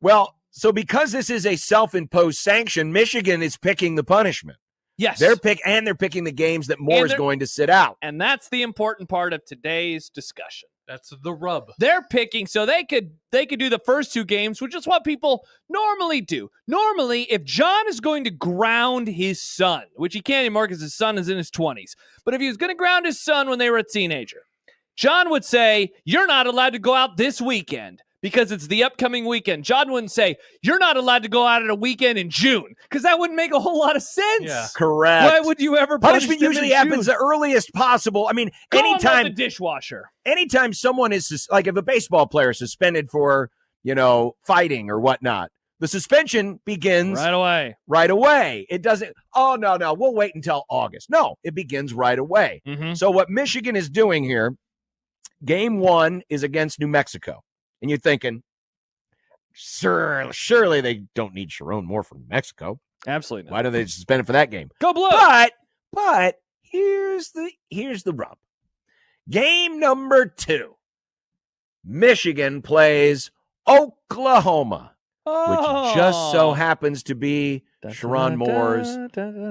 Well, so because this is a self-imposed sanction, Michigan is picking the punishment. Yes. They're picking the games that Moore is going to sit out. And that's the important part of today's discussion. That's the rub. They're picking so they could do the first two games, which is what people normally do. Normally, if John is going to ground his son, which he can't anymore because his son is in his 20s, but if he was going to ground his son when they were a teenager, John would say, you're not allowed to go out this weekend because it's the upcoming weekend. John wouldn't say, you're not allowed to go out at a weekend in June, because that wouldn't make a whole lot of sense. Yeah. Correct. Why would you ever punish punishment them usually in happens June? the earliest possible. I mean, anytime the dishwasher. Anytime someone is like, if a baseball player is suspended for, fighting or whatnot, the suspension begins right away. It doesn't, oh, no, we'll wait until August. No, it begins right away. Mm-hmm. So what Michigan is doing here, game one is against New Mexico. And you're thinking, surely they don't need Sharon Moore from Mexico. Absolutely not. Why do they suspend it for that game? Go Blue! But here's the rub. Game number 2. Michigan plays Oklahoma, which just so happens to be Sharon Moore's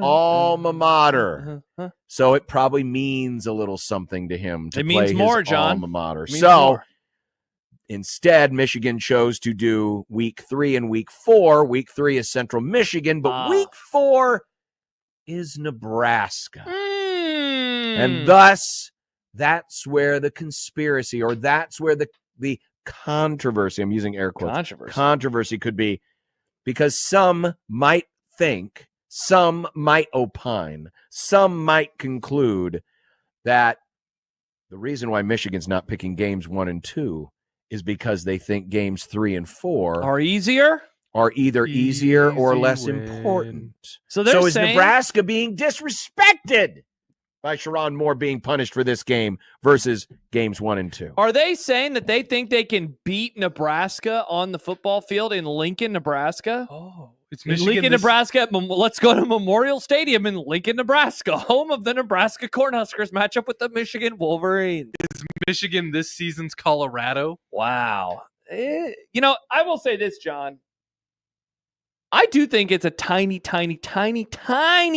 alma mater. So it probably means a little something to him to play means more, his John. alma mater. More. Instead, Michigan chose to do week 3 and week 4. Week 3 is Central Michigan, but week 4 is Nebraska. And thus, that's where the conspiracy, or that's where the controversy, I'm using air quotes, controversy could be, because some might think, some might opine, some might conclude that the reason why Michigan's not picking games 1 and 2 is because they think games 3 and 4 are easier, are either easier or less important. So is Nebraska being disrespected by Sherrone Moore being punished for this game versus games 1 and 2? Are they saying that they think they can beat Nebraska on the football field in Lincoln, Nebraska? Oh, it's in Michigan. Lincoln, Nebraska. Let's go to Memorial Stadium in Lincoln, Nebraska, home of the Nebraska Cornhuskers matchup with the Michigan Wolverines. Is Michigan this season's Colorado? Wow. I will say this, John. I do think it's a tiny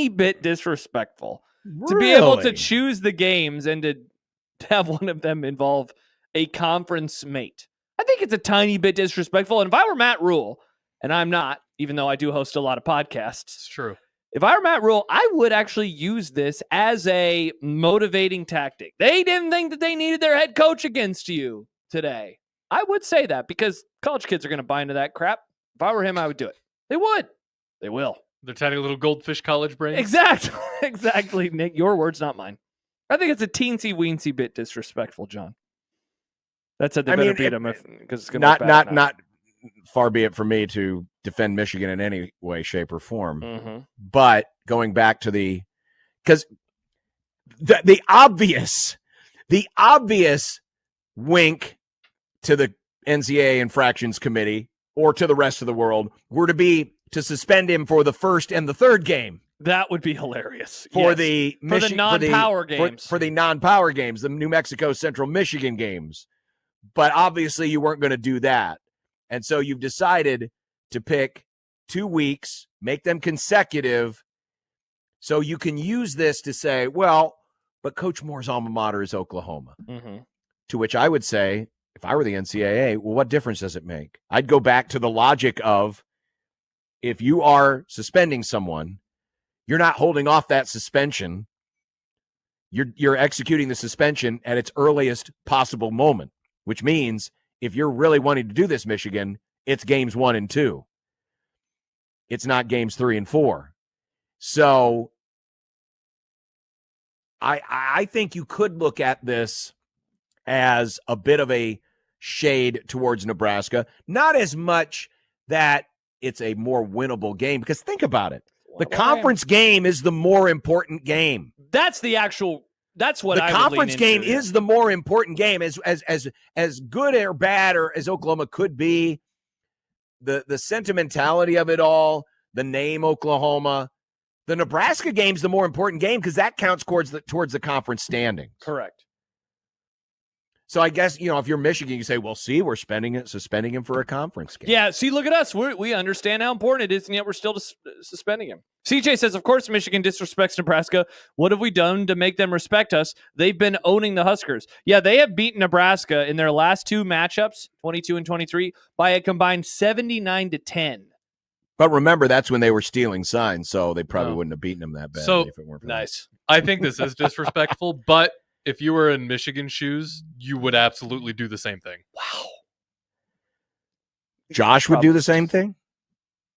bit disrespectful to be able to choose the games and to have one of them involve a conference mate. I think it's a tiny bit disrespectful. And if I were Matt Rule, and I'm not, even though I do host a lot of podcasts. It's true. If I were Matt Rule, I would actually use this as a motivating tactic. They didn't think that they needed their head coach against you today. I would say that because college kids are going to buy into that crap. If I were him, I would do it. They would. They will. They're tiny little goldfish college brains. Exactly, Nick. Your words, not mine. I think it's a teensy-weensy bit disrespectful, John. That said, they better beat them because it's going to be bad. Not far be it for me to defend Michigan in any way, shape, or form. Mm-hmm. But going back to because the obvious wink to the NCAA infractions committee or to the rest of the world were to be to suspend him for the first and the third game. That would be hilarious. For the non-power games. For the non-power games, the New Mexico Central Michigan games. But obviously you weren't going to do that. And so you've decided to pick 2 weeks, make them consecutive, so you can use this to say, well, but Coach Moore's alma mater is Oklahoma. Mm-hmm. To which I would say, if I were the NCAA, well, what difference does it make? I'd go back to the logic of, if you are suspending someone, you're not holding off that suspension. You're executing the suspension at its earliest possible moment, which means if you're really wanting to do this, Michigan, it's games 1 and 2. It's not games 3 and 4. So I think you could look at this as a bit of a shade towards Nebraska. Not as much that it's a more winnable game, because think about it. The conference game is the more important game. That's what the conference game is the more important game. As good or bad or as Oklahoma could be, the sentimentality of it all, the name Oklahoma, the Nebraska game's the more important game because that counts towards the conference standings. Correct. So I guess, if you're Michigan, you say, well, see, we're suspending him for a conference game. Yeah, see, look at us. We understand how important it is, and yet we're still suspending him. CJ says, of course, Michigan disrespects Nebraska. What have we done to make them respect us? They've been owning the Huskers. Yeah, they have beaten Nebraska in their last 2 matchups, 22 and 23, by a combined 79-10. But remember, that's when they were stealing signs, so they probably wouldn't have beaten them that badly if it weren't for nice. I think this is disrespectful, but if you were in Michigan shoes, you would absolutely do the same thing. Wow. Josh would do the same thing?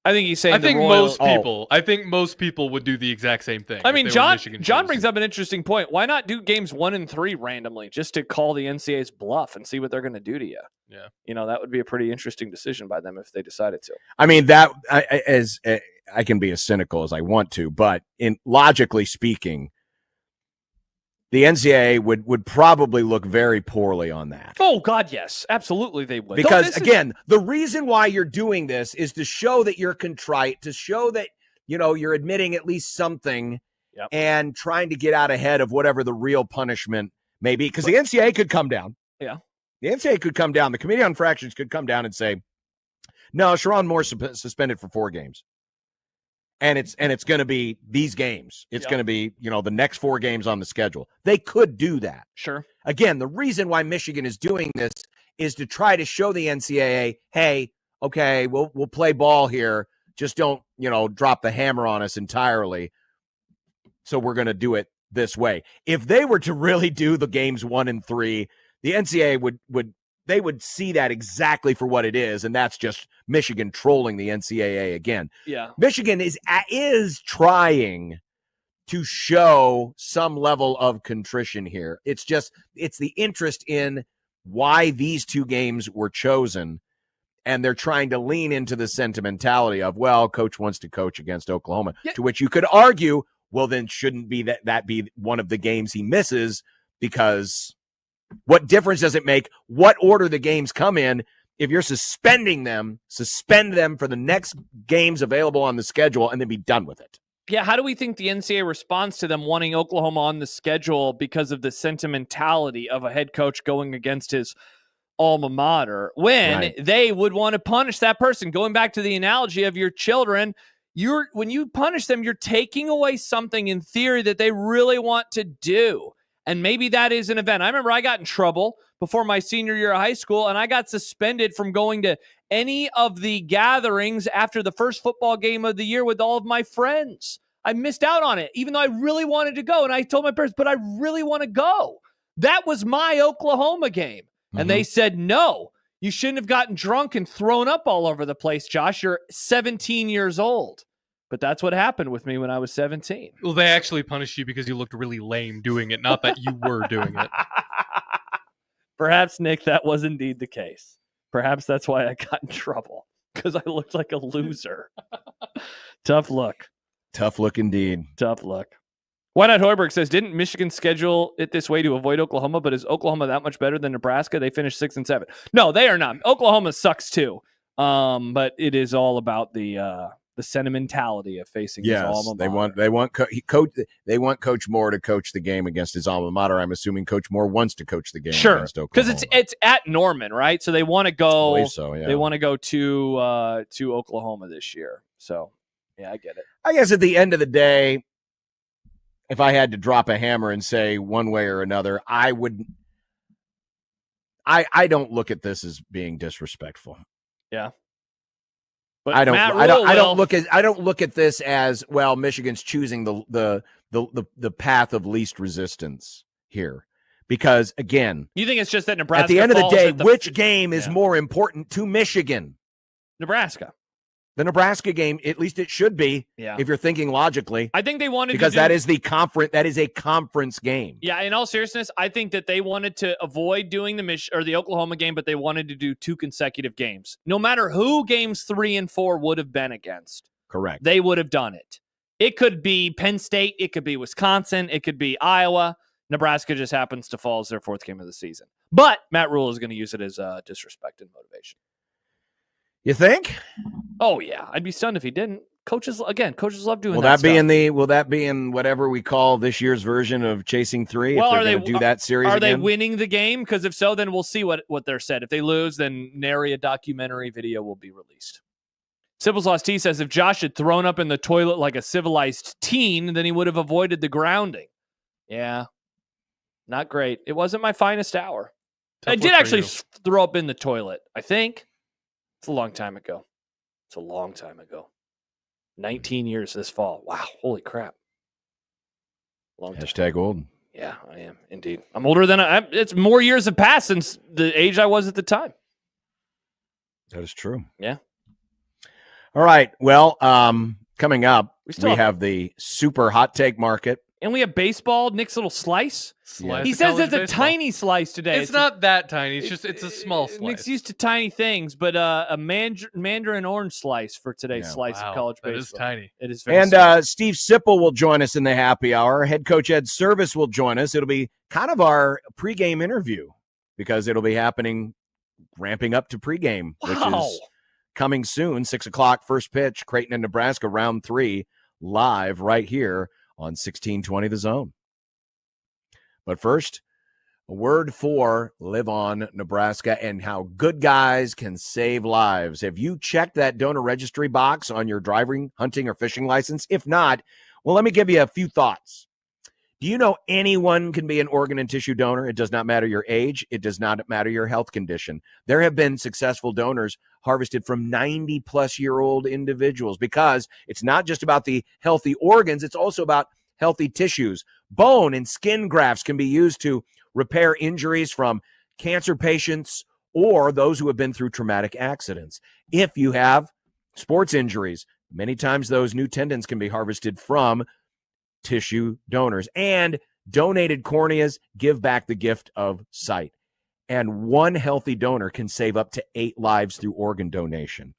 I think he's saying I think most people would do the exact same thing. I mean, John brings up an interesting point. Why not do games 1 and 3 randomly just to call the NCAA's bluff and see what they're going to do to you? Yeah. That would be a pretty interesting decision by them if they decided to. I mean, I can be as cynical as I want to, but logically speaking, the NCAA would probably look very poorly on that. Oh, God, yes. Absolutely they would. Because, the reason why you're doing this is to show that you're contrite, to show that, you're admitting at least something and trying to get out ahead of whatever the real punishment may be. Because the NCAA could come down. Yeah. The NCAA could come down. The Committee on Infractions could come down and say, no, Sherrone Moore suspended for 4 games. And it's going to be these games. It's going to be, the next 4 games on the schedule. They could do that. Sure. Again, the reason why Michigan is doing this is to try to show the NCAA, hey, okay, we'll play ball here. Just don't, drop the hammer on us entirely. So we're going to do it this way. If they were to really do the games 1 and 3, the NCAA would see that exactly for what it is, and that's just Michigan trolling the NCAA again. Yeah. Michigan is trying to show some level of contrition here. It's the interest in why these 2 games were chosen, and they're trying to lean into the sentimentality of, well, coach wants to coach against Oklahoma, to which you could argue, well, then shouldn't be that be one of the games he misses, because what difference does it make what order the games come in? If you're suspending them, suspend them for the next games available on the schedule and then be done with it. Yeah, how do we think the NCAA responds to them wanting Oklahoma on the schedule because of the sentimentality of a head coach going against his alma mater when they would want to punish that person? Going back to the analogy of your children, when you punish them, you're taking away something in theory that they really want to do. And maybe that is an event. I remember I got in trouble before my senior year of high school, and I got suspended from going to any of the gatherings after the first football game of the year with all of my friends. I missed out on it, even though I really wanted to go. And I told my parents, but I really want to go. That was my Oklahoma game. Mm-hmm. And they said, no, you shouldn't have gotten drunk and thrown up all over the place, Josh. You're 17 years old. But that's what happened with me when I was 17. Well, they actually punished you because you looked really lame doing it, not that you were doing it. Perhaps, Nick, that was indeed the case. Perhaps that's why I got in trouble, because I looked like a loser. Tough look. Tough look indeed. Tough look. Why Not Hoiberg says, didn't Michigan schedule it this way to avoid Oklahoma, but is Oklahoma that much better than Nebraska? They finished 6 and 7. No, they are not. Oklahoma sucks too. But it is all about the sentimentality of facing his alma mater. They want Coach Moore to coach the game against his alma mater. I'm assuming Coach Moore wants to coach the game against Oklahoma. Because it's at Norman, right? So they want to go. I believe so, yeah. They want to go to Oklahoma this year. So yeah, I get it. I guess at the end of the day, if I had to drop a hammer and say one way or another, I would. I don't look at this as being disrespectful. Yeah. But I don't look at this as, well, Michigan's choosing the path of least resistance here, because again, you think it's just that Nebraska, at the end of the day, which game is more important to Michigan? Nebraska. The Nebraska game, at least it should be. Yeah. If you're thinking logically, I think they wanted because that is the conference. That is a conference game. Yeah. In all seriousness, I think that they wanted to avoid doing the Oklahoma game, but they wanted to do 2 consecutive games. No matter who games 3 and 4 would have been against. Correct. They would have done it. It could be Penn State. It could be Wisconsin. It could be Iowa. Nebraska just happens to fall as their 4th game of the season. But Matt Rule is going to use it as disrespect and motivation. You think? Oh yeah, I'd be stunned if he didn't. Coaches love doing will that. Will that be in whatever we call this year's version of Chasing 3? Well, if they're going to do that series Are again? they winning the game? Because if so, then we'll see what they're said. If they lose, then nary a documentary video will be released. Sybil's Lost T says, if Josh had thrown up in the toilet like a civilized teen, then he would have avoided the grounding. Yeah, not great. It wasn't my finest hour. I did actually throw up in the toilet, I think. It's a long time ago. 19 years this fall. Wow. Holy crap. Long time. Hashtag old. Yeah, I am indeed. I'm older than it's more years have passed since the age I was at the time. That is true. Yeah. All right. Well, coming up, we have the super hot take market. And we have baseball, Nick's little slice. He says it's a tiny slice today. It's not that tiny. It's a small slice. Nick's used to tiny things, but a mandarin orange slice for today's slice of college baseball. It is tiny. It is very And small. Steve Sipple will join us in the happy hour. Head coach Ed Service will join us. It'll be kind of our pregame interview because it'll be happening, ramping up to pregame, which is coming soon. 6 o'clock, first pitch, Creighton and Nebraska, round 3, live right here on 1620 The Zone. But first, a word for Live On Nebraska and how good guys can save lives. Have you checked that donor registry box on your driving, hunting, or fishing license? If not, well, let me give you a few thoughts. Do you know anyone can be an organ and tissue donor? It does not matter your age. It does not matter your health condition. There have been successful donors harvested from 90-plus-year-old individuals because it's not just about the healthy organs. It's also about healthy tissues. Bone and skin grafts can be used to repair injuries from cancer patients or those who have been through traumatic accidents. If you have sports injuries, many times those new tendons can be harvested from tissue donors. And donated corneas give back the gift of sight. And one healthy donor can save up to 8 lives through organ donation.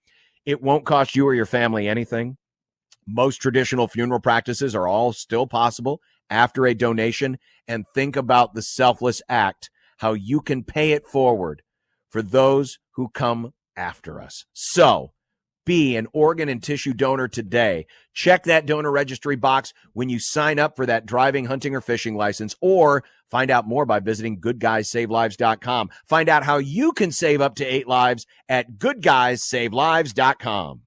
It won't cost you or your family anything. Most traditional funeral practices are all still possible after a donation. And think about the selfless act, how you can pay it forward for those who come after us. So, be an organ and tissue donor today. Check that donor registry box when you sign up for that driving, hunting, or fishing license, or find out more by visiting goodguysavelives.com. Find out how you can save up to 8 lives at goodguysavelives.com.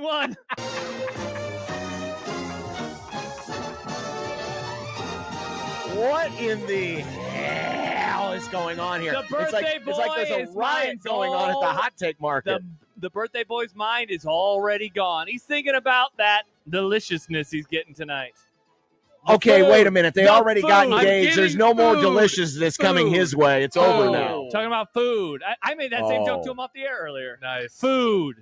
one. What in the hell is going on here? The birthday it's like there's a riot going on at the hot take market. The birthday boy's mind is already gone. He's thinking about that deliciousness he's getting tonight. Okay, wait a minute. They already got food. engaged. There's no more deliciousness coming his way. It's over now. Talking about food. I made that same joke to him off the air earlier. Nice. Food.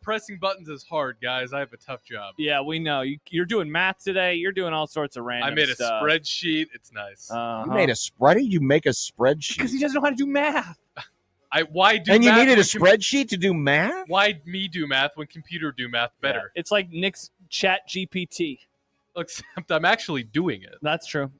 Pressing buttons is hard, guys. I have a tough job. Yeah, we know. You're doing math today. You're doing all sorts of random I made a stuff. spreadsheet. It's nice. You made a spreadsheet? You make a spreadsheet? Because he doesn't know how to do math. Why do and you math needed a when spreadsheet to do math? Why me do math when computer do math better? Yeah. It's like Nick's Chat GPT. Except I'm actually doing it. That's true.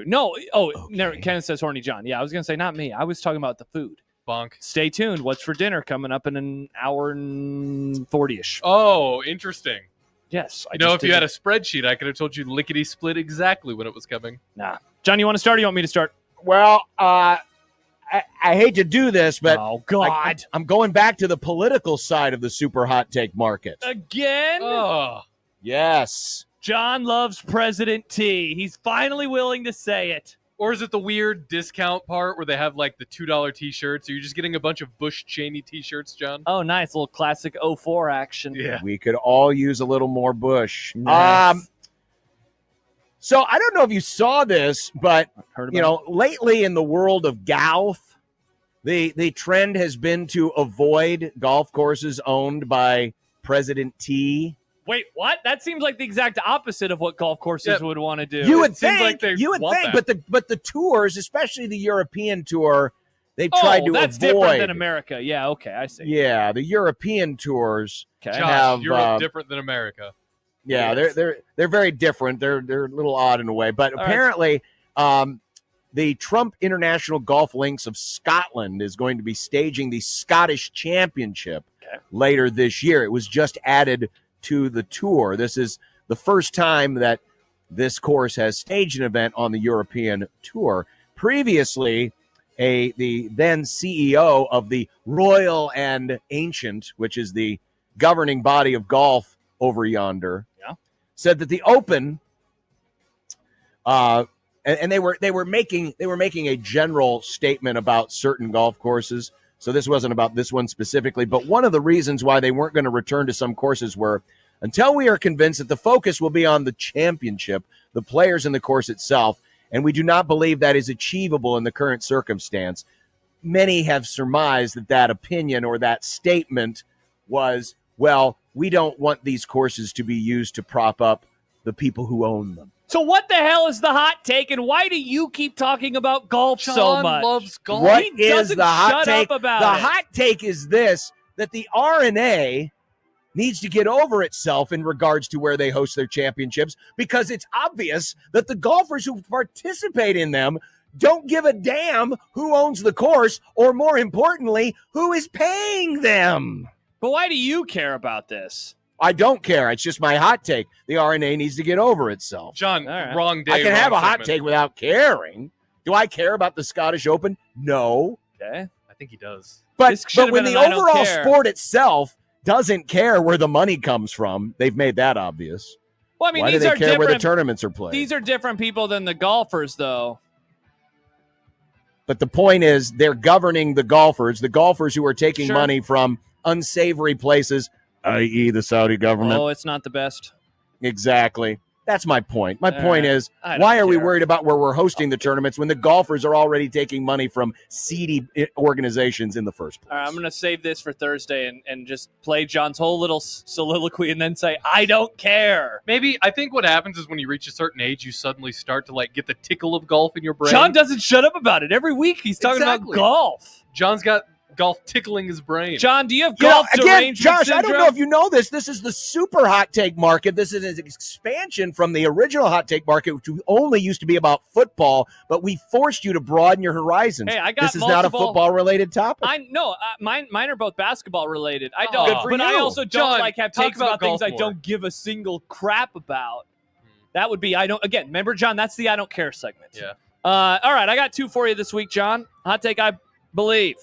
No. Okay. Kenneth says horny John. Yeah, I was going to say not me. I was talking about the food. Bonk. Stay tuned. What's for dinner coming up in an hour and 40-ish. Oh, interesting. Yes. If you had a spreadsheet, I could have told you lickety-split exactly when it was coming. Nah. John, you want to start or you want me to start? Well, I hate to do this, but oh, God. I'm going back to the political side of the super hot take market. Again? Oh. Yes. John loves President T. He's finally willing to say it. Or is it the weird discount part where they have like the $2 t-shirts? Are you just getting a bunch of Bush Cheney t-shirts, John? Oh, nice. A little classic 04 action. Yeah. We could all use a little more Bush. Nice. So I don't know if you saw this, but lately in the world of golf, the trend has been to avoid golf courses owned by President T. Wait, what? That seems like the exact opposite of what golf courses would want to do. You would think, but the tours, especially the European tour, they've tried to that's avoid. Different than America. Yeah, okay, I see. Yeah, the European tours Josh, Europe different than America. Yeah, they're very different. They're a little odd in a way, but apparently, the Trump International Golf Links of Scotland is going to be staging the Scottish Championship later this year. It was just added to the tour. This is the first time that this course has staged an event on the European tour. Previously, the then CEO of the Royal and Ancient, which is the governing body of golf over yonder, said that the Open, and they were making a general statement about certain golf courses. So this wasn't about this one specifically, but one of the reasons why they weren't going to return to some courses were until we are convinced that the focus will be on the championship, the players in the course itself, and we do not believe that is achievable in the current circumstance. Many have surmised that opinion or that statement was, well, we don't want these courses to be used to prop up the people who own them. So what the hell is the hot take, and why do you keep talking about golf so much? John loves golf. What he is the hot take? Up about the it. hot take is this, that the R&A needs to get over itself in regards to where they host their championships, because it's obvious that the golfers who participate in them don't give a damn who owns the course, or more importantly, who is paying them. But why do you care about this? I don't care. It's just my hot take. The R&A needs to get over itself. John, wrong day. I can have a hot segment. take without caring. Do I care about the Scottish Open? No. Okay. I think he does. But when the overall sport itself doesn't care where the money comes from, they've made that obvious. Well, I mean, why do these they are care where the different- tournaments are played? These are different people than the golfers, though. But the point is, they're governing the golfers who are taking Sure. money from unsavory places, i.e. the Saudi government. Oh, it's not the best. Exactly. That's my point. My All point right. is, I why don't are we care. worried about where we're hosting the tournaments when the golfers are already taking money from seedy organizations in the first place? All right, I'm going to save this for Thursday and just play John's whole little soliloquy and then say, I don't care. Maybe I think what happens is when you reach a certain age, you suddenly start to get the tickle of golf in your brain. John doesn't shut up about it. Every week he's talking about golf. John's got golf tickling his brain. John, do you have golf derangement Josh, syndrome? I don't know if you know this. This is the super hot take market. This is an expansion from the original hot take market, which only used to be about football, but we forced you to broaden your horizons. Hey, I got this is not a football-related topic. Mine are both basketball related. I don't, Good for but I you. also don't John, have talk takes about about things golf I don't give a single crap about. That would be again, remember, John, that's the I don't care segment. Yeah. All right, I got two for you this week, John. Hot take, I believe.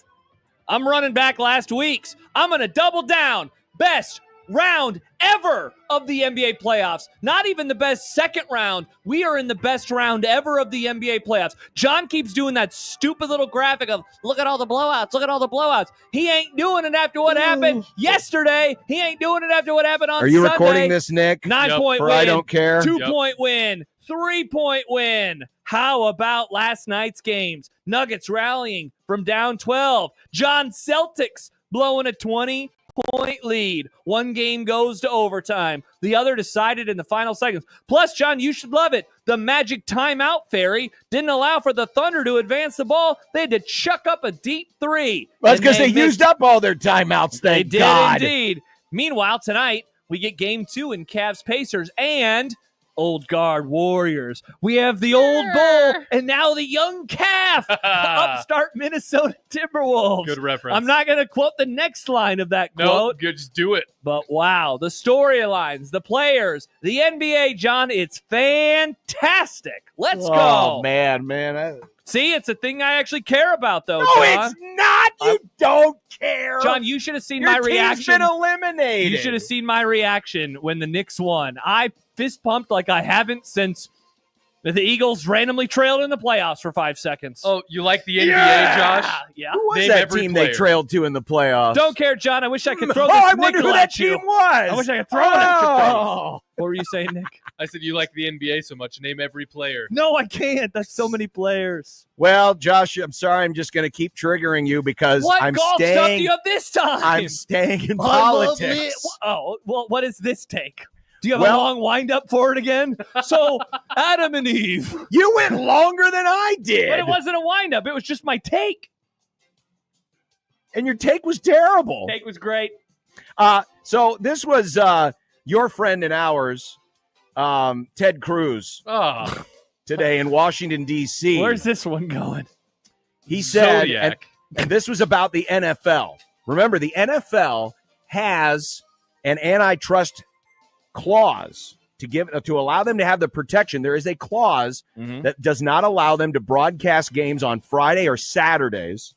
I'm running back last week's. I'm going to double down. Best round ever of the NBA playoffs. Not even the best second round. We are in the best round ever of the NBA playoffs. John keeps doing that stupid little graphic of, look at all the blowouts, look at all the blowouts. He ain't doing it after what happened yesterday. He ain't doing it after what happened on Sunday. Are you recording this, Nick? 9-point For win. I don't care. 2-point win. 3-point win. How about last night's games? Nuggets rallying from down 12. John Celtics blowing a 20-point lead. One game goes to overtime. The other decided in the final seconds. Plus, John, you should love it. The magic timeout fairy didn't allow for the Thunder to advance the ball. They had to chuck up a deep three. That's because they used up all their timeouts, thank They did God. indeed. Meanwhile, tonight, we get game 2 in Cavs-Pacers and Old Guard Warriors. We have the old bull and now the young calf. Upstart Minnesota Timberwolves. Good reference. I'm not going to quote the next line of that quote. Nope, just do it. But wow, the storylines, the players, the NBA, John, it's fantastic. Let's go. Oh, man. See, it's a thing I actually care about, though, No, John. it's not. You don't care. John, you should have seen Your my team's reaction. been eliminated. You should have seen my reaction when the Knicks won. I fist pumped like I haven't since the Eagles randomly trailed in the playoffs for 5 seconds. Oh, you like the NBA, Josh? Yeah. Who was Name that every team player. they trailed to in the playoffs? Don't care, John. I wish I could throw Oh, this I wonder nickel who that at you. team was. I wish I could throw it at your face. What were you saying, Nick? I said you like the NBA so much. Name every player. No, I can't. That's so many players. Well, Josh, I'm sorry. I'm just going to keep triggering you because What I'm golf staying. stuff do you have this time? I'm staying in I love politics. it. Oh, well, what is this take? Do you have Well- a long wind-up for it again? So, Adam and Eve. You went longer than I did. But it wasn't a wind-up. It was just my take. And your take was terrible. Take was great. So this was your friend and ours, Ted Cruz, Oh, today in Washington, D.C. Where's this one going? He said, Zodiac. and this was about the NFL. Remember, the NFL has an antitrust clause to allow them to have the protection. There is a clause that does not allow them to broadcast games on Friday or Saturdays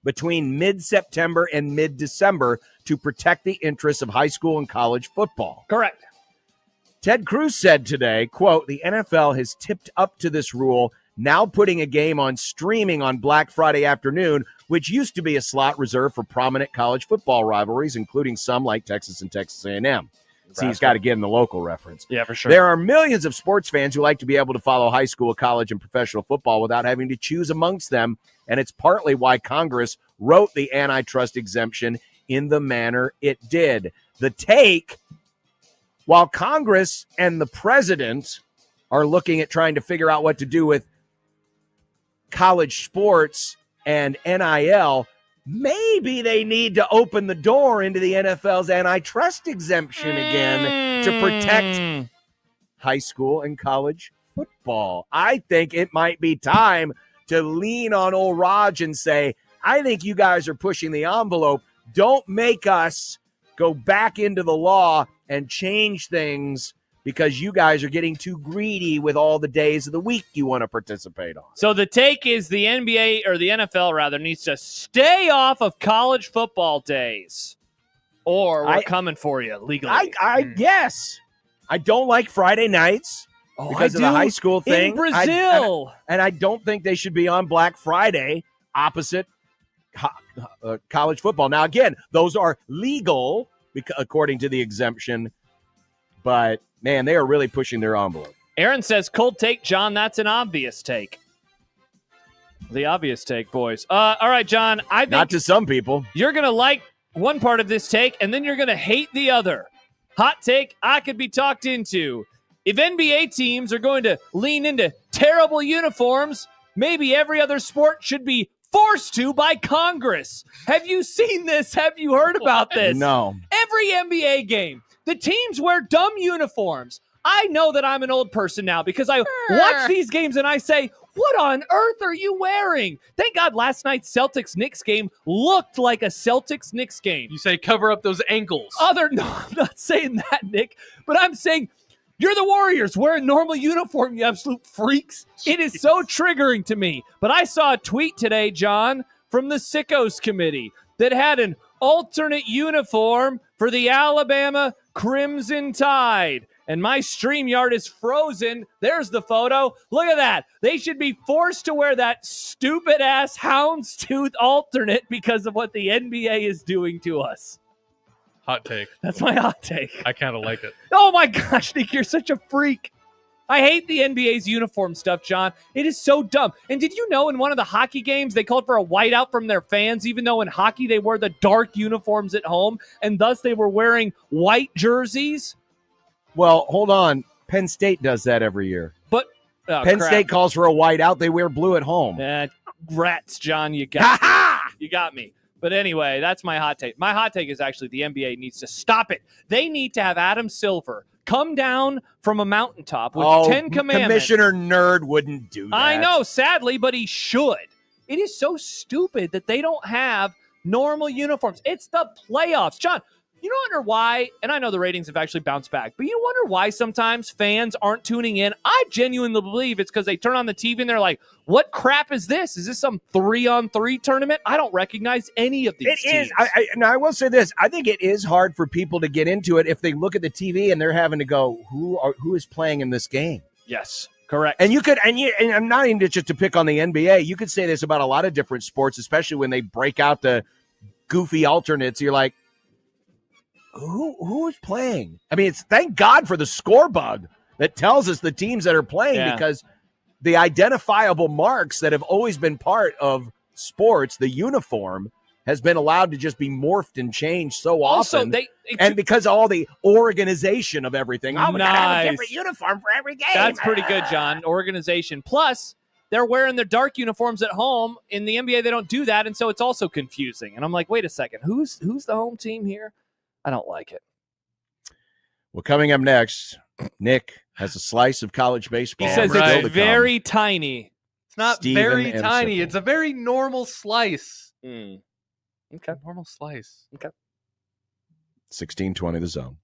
between mid-September and mid-December to protect the interests of high school and college football. Correct. Ted Cruz said today, quote, the NFL has tipped up to this rule, now putting a game on streaming on Black Friday afternoon, which used to be a slot reserved for prominent college football rivalries, including some like Texas and Texas A&M. See, he's got to get in the local reference. Yeah, for sure. There are millions of sports fans who like to be able to follow high school, college, and professional football without having to choose amongst them, and it's partly why Congress wrote the antitrust exemption in the manner it did. The take, while Congress and the president are looking at trying to figure out what to do with college sports and NIL, maybe they need to open the door into the NFL's antitrust exemption again to protect high school and college football. I think it might be time to lean on old Raj and say, I think you guys are pushing the envelope. Don't make us go back into the law and change things because you guys are getting too greedy with all the days of the week you want to participate on. So the take is the NBA, or the NFL rather, needs to stay off of college football days. Or we're coming for you legally. Yes. I don't like Friday nights because of the high school thing. In Brazil. And I don't think they should be on Black Friday opposite college football. Now, again, those are legal according to the exemption, but man, they are really pushing their envelope. Aaron says, cold take, John. That's an obvious take. The obvious take, boys. All right, John. I think not to some people. You're going to like one part of this take, and then you're going to hate the other. Hot take I could be talked into. If NBA teams are going to lean into terrible uniforms, maybe every other sport should be forced to by Congress. Have you seen this? Have you heard about this? No. Every NBA game, the teams wear dumb uniforms. I know that I'm an old person now because I watch these games and I say, what on earth are you wearing? Thank God last night's Celtics-Knicks game looked like a Celtics-Knicks game. You say cover up those ankles. No, I'm not saying that, Nick, but I'm saying you're the Warriors wearing normal uniform, you absolute freaks. It is so triggering to me. But I saw a tweet today, John, from the Sickos Committee that had an alternate uniform for the Alabama Crimson Tide. And my StreamYard is frozen. There's the photo. Look at that. They should be forced to wear that stupid-ass houndstooth alternate because of what the NBA is doing to us. Hot take. That's my hot take. I kind of like it. Oh, my gosh, Nick, you're such a freak. I hate the NBA's uniform stuff, John. It is so dumb. And did you know in one of the hockey games, they called for a whiteout from their fans, even though in hockey they wear the dark uniforms at home, and thus they were wearing white jerseys? Well, hold on. Penn State does that every year. But Penn State calls for a whiteout. They wear blue at home. Rats, John, you got me. You got me. But anyway, that's my hot take. My hot take is actually the NBA needs to stop it. They need to have Adam Silver come down from a mountaintop with 10 commandments. Commissioner Nerd wouldn't do that. I know, sadly, but he should. It is so stupid that they don't have normal uniforms. It's the playoffs. John, you wonder why, and I know the ratings have actually bounced back, but you wonder why sometimes fans aren't tuning in. I genuinely believe it's because they turn on the TV and they're like, what crap is this? Is this some 3-on-3 tournament? I don't recognize any of these teams. Now, I will say this. I think it is hard for people to get into it if they look at the TV and they're having to go, who is playing in this game? Yes, correct. And and I'm not even just to pick on the NBA. You could say this about a lot of different sports, especially when they break out the goofy alternates. You're like, who is playing? I mean, it's thank God for the score bug that tells us the teams that are playing because the identifiable marks that have always been part of sports, the uniform, has been allowed to just be morphed and changed so often. And because of all the organization of everything, we gotta have a different uniform for every game. That's pretty good, John. Organization. Plus, they're wearing their dark uniforms at home. In the NBA, they don't do that, and so it's also confusing. And I'm like, wait a second, who's the home team here? I don't like it. Well, coming up next, Nick has a slice of college baseball. He says it's very tiny. It's not Steven very and tiny. simple. It's a very normal slice. Okay. Normal slice. Okay. 1620 The Zone.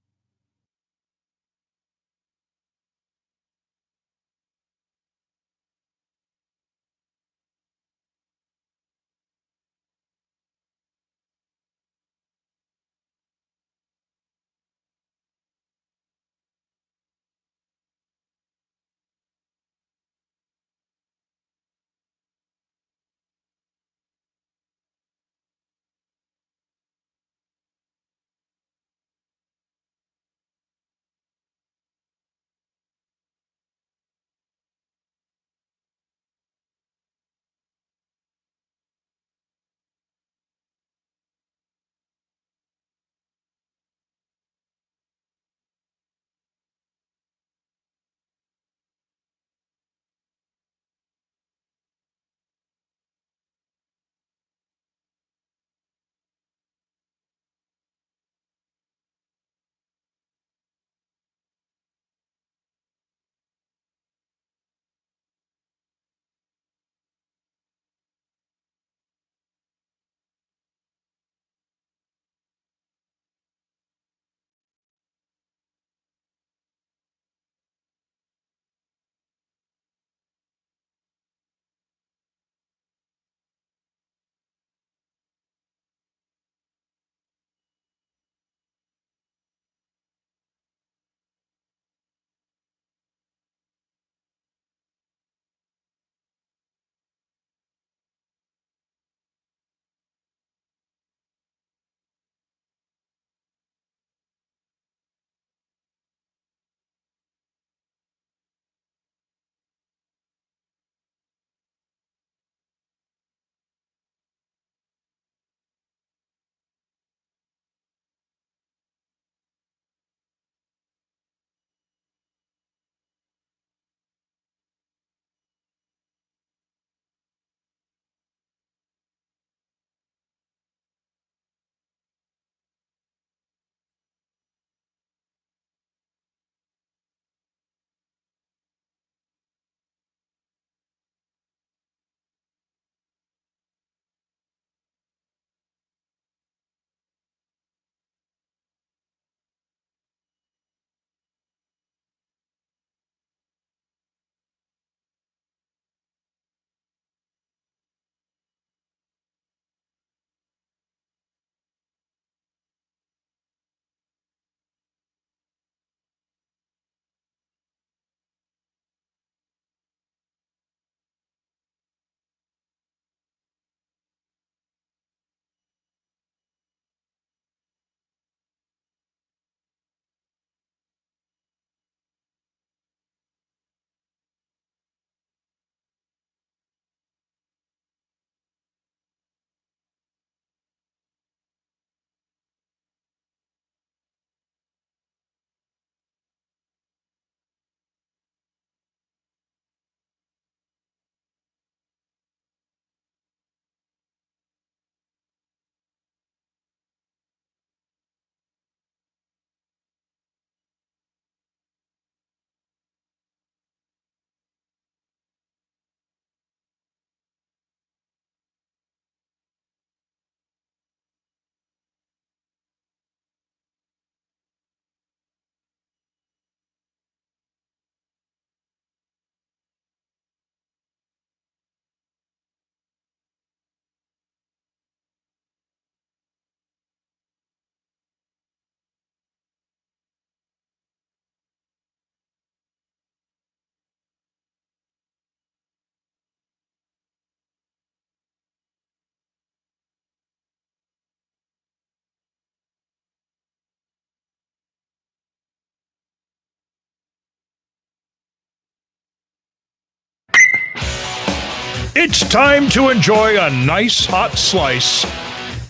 It's time to enjoy a nice hot slice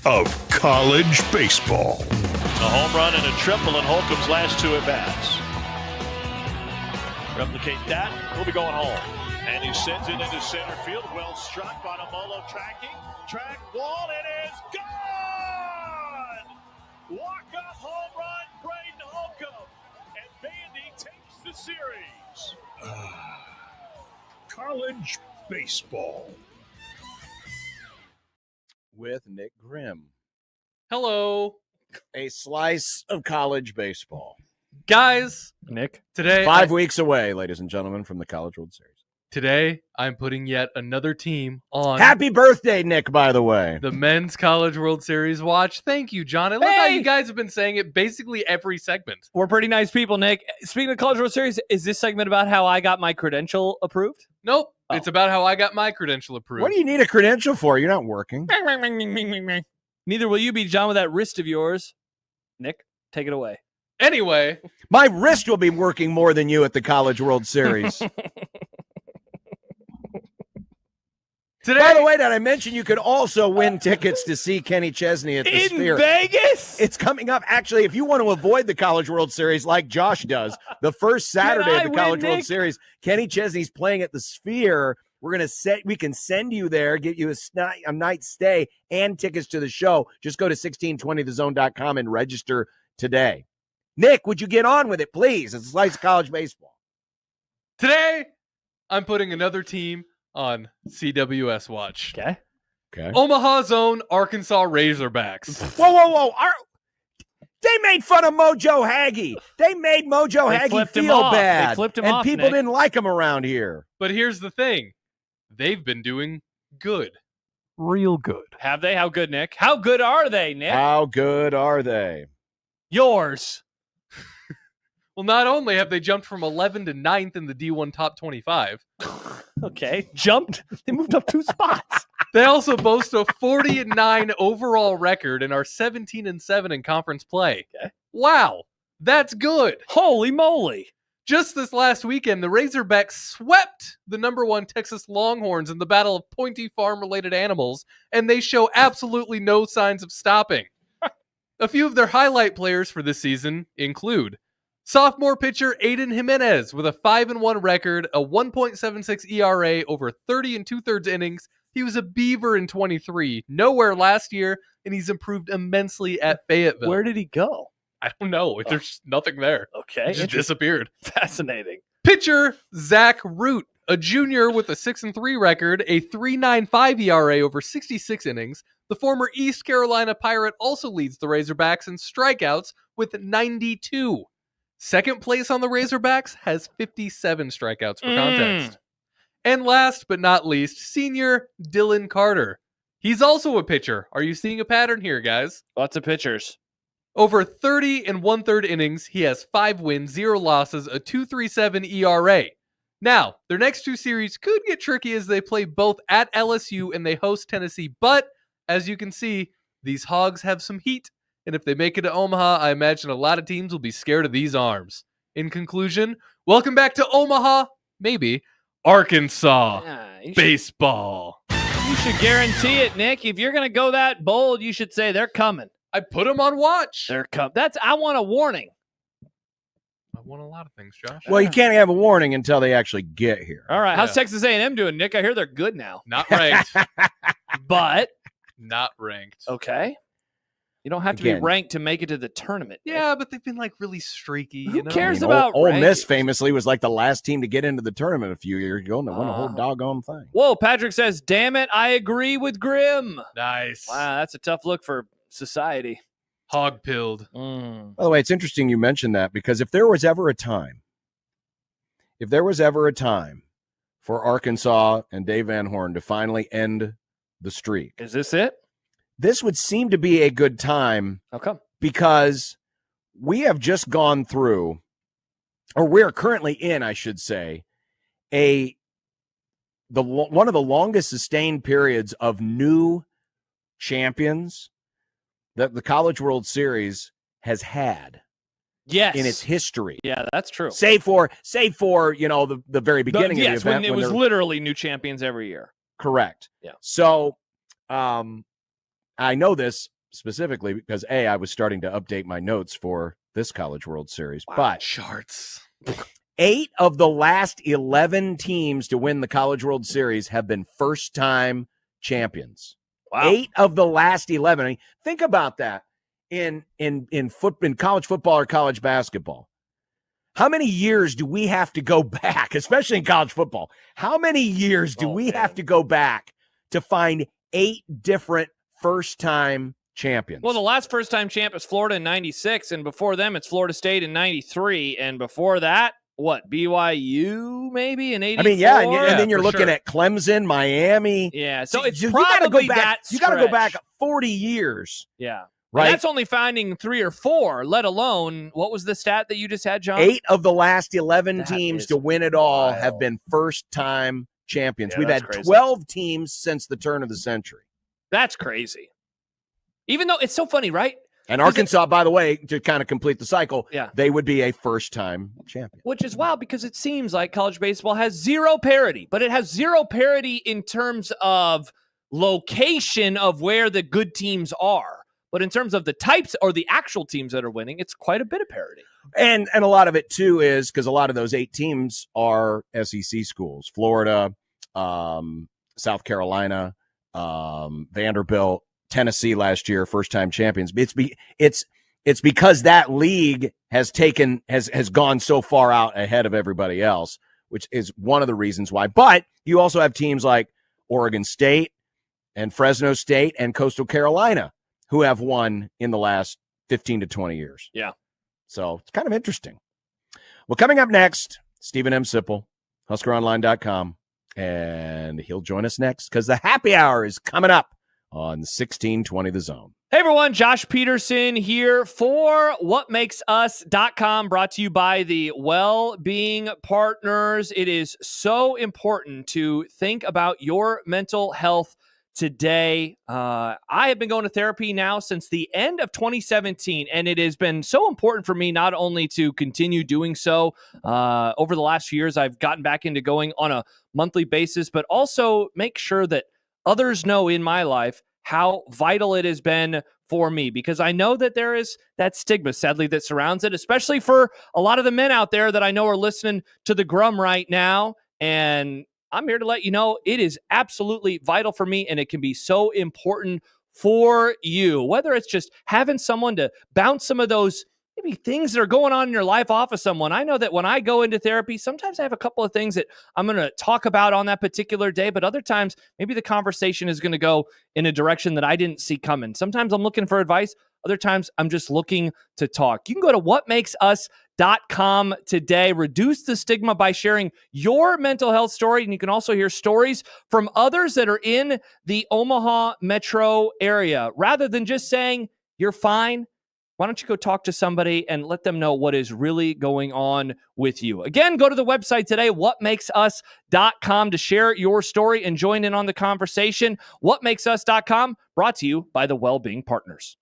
of college baseball. A home run and a triple in Holcomb's last 2 at-bats. Replicate that, we'll be going home. And he sends it into center field. Well struck. Bonamolo tracking. Track wall. It is gone! Walk-off home run, Braden Holcomb. And Vandy takes the series. College baseball. With Nick Grimm. Hello. A slice of college baseball. Guys, Nick, today 5 weeks away, ladies and gentlemen, from the College World Series. Today, I'm putting yet another team on. Happy birthday, Nick, by the way. The Men's College World Series watch. Thank you, John. I love how you guys have been saying it basically every segment. We're pretty nice people, Nick. Speaking of College World Series, is this segment about how I got my credential approved? Nope. It's about how I got my credential approved. What do you need a credential for? You're not working. Neither will you be, John, with that wrist of yours. Nick, take it away. Anyway. My wrist will be working more than you at the College World Series. Today, by the way, did I mention you could also win tickets to see Kenny Chesney at the Sphere? In Vegas? It's coming up. Actually, if you want to avoid the College World Series like Josh does, the first Saturday of the College World Series, Kenny Chesney's playing at the Sphere. We can send you there, get you a night stay and tickets to the show. Just go to 1620thezone.com and register today. Nick, would you get on with it, please? It's a slice of college baseball. Today, I'm putting another team on CWS watch. Okay. Omaha's own Arkansas Razorbacks. Whoa. They made fun of Mojo Hagee. They made Mojo Hagee feel bad. They flipped him and off, people Nick. didn't like him around here. But here's the thing. They've been doing good. Real good. Have they? How good, Nick? How good are they, Nick? How good are they? Yours. Well, not only have they jumped from 11 to 9th in the D1 top 25. Okay. Jumped. They moved up 2 spots. They also boast a 40-9 overall record and are 17-7 in conference play. Okay. Wow. That's good. Holy moly. Just this last weekend, the Razorbacks swept the #1 Texas Longhorns in the battle of pointy farm-related animals, and they show absolutely no signs of stopping. A few of their highlight players for this season include sophomore pitcher Aiden Jimenez with a 5-1 record, a 1.76 ERA over 30 2/3 innings. He was a Beaver in 23, nowhere last year, and he's improved immensely at Fayetteville. Where did he go? I don't know. There's nothing there. Okay. He just disappeared. Fascinating. Pitcher Zach Root, a junior with a 6-3 record, a 3.95 ERA over 66 innings. The former East Carolina Pirate also leads the Razorbacks in strikeouts with 92. Second place on the Razorbacks has 57 strikeouts for context. And last but not least, senior Dylan Carter. He's also a pitcher. Are you seeing a pattern here, guys? Lots of pitchers. Over 30 1/3 innings, he has 5 wins, 0 losses, a 2.37 ERA. Now, their next 2 series could get tricky as they play both at LSU and they host Tennessee. But, as you can see, these Hogs have some heat. And if they make it to Omaha, I imagine a lot of teams will be scared of these arms. In conclusion, welcome back to Omaha, maybe, Arkansas baseball. You should guarantee it, Nick. If you're going to go that bold, you should say they're coming. I put them on watch. They're coming. I want a warning. I want a lot of things, Josh. Well, you can't have a warning until they actually get here. All right. How's Texas A&M doing, Nick? I hear they're good now. Not ranked. But. Not ranked. Okay. You don't have to be ranked to make it to the tournament. Yeah, but they've been like really streaky. Who cares about Ole Miss rankings? famously was like the last team to get into the tournament a few years ago, and they won the whole doggone thing. Whoa, Patrick says, damn it, I agree with Grimm. Nice. Wow, that's a tough look for society. Hog-pilled. By the way, it's interesting you mentioned that because if there was ever a time for Arkansas and Dave Van Horn to finally end the streak. Is this it? This would seem to be a good time. How come? Because we have just gone through, or we're currently in, I should say, one of the longest sustained periods of new champions that the College World Series has had. Yes. In its history. Yeah, that's true. Save for the very beginning of the event. When it was literally new champions every year. Correct. Yeah. So I know this specifically because I was starting to update my notes for this College World Series. Wow, but charts. 8 of the last 11 teams to win the College World Series have been first-time champions. Wow. 8 of the last 11. I mean, think about that in college football or college basketball. How many years do we have to go back, especially in college football? How many years do we have to go back to find 8 different first-time champions? Well, the last first-time champ is Florida in 96, and before them, it's Florida State in 93, and before that, what, BYU maybe in 84? I mean, yeah, and then you're looking at Clemson, Miami. Yeah, so it's you gotta probably go back, that you got to go back stretch. 40 years. Yeah. Right? And that's only finding 3 or 4, let alone, what was the stat that you just had, John? 8 of the last 11 That teams is to win it all wild. have been first-time champions. Yeah, We've that's had crazy. 12 teams since the turn of the century. That's crazy. Even though it's so funny, right? And Arkansas, by the way, to kind of complete the cycle, Yeah. they would be a first-time champion. Which is wild because it seems like college baseball has zero parity, but it has zero parity in terms of location of where the good teams are. But in terms of the types or the actual teams that are winning, it's quite a bit of parity. And a lot of it, too, is because a lot of those 8 teams are SEC schools. Florida, South Carolina, Vanderbilt, Tennessee last year, first-time champions. It's because that league has gone so far out ahead of everybody else, which is one of the reasons why. But you also have teams like Oregon State and Fresno State and Coastal Carolina who have won in the last 15 to 20 years. Yeah. So it's kind of interesting. Well, coming up next, Stephen M. Sipple, HuskerOnline.com, and he'll join us next because the happy hour is coming up on 1620 The Zone. Hey everyone, Josh Peterson here for WhatMakesUs.com, brought to you by the Well-Being Partners. It is so important to think about your mental health today. I have been going to therapy now since the end of 2017, and it has been so important for me not only to continue doing so over the last few years. I've gotten back into going on a monthly basis, but also make sure that others know in my life how vital it has been for me, because I know that there is that stigma, sadly, that surrounds it, especially for a lot of the men out there that I know are listening to the Griumm right now. And I'm here to let you know it is absolutely vital for me, and it can be so important for you, whether it's just having someone to bounce some of those maybe things that are going on in your life off of someone. I know that when I go into therapy, sometimes I have a couple of things that I'm going to talk about on that particular day, but other times maybe the conversation is going to go in a direction that I didn't see coming. Sometimes I'm looking for advice. Other times I'm just looking to talk. You can go to whatmakesus.com today. Reduce the stigma by sharing your mental health story. And you can also hear stories from others that are in the Omaha metro area. Rather than just saying you're fine, why don't you go talk to somebody and let them know what is really going on with you? Again, go to the website today, whatmakesus.com, to share your story and join in on the conversation. Whatmakesus.com, brought to you by the Well-Being Partners.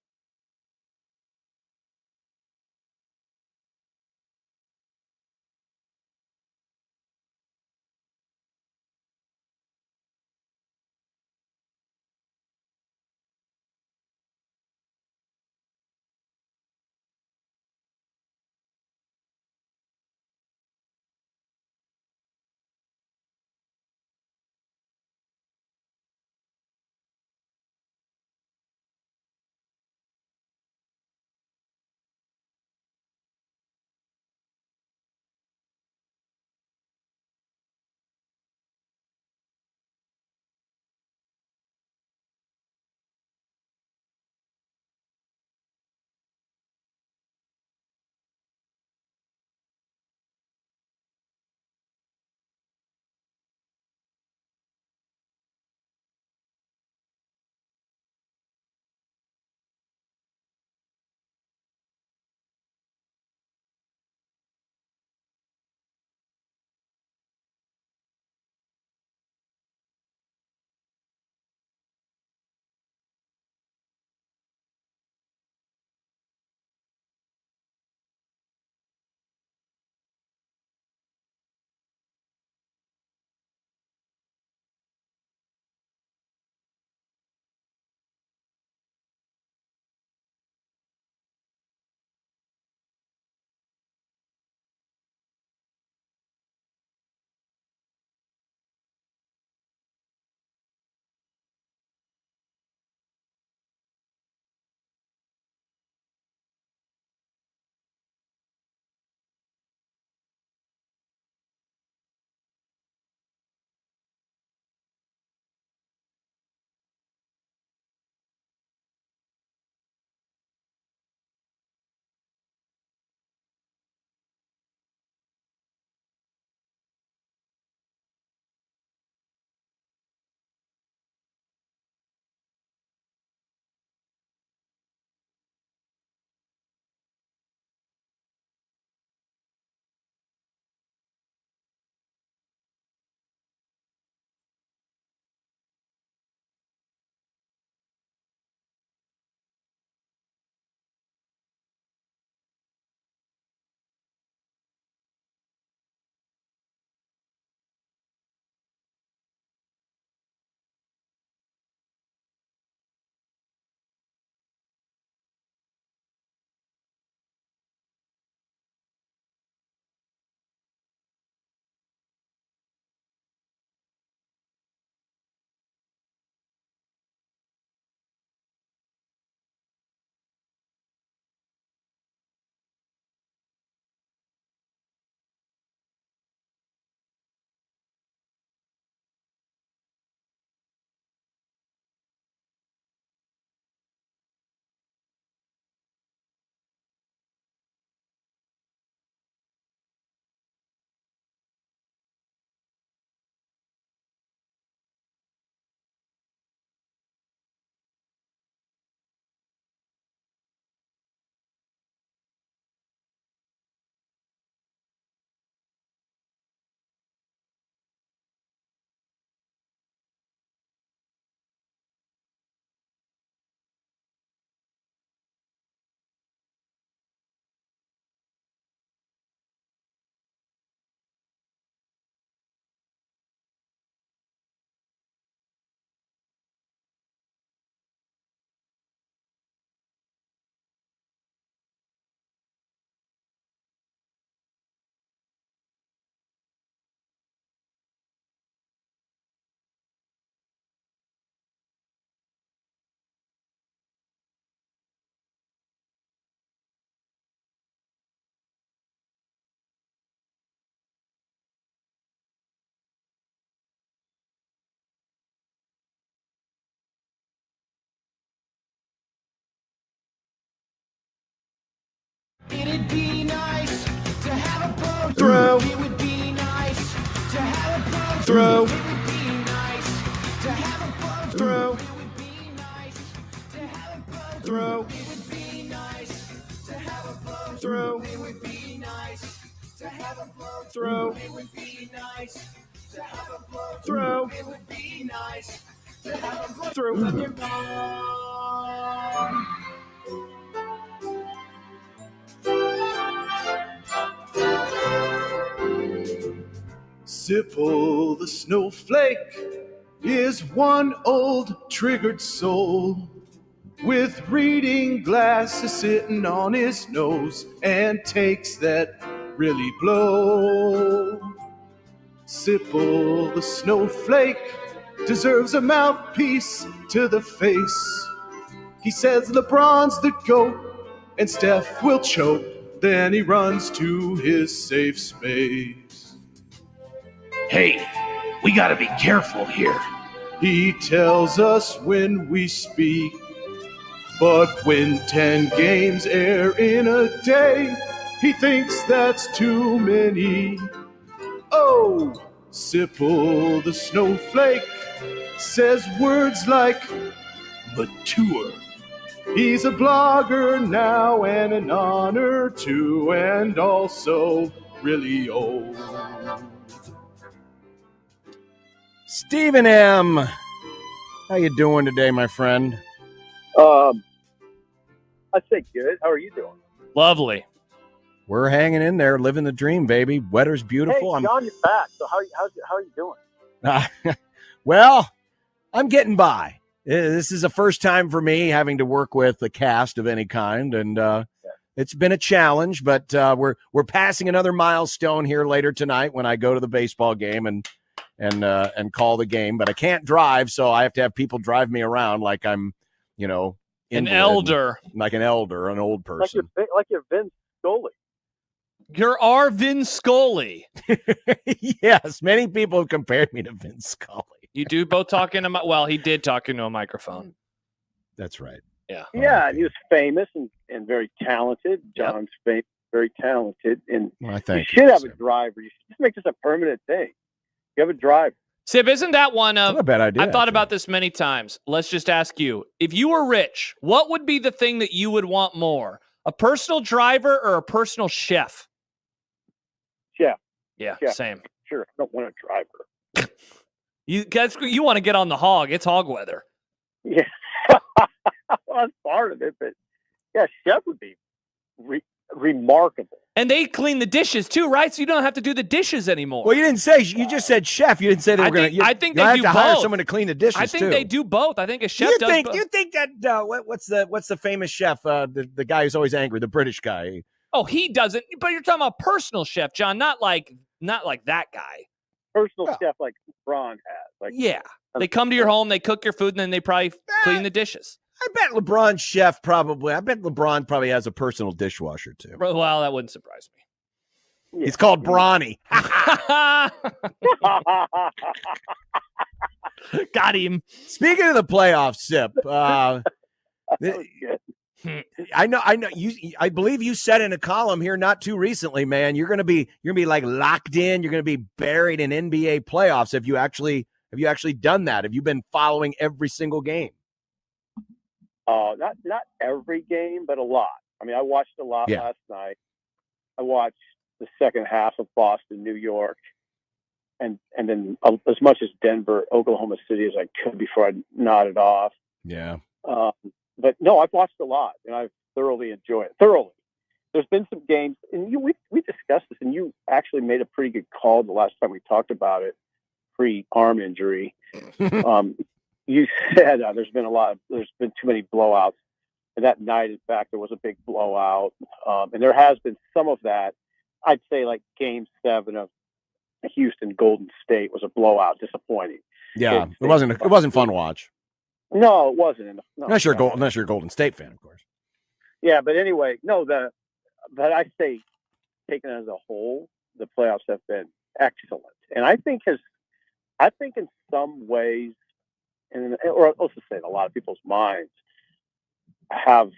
it'd be nice to have a blow through. It would be nice to have a blow through. It would be nice to have a blow through. It would be nice to have a blow through. It would be nice to have a blow through. It would be nice to have a blow through. It would be nice to have a blow through. It would be nice to have a blow through when you're gone. Sipple the snowflake is one old triggered soul with reading glasses sitting on his nose and takes that really blow. Sipple the snowflake deserves a mouthpiece to the face. He says LeBron's the GOAT and Steph will choke. Then he runs to his safe space. Hey, we gotta be careful here, he tells us when we speak. But when 10 games air in a day, he thinks that's too many. Oh, Sipple the snowflake says words like mature. He's a blogger now and an honor too, and also really old. Stephen M., how you doing today, my friend? I'd say good. How are you doing? Lovely. We're hanging in there, living the dream, baby. Weather's beautiful. Hey, John, you're back. So how are you doing? Well, I'm getting by. This is the first time for me having to work with a cast of any kind, and it's been a challenge. But we're passing another milestone here later tonight when I go to the baseball game and call the game. But I can't drive, so I have to have people drive me around like I'm, an elder, an old person, like you're Vince Scully. You're our Vin Scully. Yes, many people have compared me to Vince Scully. You do both talk into well, he did talk into a microphone. That's right. Yeah. Yeah, and he was famous and very talented. John's famous, very talented, and I you should have a driver. You should just make this a permanent thing. You have a driver. Sib, isn't that one of? Not a bad idea. I've thought about this many times. Let's just ask you: if you were rich, what would be the thing that you would want more? A personal driver or a personal chef? Chef. Yeah, Chef. same. Sure, I don't want a driver. You want to get on the hog. It's hog weather. Yeah. Well, that's part of it, but yeah, chef would be remarkable. And they clean the dishes too, right? So you don't have to do the dishes anymore. Well, you didn't say. You just said chef. You didn't say they were going to. I think they have do to hire both. someone to clean the dishes. I think they do both. I think a chef does both. You think that what's the famous chef? The guy who's always angry, the British guy. Oh, he doesn't. But you're talking about personal chef, John, not like that guy. Personal chef like Braun has. Yeah, they come to your home, they cook your food, and then they probably clean the dishes. I bet LeBron's chef probably. I bet LeBron probably has a personal dishwasher too. Well, that wouldn't surprise me. Yeah. He's called Bronny. Got him. Speaking of the playoffs, Sip. I know. I believe you said in a column here not too recently, man. You're gonna be like locked in. You're gonna be buried in NBA playoffs. Have you actually done that? Have you been following every single game? Not every game, but a lot. I mean, I watched a lot last night. I watched the second half of Boston, New York, and then as much as Denver, Oklahoma City as I could before I nodded off. Yeah. But no, I've watched a lot, and I've thoroughly enjoyed it. Thoroughly. There's been some games, and we discussed this, and you actually made a pretty good call the last time we talked about it, pre-arm injury. You said there's been too many blowouts. And that night, in fact, there was a big blowout. And there has been some of that. I'd say like Game 7 of Houston Golden State was a blowout, disappointing. Yeah, it wasn't fun to watch. No, it wasn't. Unless you're a Golden State fan, of course. Yeah, but anyway, but I say, taken as a whole, the playoffs have been excellent, and I think in some ways, or let's just say, in a lot of people's minds, have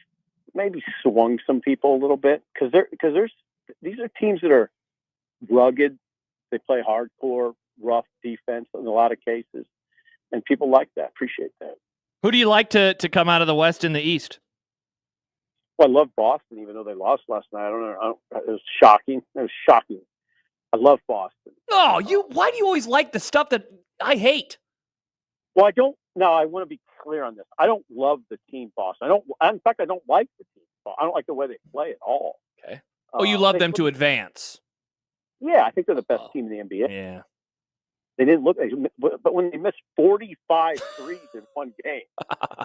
maybe swung some people a little bit because these are teams that are rugged. They play hardcore, rough defense in a lot of cases, and people like that, appreciate that. Who do you like to come out of the West and the East? Well, I love Boston, even though they lost last night. I don't know. It was shocking. I love Boston. Oh, why do you always like the stuff that I hate? Well, I don't. No, I want to be clear on this. I don't love the team Boston. In fact, I don't like the team. I don't like the way they play at all. Okay. Oh, you love them to advance. Yeah, I think they're the best team in the NBA. Yeah. They didn't look, but when they missed 45 threes in one game,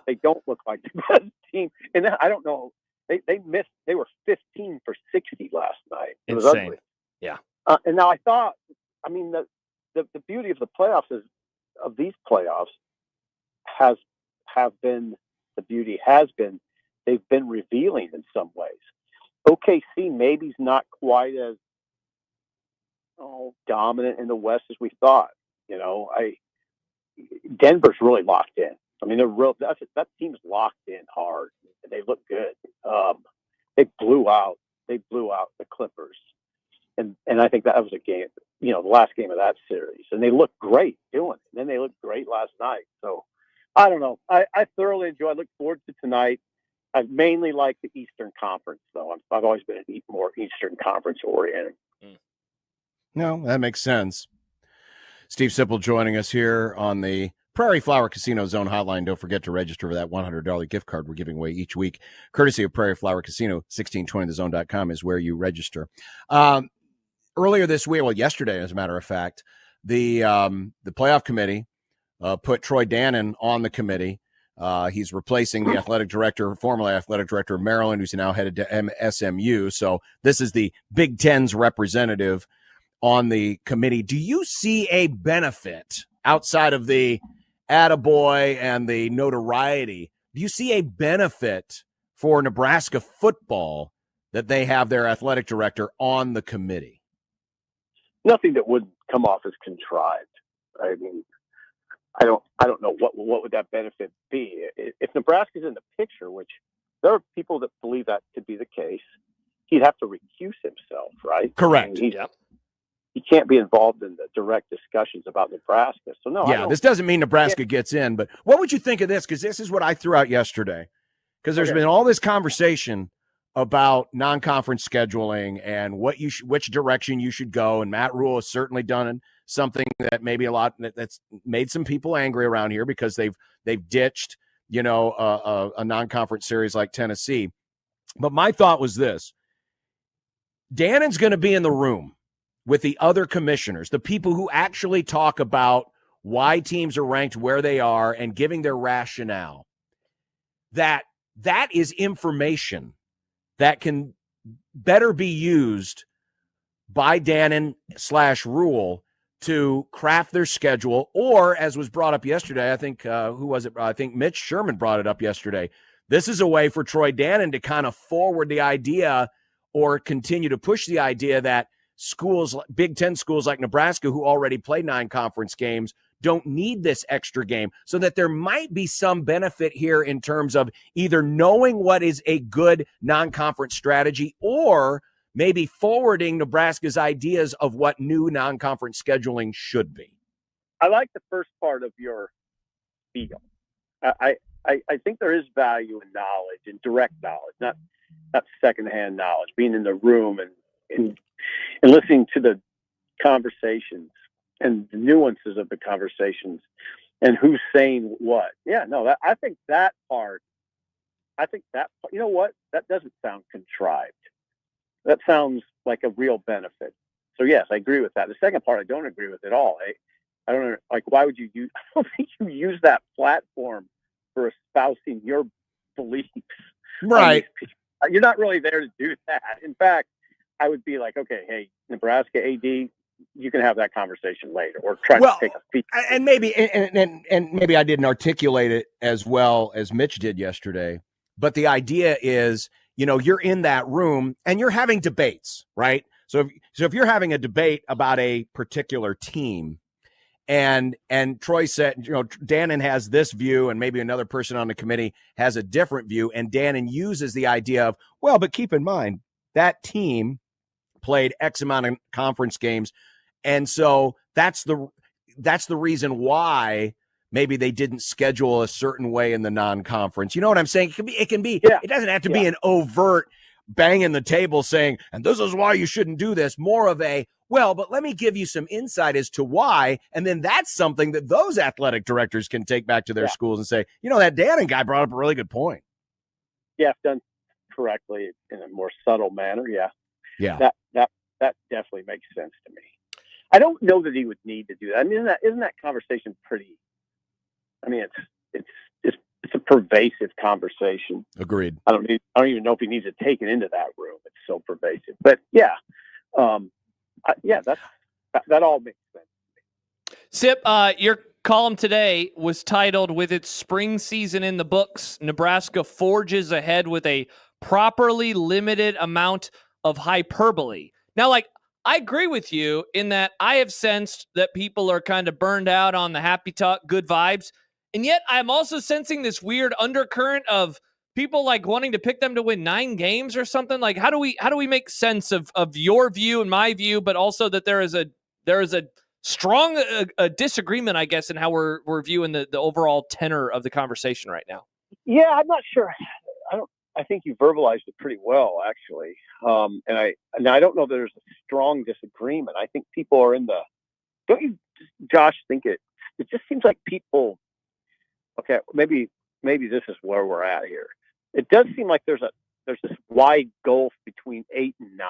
they don't look like the best team. And I don't know. They missed. They were 15 for 60 last night. It was ugly. Yeah. And now I thought, I mean, the beauty of the playoffs is of these playoffs have been they've been revealing in some ways. OKC maybe's not quite as dominant in the West as we thought. Denver's really locked in. I mean, that team's locked in hard. They look good. They blew out the Clippers, and I think that was a game. The last game of that series, and they looked great doing it. And then they looked great last night. So I don't know. I thoroughly enjoy. I look forward to tonight. I mainly like the Eastern Conference, though. I've always been more Eastern Conference oriented. No, that makes sense. Steve Sipple joining us here on the Prairie Flower Casino Zone hotline. Don't forget to register for that $100 gift card we're giving away each week, courtesy of Prairie Flower Casino. 1620thezone.com is where you register. Earlier this week, yesterday, as a matter of fact, the playoff committee put Troy Dannon on the committee. He's replacing the formerly athletic director of Maryland, who's now headed to SMU. So this is the Big Ten's representative on the committee. Do you see a benefit outside of the attaboy and the notoriety? Do you see a benefit for Nebraska football that they have their athletic director on the committee? Nothing that would come off as contrived. I mean, I don't know what would that benefit be if Nebraska's in the picture, which there are people that believe that could be the case. He'd have to recuse himself, right? Correct. I mean, he can't be involved in the direct discussions about Nebraska. So no. Yeah, this doesn't mean Nebraska gets in, but what would you think of this? Because this is what I threw out yesterday. Because there's been all this conversation about non-conference scheduling and which direction you should go, and Matt Rule has certainly done something that maybe that's made some people angry around here because they've ditched a non-conference series like Tennessee. But my thought was this: Dannon's going to be in the room with the other commissioners, the people who actually talk about why teams are ranked where they are and giving their rationale. That is information that can better be used by Dannon/Rule to craft their schedule, or, as was brought up yesterday, I think, who was it? I think Mitch Sherman brought it up yesterday. This is a way for Troy Dannon to kind of forward the idea or continue to push the idea that schools, Big Ten schools like Nebraska, who already play 9 conference games, don't need this extra game, so that there might be some benefit here in terms of either knowing what is a good non-conference strategy or maybe forwarding Nebraska's ideas of what new non-conference scheduling should be. I like the first part of your spiel. I think there is value in knowledge and direct knowledge, not secondhand knowledge, being in the room and listening to the conversations and the nuances of the conversations and who's saying what. Yeah, no, I think that part, you know what? That doesn't sound contrived. That sounds like a real benefit. So yes, I agree with that. The second part, I don't agree with at all. I don't know, why would you use, I don't think you use that platform for espousing your beliefs. Right. You're not really there to do that. In fact, I would be like, okay, hey, Nebraska AD, you can have that conversation later, or try to take a peek. And maybe and maybe I didn't articulate it as well as Mitch did yesterday, but the idea is, you're in that room and you're having debates, right? So if you're having a debate about a particular team And Troy said, Dannon has this view, and maybe another person on the committee has a different view. And Dannon uses the idea of, well, but keep in mind that team played X amount of conference games, and so that's the reason why maybe they didn't schedule a certain way in the non-conference. You know what I'm saying? It can be. It doesn't have to be an overt banging the table saying, and this is why you shouldn't do this. More of a, well, but let me give you some insight as to why. And then that's something that those athletic directors can take back to their schools and say, that Dannon guy brought up a really good point. Yeah, if done correctly in a more subtle manner. Yeah. Yeah. That definitely makes sense to me. I don't know that he would need to do that. I mean, isn't that conversation pretty? I mean, it's a pervasive conversation. Agreed. I don't even know if he needs to take it into that room. It's so pervasive. But that all makes sense. Sip, your column today was titled, "With its spring season in the books, Nebraska forges ahead with a properly limited amount of hyperbole." Now, I agree with you in that I have sensed that people are kind of burned out on the happy talk, good vibes. And yet I'm also sensing this weird undercurrent of people wanting to pick them to win 9 games or something. How do we make sense of your view and my view, but also that there is a strong disagreement, I guess, in how we're viewing the overall tenor of the conversation right now? Yeah, I'm not sure. I think you verbalized it pretty well, actually. And I don't know that there's a strong disagreement. I think people are don't you, Josh, think it just seems like people, okay, maybe this is where we're at here. It does seem like there's this wide gulf between 8 and 9.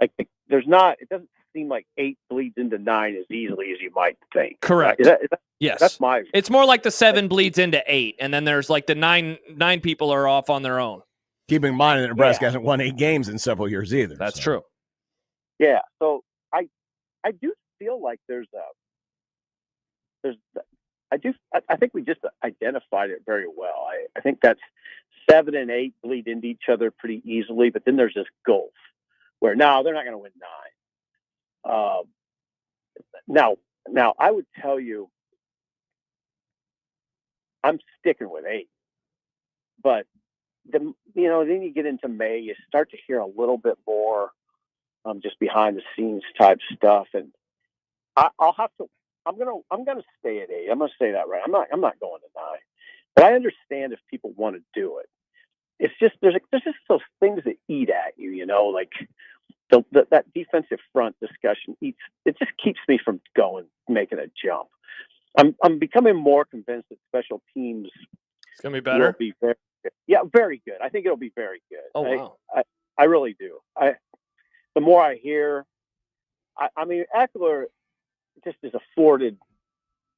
It doesn't seem like 8 bleeds into 9 as easily as you might think. Correct. Is that, yes. That's my view. It's more like the 7 bleeds into 8, and then there's the 9 people are off on their own. Keep in mind that Nebraska hasn't won 8 games in several years either. That's true. Yeah. So I do feel like I think we just identified it very well. I think that's 7 and 8 bleed into each other pretty easily, but then there's this gulf where now they're not going to win 9. Now I would tell you, I'm sticking with 8, but then you get into May, you start to hear a little bit more just behind the scenes type stuff, and I'm gonna stay at 8. I'm gonna say that right. I'm not going to 9, but I understand if people want to do it. It's just there's just those things that eat at you, that defensive front discussion it just keeps me from making a jump. I'm becoming more convinced that special teams it's gonna be better. Will be very good. Yeah, very good. I think it'll be very good. Oh wow. I really do. The more I hear, I mean, Eckler just is afforded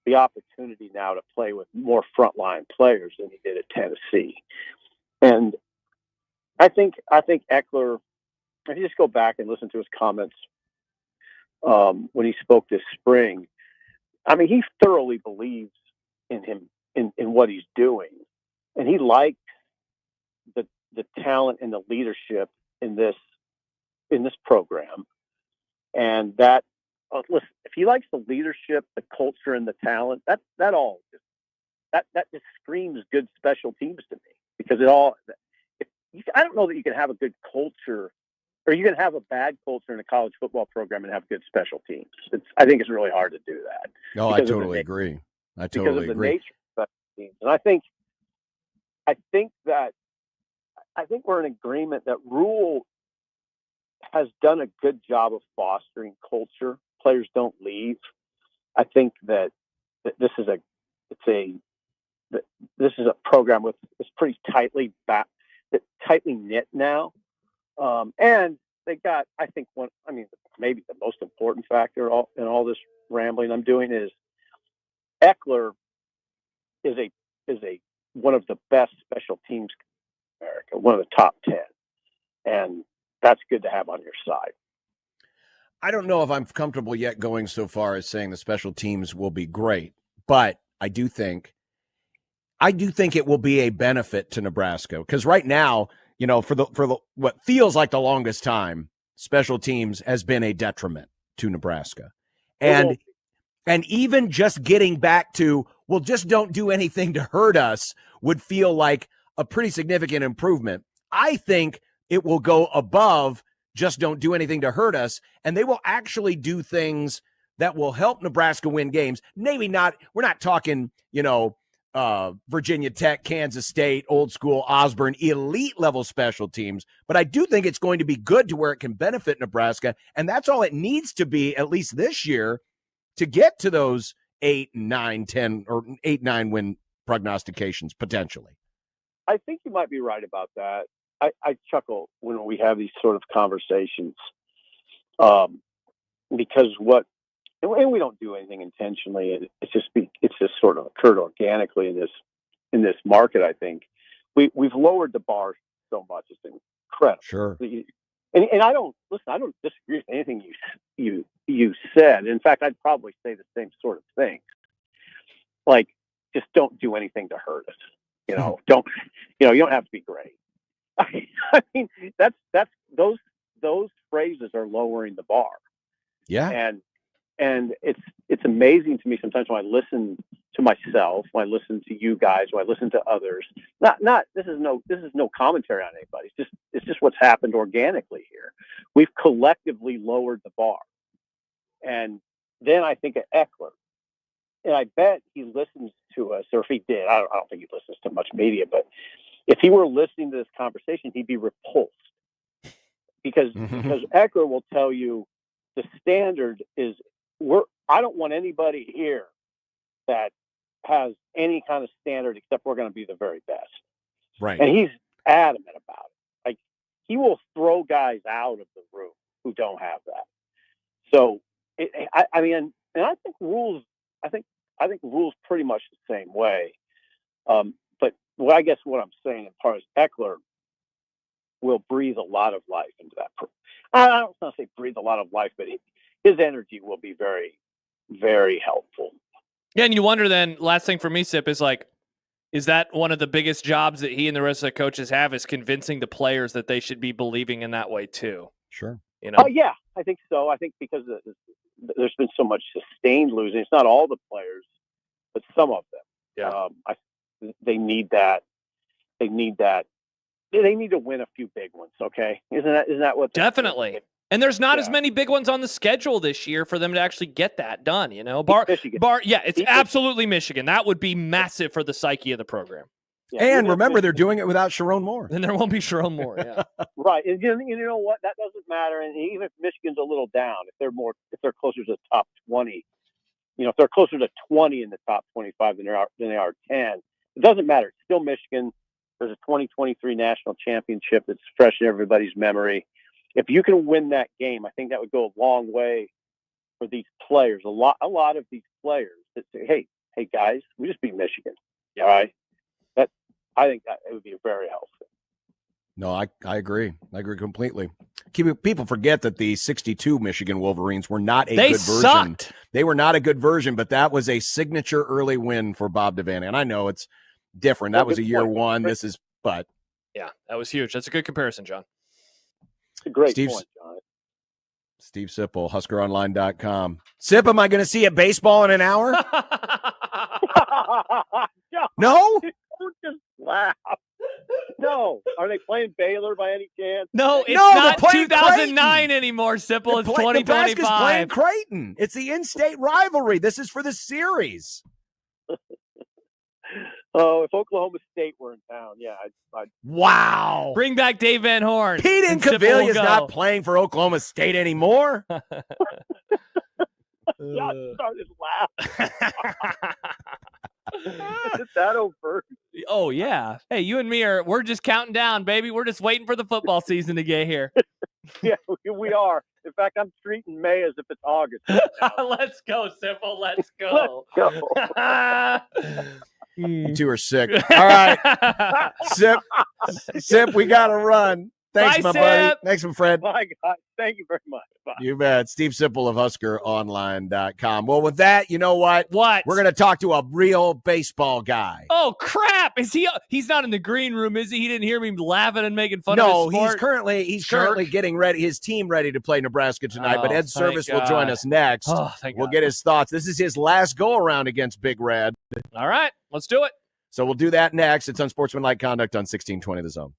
the opportunity now to play with more frontline players than he did at Tennessee, and I think Eckler. If you just go back and listen to his comments when he spoke this spring, I mean, he thoroughly believes in him in what he's doing, and he likes the talent and the leadership in this program, and that. Listen, if he likes the leadership, the culture, and the talent, that just screams good special teams to me, because I don't know that you can have a good culture, or you can have a bad culture in a college football program and have good special teams. I think it's really hard to do that. No, I totally agree. Because of the nature of special teams, and I think we're in agreement that Rule has done a good job of fostering culture. Players don't leave. I think that this is a program it's pretty tightly knit now, and they got, I think, maybe the most important factor in all this rambling I'm doing is Eckler is one of the best special teams in America, one of the top 10, and that's good to have on your side. I don't know if I'm comfortable yet going so far as saying the special teams will be great, but I do think it will be a benefit to Nebraska, because right now, for the what feels like the longest time, special teams has been a detriment to Nebraska. And And even just getting back to, well, just don't do anything to hurt us would feel like a pretty significant improvement. I think it will go above just don't do anything to hurt us, and they will actually do things that will help Nebraska win games. Maybe not, we're not talking, Virginia Tech, Kansas State, old school Osborne, elite level special teams, but I do think it's going to be good to where it can benefit Nebraska, and that's all it needs to be, at least this year, to get to those 8, 9, 10, or 8, 9 win prognostications, potentially. I think you might be right about that. I chuckle when we have these sort of conversations because and we don't do anything intentionally. It's just sort of occurred organically in this market. I think we've lowered the bar so much. It's incredible. Sure. And I don't disagree with anything you said. In fact, I'd probably say the same sort of thing. Like, just don't do anything to hurt us. You don't have to be great. I mean, that's those phrases are lowering the bar. Yeah. And it's amazing to me sometimes when I listen to myself, when I listen to you guys, when I listen to others. This is no commentary on anybody. It's just what's happened organically here. We've collectively lowered the bar. And then I think of Eckler. And I bet he listens to us, or if he did, I don't think he listens to much media, but if he were listening to this conversation, he'd be repulsed because Eckler will tell you the standard is I don't want anybody here that has any kind of standard except we're going to be the very best. Right. And he's adamant about it. Like, he will throw guys out of the room who don't have that. So, I think rules pretty much the same way. But I guess what I'm saying as far as Eckler will breathe a lot of life into that. I don't want to say breathe a lot of life, but his energy will be very, very helpful. Yeah, and you wonder then, last thing for me, Sip, is like, is that one of the biggest jobs that he and the rest of the coaches have, is convincing the players that they should be believing in that way too? Sure. Oh, yeah, I think so. I think because there's been so much sustained losing. It's not all the players, but some of them. Yeah. They need that. They need to win a few big ones. Okay. Isn't that what? Definitely. And there's not as many big ones on the schedule this year for them to actually get that done. It's absolutely Michigan. That would be massive for the psyche of the program. Yeah, and remember, they're doing it without Sharon Moore. And there won't be Sharon Moore. Yeah. Right. And you know what? That doesn't matter. And even if Michigan's a little down, if they're closer to the top 20, if they're closer to 20 in the top 25 than they are 10, it doesn't matter. It's still Michigan. There's a 2023 national championship that's fresh in everybody's memory. If you can win that game, I think that would go a long way for these players. A lot of these players that say, hey guys, we just beat Michigan. All right. I think that it would be very helpful. No, I agree. I agree completely. People forget that the 62 Michigan Wolverines were not a good version. Sucked. They were not a good version, but that was a signature early win for Bob Devaney. And I know it's different. That was a year one. This is, but. Yeah, that was huge. That's a good comparison, John. It's a great point, John. Steve Sipple, HuskerOnline.com. Sip, am I going to see a baseball in an hour? No? Don't just laugh. No. Are they playing Baylor by any chance? No, it's not 2009 anymore, Sipple. It's 2025. Nebraska's playing Creighton. It's the in-state rivalry. This is for the series. Oh, if Oklahoma State were in town, yeah. I'd Wow. Bring back Dave Van Horn. Pete Incaviglia is not playing for Oklahoma State anymore. John started laughing. Is that overt? Oh, yeah. Hey, you and me we're just counting down, baby. We're just waiting for the football season to get here. Yeah, we are. In fact, I'm treating May as if it's August. Let's go, Simple. Let's go. Let's go. You two are sick. All right. Sip, we got to run. Thanks, Bye, my buddy. Sip. Thanks, my friend. Bye, guys. Thank you very much. Bye. You bet. Steve Sipple of HuskerOnline.com. Well, with that, you know what? What? We're going to talk to a real baseball guy. Oh, crap. Is he? He's not in the green room, is he? He didn't hear me laughing and making fun of No, his sport? he's currently getting ready, his team ready to play Nebraska tonight, but Ed Service will join us next. Oh, thank We'll God. get his thoughts. This is his last go-around against Big Red. All right, let's do it. So we'll do that next. It's Unsportsmanlike Conduct on 1620 The Zone.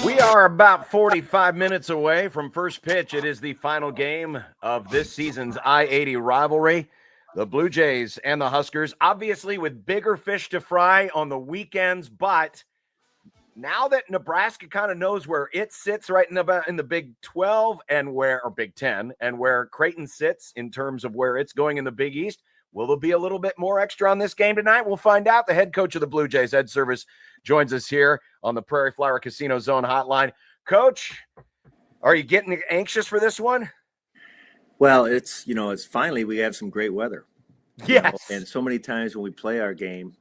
We are about 45 minutes away from first pitch. It is the final game of this season's I-80 rivalry. The Blue Jays and the Huskers, obviously with bigger fish to fry on the weekends, but now that Nebraska kind of knows where it sits right in the Big 12 or Big 10 and where Creighton sits in terms of where it's going in the Big East, will there be a little bit more extra on this game tonight? We'll find out. The head coach of the Blue Jays, Ed Service, joins us here on the Prairie Flower Casino Zone hotline. Coach, are you getting anxious for this one? Well, it's finally we have some great weather. Yes. And so many times when we play our game,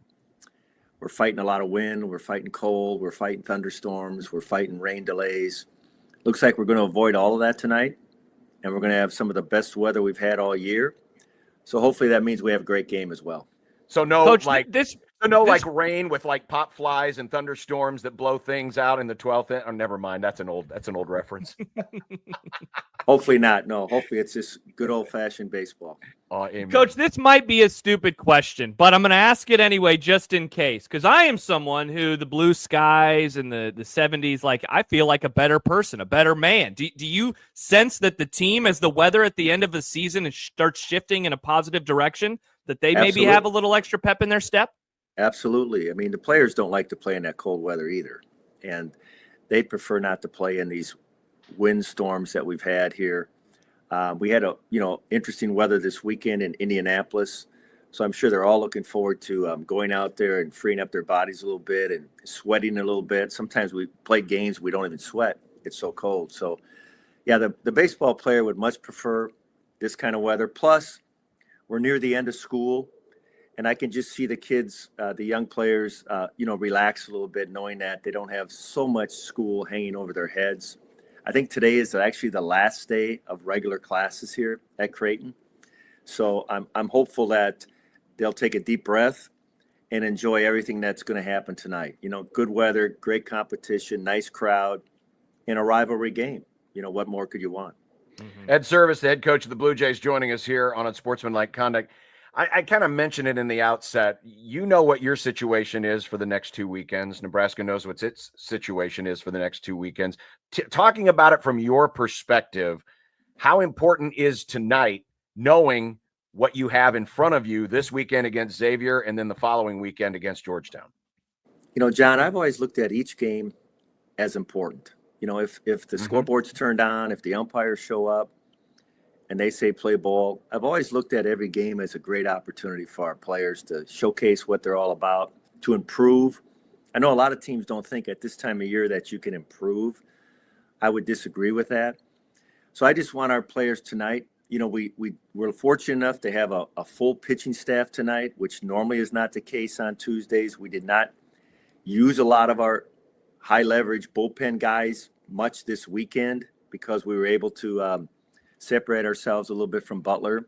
we're fighting a lot of wind, we're fighting cold, we're fighting thunderstorms, we're fighting rain delays. Looks like we're going to avoid all of that tonight, and we're going to have some of the best weather we've had all year. So hopefully that means we have a great game as well. So no, Coach, like rain with like pop flies and thunderstorms that blow things out in the 12th. Oh, never mind. That's an old reference. Hopefully not. No, hopefully it's just good old fashioned baseball. Coach, this might be a stupid question, but I'm going to ask it anyway, just in case, because I am someone who the blue skies and the 70s, like I feel like a better person, a better man. Do you sense that the team, as the weather at the end of the season starts shifting in a positive direction, that they maybe have a little extra pep in their step? Absolutely. I mean, the players don't like to play in that cold weather either, and they prefer not to play in these windstorms that we've had here. We had interesting weather this weekend in Indianapolis, so I'm sure they're all looking forward to going out there and freeing up their bodies a little bit and sweating a little bit. Sometimes we play games we don't even sweat; it's so cold. So, yeah, the baseball player would much prefer this kind of weather. Plus, we're near the end of school, and I can just see the kids, the young players, relax a little bit, knowing that they don't have so much school hanging over their heads. I think today is actually the last day of regular classes here at Creighton. So I'm hopeful that they'll take a deep breath and enjoy everything that's going to happen tonight. Good weather, great competition, nice crowd, and a rivalry game. What more could you want? Mm-hmm. Ed Service, the head coach of the Blue Jays, joining us here on Unsportsmanlike Conduct. I kind of mentioned it in the outset. You know what your situation is for the next 2 weekends. Nebraska knows what its situation is for the next 2 weekends. Talking about it from your perspective, how important is tonight knowing what you have in front of you this weekend against Xavier and then the following weekend against Georgetown? John, I've always looked at each game as important. If the scoreboard's turned on, if the umpires show up, and they say play ball, I've always looked at every game as a great opportunity for our players to showcase what they're all about, to improve. I know a lot of teams don't think at this time of year that you can improve. I would disagree with that. So I just want our players tonight. We're fortunate enough to have a full pitching staff tonight, which normally is not the case on Tuesdays. We did not use a lot of our high leverage bullpen guys much this weekend because we were able to separate ourselves a little bit from Butler.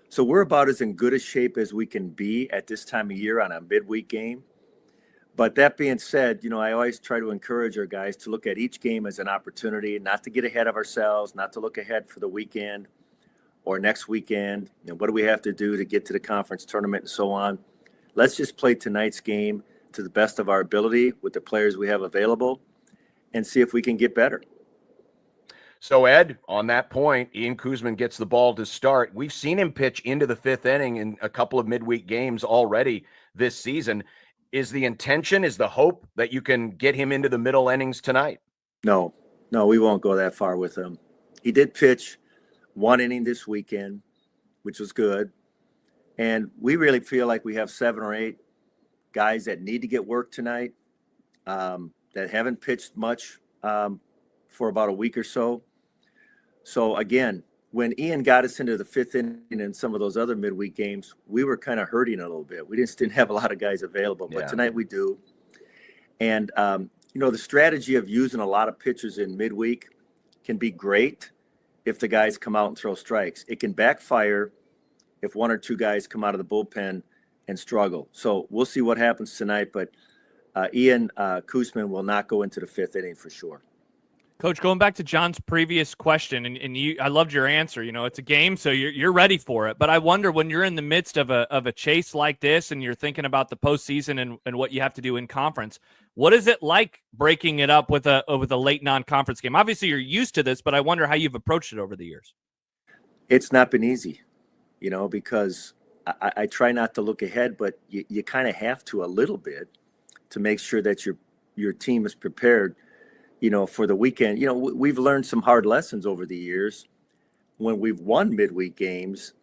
So we're about as in good a shape as we can be at this time of year on a midweek game. But that being said, I always try to encourage our guys to look at each game as an opportunity, not to get ahead of ourselves, not to look ahead for the weekend or next weekend. What do we have to do to get to the conference tournament and so on? Let's just play tonight's game to the best of our ability with the players we have available and see if we can get better. So, Ed, on that point, Ian Koosman gets the ball to start. We've seen him pitch into the fifth inning in a couple of midweek games already this season. Is the intention, is the hope that you can get him into the middle innings tonight? No, we won't go that far with him. He did pitch 1 inning this weekend, which was good. And we really feel like we have 7 or 8 guys that need to get work tonight that haven't pitched much for about a week or so. So again, when Ian got us into the fifth inning and some of those other midweek games, we were kind of hurting a little bit. We just didn't have a lot of guys available, but tonight we do. And, the strategy of using a lot of pitchers in midweek can be great if the guys come out and throw strikes. It can backfire if 1 or 2 guys come out of the bullpen and struggle. So we'll see what happens tonight, but Ian Koosman will not go into the fifth inning for sure. Coach, going back to John's previous question, and I loved your answer. It's a game, so you're ready for it. But I wonder, when you're in the midst of a chase like this, and you're thinking about the postseason and what you have to do in conference, what is it like breaking it up with a late non-conference game? Obviously, you're used to this, but I wonder how you've approached it over the years. It's not been easy, because I try not to look ahead, but you kind of have to a little bit to make sure that you're your team is prepared, for the weekend. We've learned some hard lessons over the years when we've won midweek games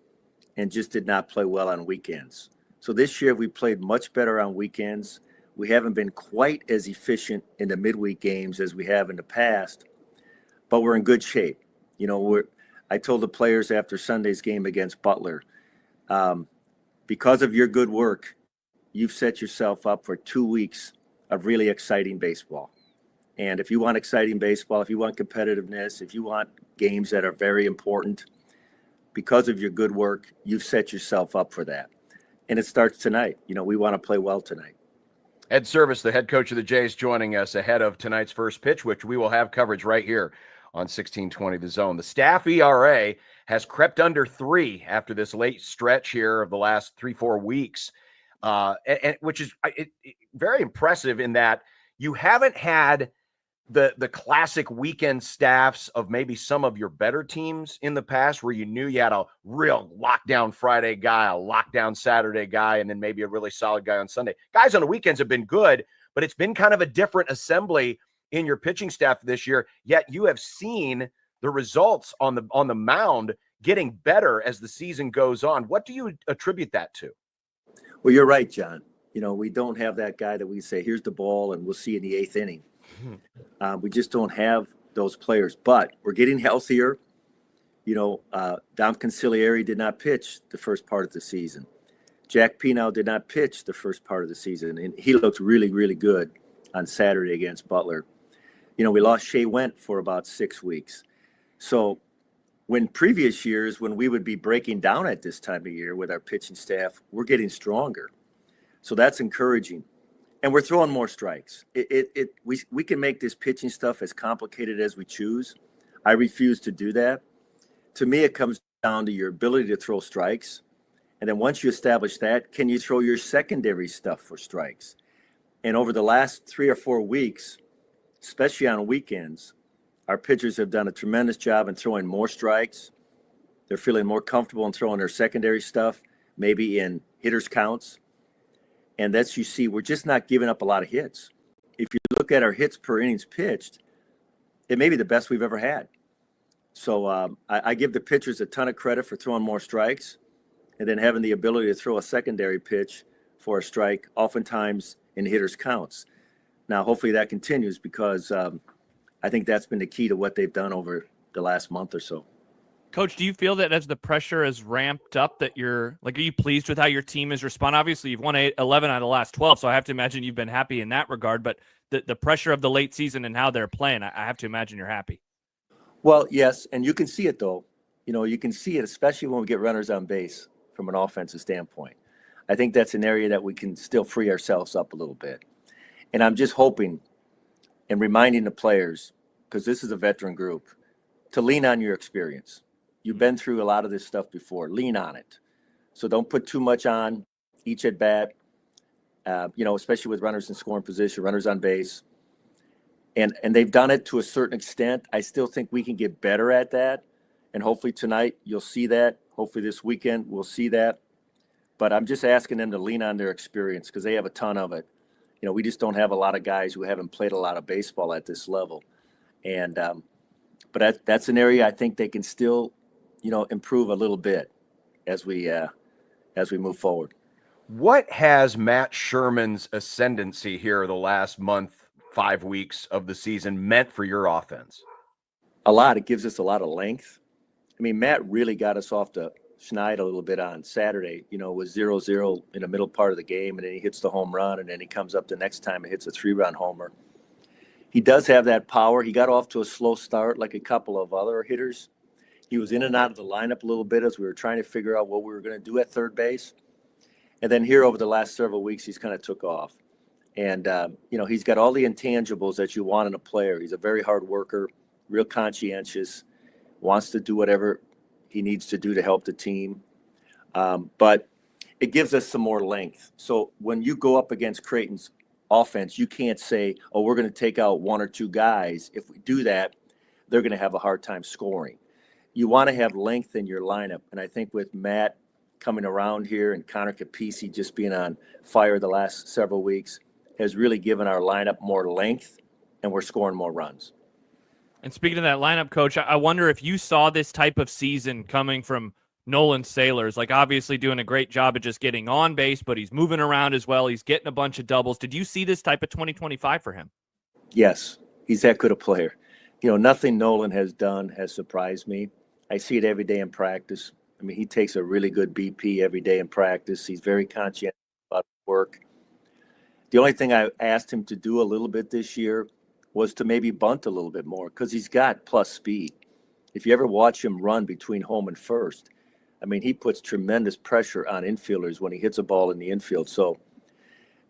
and just did not play well on weekends. So this year we played much better on weekends. We haven't been quite as efficient in the midweek games as we have in the past, but we're in good shape. I told the players after Sunday's game against Butler, because of your good work, you've set yourself up for 2 weeks of really exciting baseball. And if you want exciting baseball, if you want competitiveness, if you want games that are very important, because of your good work, you've set yourself up for that. And it starts tonight. We want to play well tonight. Ed Service, the head coach of the Jays, joining us ahead of tonight's first pitch, which we will have coverage right here on 1620 The Zone. The staff ERA has crept under 3 after this late stretch here of the last 3-4 weeks, and which is very impressive in that you haven't had the classic weekend staffs of maybe some of your better teams in the past, where you knew you had a real lockdown Friday guy, a lockdown Saturday guy, and then maybe a really solid guy on Sunday. Guys on the weekends have been good, but it's been kind of a different assembly in your pitching staff this year. Yet you have seen the results on the mound getting better as the season goes on. What do you attribute that to? Well, you're right, John. We don't have that guy that we say, here's the ball and we'll see in the 8th inning. We just don't have those players, but we're getting healthier. Dom Conciliari did not pitch the first part of the season. Jack Pinow did not pitch the first part of the season, and he looked really, really good on Saturday against Butler. We lost Shea Went for about 6 weeks. So when previous years, when we would be breaking down at this time of year with our pitching staff, we're getting stronger. So that's encouraging. And we're throwing more strikes. We can make this pitching stuff as complicated as we choose. I refuse to do that. To me, it comes down to your ability to throw strikes. And then once you establish that, can you throw your secondary stuff for strikes? And over the last 3 or 4 weeks, especially on weekends, our pitchers have done a tremendous job in throwing more strikes. They're feeling more comfortable in throwing their secondary stuff, maybe in hitters' counts. And that's, you see, we're just not giving up a lot of hits. If you look at our hits per innings pitched, it may be the best we've ever had. So I give the pitchers a ton of credit for throwing more strikes and then having the ability to throw a secondary pitch for a strike, oftentimes in hitters' counts. Now, hopefully that continues, because I think that's been the key to what they've done over the last month or so. Coach, do you feel that as the pressure has ramped up that are you pleased with how your team has responded? Obviously, you've won 11 out of the last 12, so I have to imagine you've been happy in that regard. But the pressure of the late season and how they're playing, I have to imagine you're happy. Well, yes, and you can see it, though. You can see it, especially when we get runners on base from an offensive standpoint. I think that's an area that we can still free ourselves up a little bit. And I'm just hoping and reminding the players, because this is a veteran group, to lean on your experience. You've been through a lot of this stuff before. Lean on it. So don't put too much on each at bat, especially with runners in scoring position, runners on base. And they've done it to a certain extent. I still think we can get better at that. And hopefully tonight you'll see that. Hopefully this weekend we'll see that. But I'm just asking them to lean on their experience, because they have a ton of it. We just don't have a lot of guys who haven't played a lot of baseball at this level. And but that's an area I think they can still improve a little bit as we move forward. What has Matt Sherman's ascendancy here the last month, 5 weeks of the season meant for your offense? A lot. It gives us a lot of length. I mean, Matt really got us off the schneid a little bit on Saturday. It was 0-0 in the middle part of the game, and then he hits the home run, and then he comes up the next time and hits a 3-run homer. He does have that power. He got off to a slow start like a couple of other hitters. He was in and out of the lineup a little bit as we were trying to figure out what we were going to do at third base. And then here over the last several weeks, he's kind of took off. And, he's got all the intangibles that you want in a player. He's a very hard worker, real conscientious, wants to do whatever he needs to do to help the team. But it gives us some more length. So when you go up against Creighton's offense, you can't say, oh, we're going to take out 1 or 2 guys. If we do that, they're going to have a hard time scoring. You want to have length in your lineup. And I think with Matt coming around here and Connor Capisi just being on fire the last several weeks, has really given our lineup more length, and we're scoring more runs. And speaking of that lineup, Coach, I wonder if you saw this type of season coming from Nolan Sailors, like obviously doing a great job of just getting on base, but he's moving around as well. He's getting a bunch of doubles. Did you see this type of 2025 for him? Yes, he's that good a player. You know, nothing Nolan has done has surprised me. I see it every day in practice. I mean, he takes a really good BP every day in practice. He's very conscientious about work. The only thing I asked him to do a little bit this year was to maybe bunt a little bit more because he's got plus speed. If you ever watch him run between home and first, I mean, he puts tremendous pressure on infielders when he hits a ball in the infield. So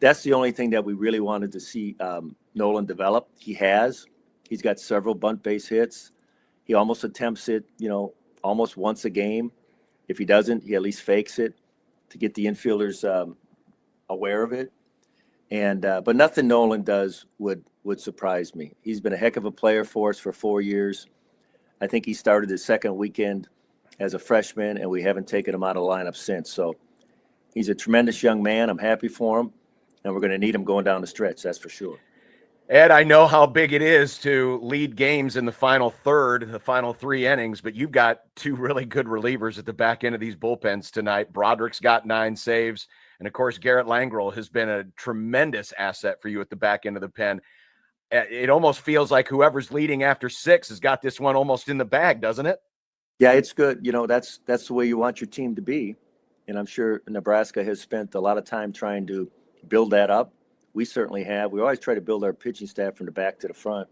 that's the only thing that we really wanted to see Nolan develop. He has. He's got several bunt base hits. He almost attempts it, you know, almost once a game. If he doesn't, he at least fakes it to get the infielders aware of it. And but nothing Nolan does would surprise me. He's been a heck of a player for us for 4 years. I think he started his second weekend as a freshman, and we haven't taken him out of the lineup since. So he's a tremendous young man. I'm happy for him, and we're going to need him going down the stretch, that's for sure. Ed, I know how big it is to lead games in the final third, the final 3 innings, but you've got 2 really good relievers at the back end of these bullpens tonight. Broderick's got 9 saves, and of course, Garrett Langrel has been a tremendous asset for you at the back end of the pen. It almost feels like whoever's leading after 6 has got this one almost in the bag, doesn't it? Yeah, it's good. You know, that's the way you want your team to be, and I'm sure Nebraska has spent a lot of time trying to build that up. We certainly have. We always try to build our pitching staff from the back to the front.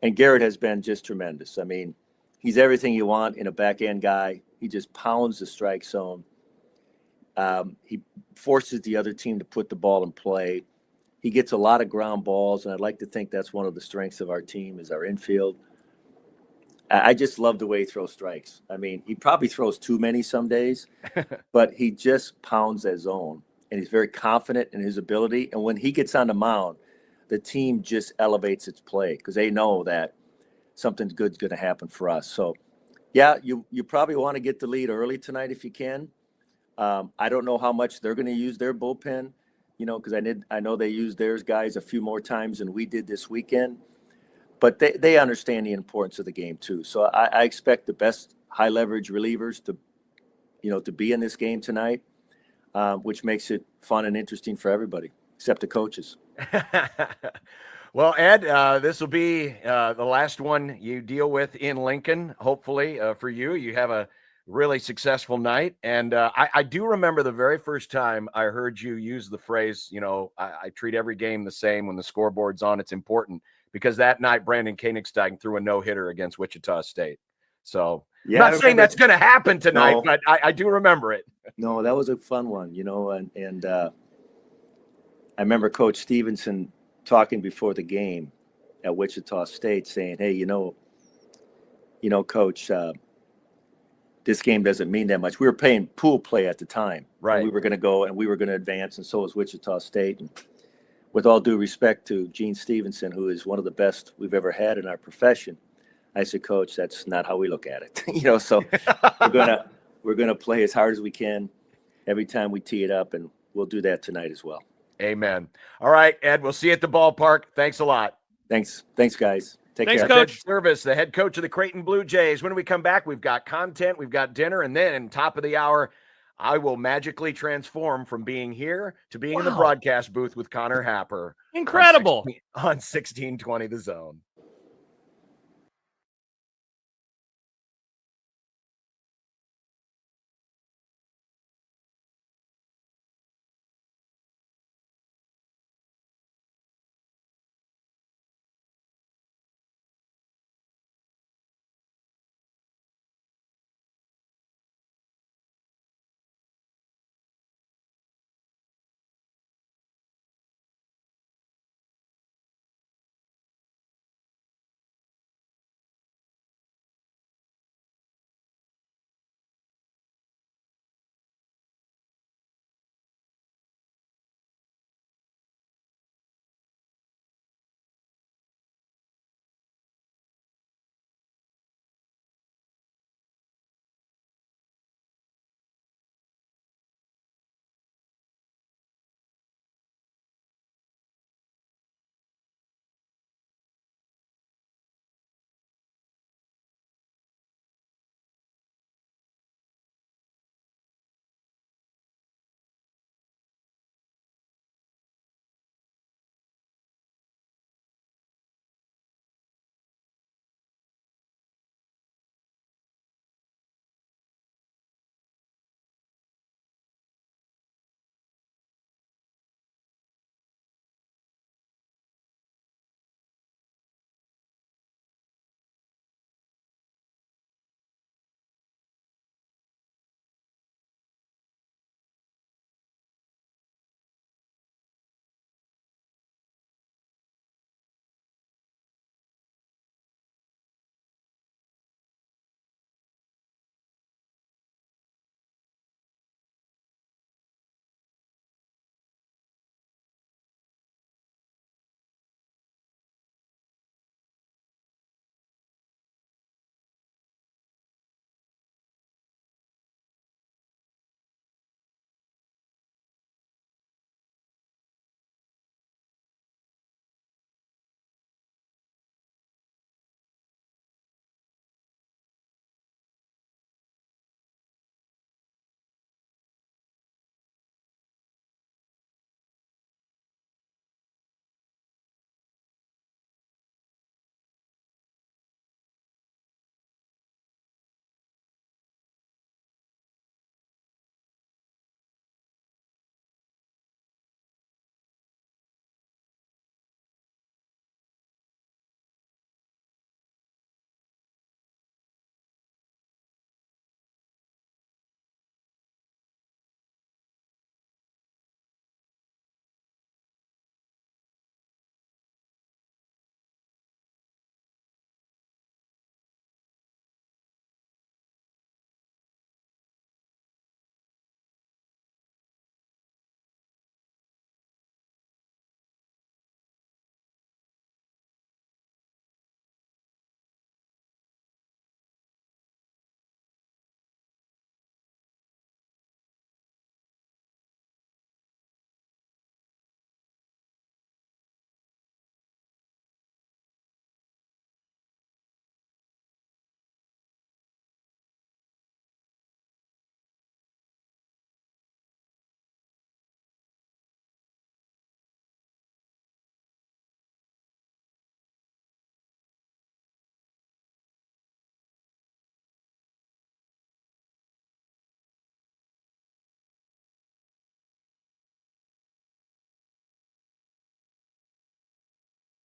And Garrett has been just tremendous. I mean, he's everything you want in a back-end guy. He just pounds the strike zone. He forces the other team to put the ball in play. He gets a lot of ground balls, and I'd like to think that's one of the strengths of our team is our infield. I just love the way he throws strikes. I mean, he probably throws too many some days, but he just pounds that zone. And he's very confident in his ability. And when he gets on the mound, the team just elevates its play because they know that something good's going to happen for us. So, yeah, you probably want to get the lead early tonight if you can. I don't know how much they're going to use their bullpen, you know, because I know they used theirs guys a few more times than we did this weekend. But they understand the importance of the game too. So I expect the best high leverage relievers to be in this game tonight. Which makes it fun and interesting for everybody, except the coaches. Well, Ed, this will be the last one you deal with in Lincoln, hopefully, for you. You have a really successful night. And I do remember the very first time I heard you use the phrase, you know, I treat every game the same. When the scoreboard's on, it's important. Because that night, Brandon Koenigstein threw a no-hitter against Wichita State. So Yeah, I'm not saying that's going to happen tonight, No. but I do remember it. No, that was a fun one, you know, and I remember Coach Stevenson talking before the game at Wichita State saying, hey, you know, Coach, this game doesn't mean that much. We were playing pool play at the time. Right. And we were going to go and we were going to advance, and so was Wichita State. And with all due respect to Gene Stevenson, who is one of the best we've ever had in our profession, I said, Coach, that's not how we look at it. You know, so we're gonna play as hard as we can every time we tee it up, and we'll do that tonight as well. Amen. All right, Ed, we'll see you at the ballpark. Thanks a lot. Thanks, guys. Take Thanks, care. Coach. Ed Service, the head coach of the Creighton Blue Jays. When we come back, we've got content, we've got dinner, and then top of the hour, I will magically transform from being here to being in the broadcast booth with Connor Happer. Incredible. On 1620 The Zone.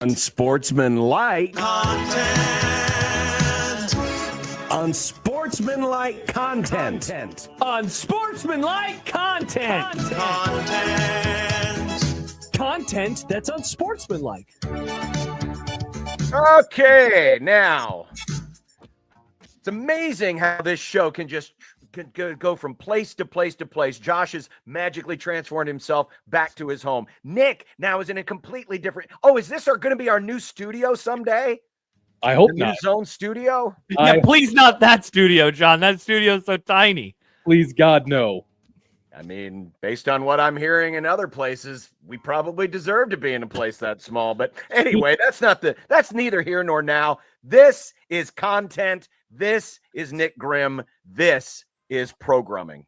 Unsportsmanlike Unsportsmanlike content. Unsportsmanlike content. Content that's unsportsmanlike. Okay, now it's amazing how this show can just go from place to place to place. Josh has magically transformed himself back to his home. Nick now is in a completely different. Oh, is this going to be our new studio someday? I hope the not. New Zone studio. Yeah, please not that studio, John. That studio's so tiny. Please, God, no. I mean, based on what I'm hearing in other places, we probably deserve to be in a place that small. But anyway, that's neither here nor now. This is content. This is Nick Grimm. This is programming.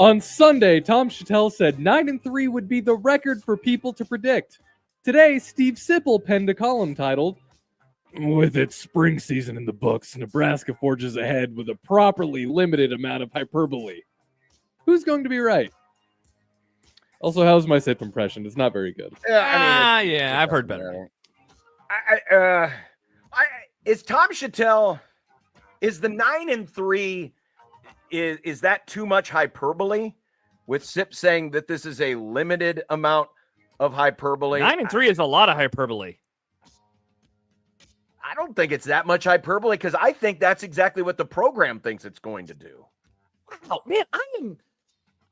On Sunday, Tom Chattel said 9-3 would be the record for people to predict. Today, Steve Sipple penned a column titled, "With its spring season in the books, Nebraska forges ahead with a properly limited amount of hyperbole." Who's going to be right? Also, how's my SIP impression? It's not very good. I've heard better. Is Tom Chattel, is the 9-3, is that too much hyperbole? With SIP saying that this is a limited amount of hyperbole? 9-3 is a lot of hyperbole. I don't think it's that much hyperbole because I think that's exactly what the program thinks it's going to do. Oh man,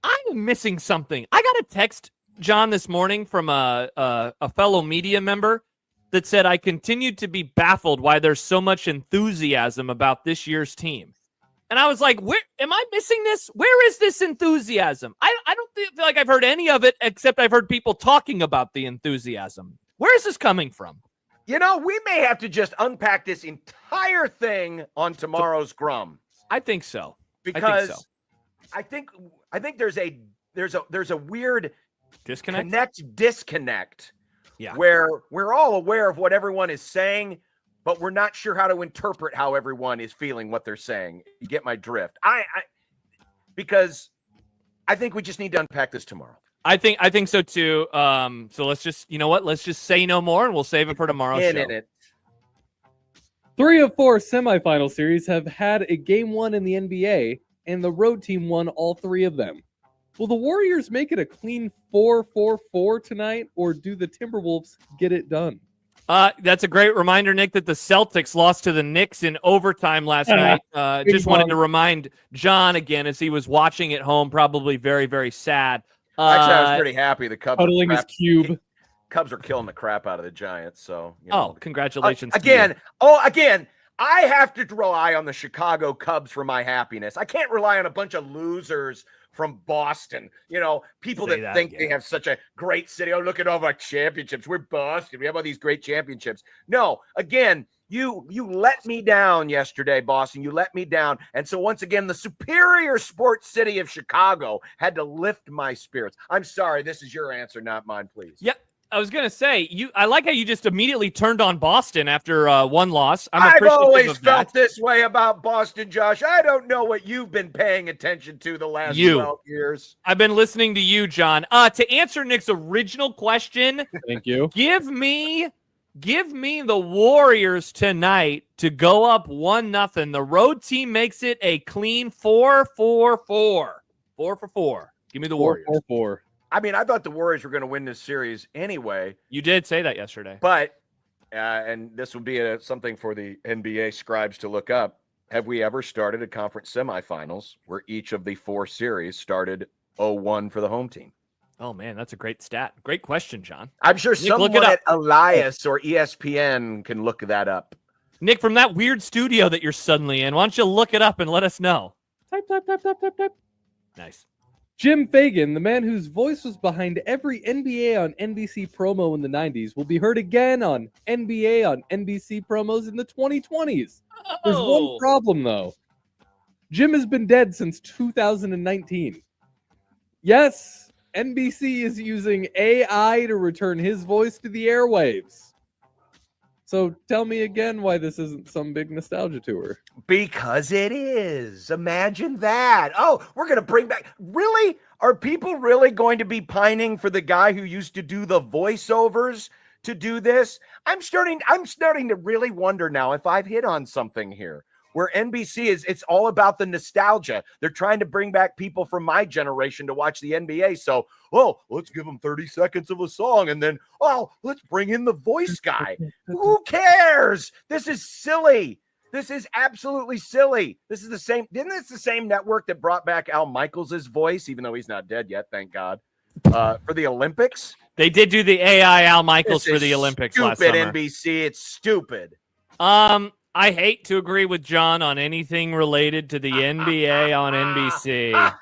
I am missing something. I got a text, John, this morning from a fellow media member that said I continued to be baffled why there's so much enthusiasm about this year's team. And I was like, where am I missing this? Where is this enthusiasm? I don't feel like I've heard any of it except I've heard people talking about the enthusiasm. Where is this coming from? You know, we may have to just unpack this entire thing on tomorrow's Griumm. I think so. Because I think there's a weird disconnect. Yeah. Where we're all aware of what everyone is saying, but we're not sure how to interpret how everyone is feeling what they're saying. You get my drift. Because I think we just need to unpack this tomorrow. I think so too. So let's just, you know what? Let's just say no more and we'll save it for tomorrow's show. 3 of 4 semifinal series have had a game one in the NBA, and the road team won all 3 of them. Will the Warriors make it a clean 4-4-4 tonight, or do the Timberwolves get it done? That's a great reminder, Nick, that the Celtics lost to the Knicks in overtime last night. Just wanted to remind John again as he was watching at home, probably very, very sad. Actually, I was pretty happy. The Cubs huddling his cube. Cubs are killing the crap out of the Giants. So, congratulations! Again, I have to rely on the Chicago Cubs for my happiness. I can't rely on a bunch of losers from Boston. You know, people that think they have such a great city. Oh, look at all our championships. We're Boston. We have all these great championships. No, again, you let me down yesterday, Boston. You let me down. And so once again, the superior sports city of Chicago had to lift my spirits. I'm sorry. This is your answer, not mine, please. Yeah. I was going to say, I like how you just immediately turned on Boston after one loss. I've always felt this way about Boston, Josh. I don't know what you've been paying attention to the last 12 years. I've been listening to you, John. To answer Nick's original question, thank you. Give me the Warriors tonight to go up 1-0. The road team makes it a clean 4-4-4. 4-4-4. Give me the Warriors. 4-4-4. I mean, I thought the Warriors were going to win this series anyway. You did say that yesterday. But, and this will be something for the NBA scribes to look up, have we ever started a conference semifinals where each of the 4 series started 0-1 for the home team? Oh, man, that's a great stat. Great question, John. I'm sure someone at Elias or ESPN can look that up. Nick, from that weird studio that you're suddenly in, why don't you look it up and let us know? Type. Nice. Jim Fagan, the man whose voice was behind every NBA on NBC promo in the 90s, will be heard again on NBA on NBC promos in the 2020s. There's one problem, though. Jim has been dead since 2019. Yes, NBC is using AI to return his voice to the airwaves. So tell me again why this isn't some big nostalgia tour. Because it is. Imagine that. Oh, we're going to bring back. Really? Are people really going to be pining for the guy who used to do the voiceovers to do this. I'm starting to really wonder now if I've hit on something here. Where NBC it's all about the nostalgia. They're trying to bring back people from my generation to watch the NBA. So, let's give them 30 seconds of a song, and then, let's bring in the voice guy. Who cares? This is silly. This is absolutely silly. This is the same. Didn't it's the same network that brought back Al Michaels' voice, even though he's not dead yet, thank God, for the Olympics? They did do the AI Al Michaels for the Olympics last summer. Stupid NBC. It's stupid. I hate to agree with John on anything related to the NBA on NBC,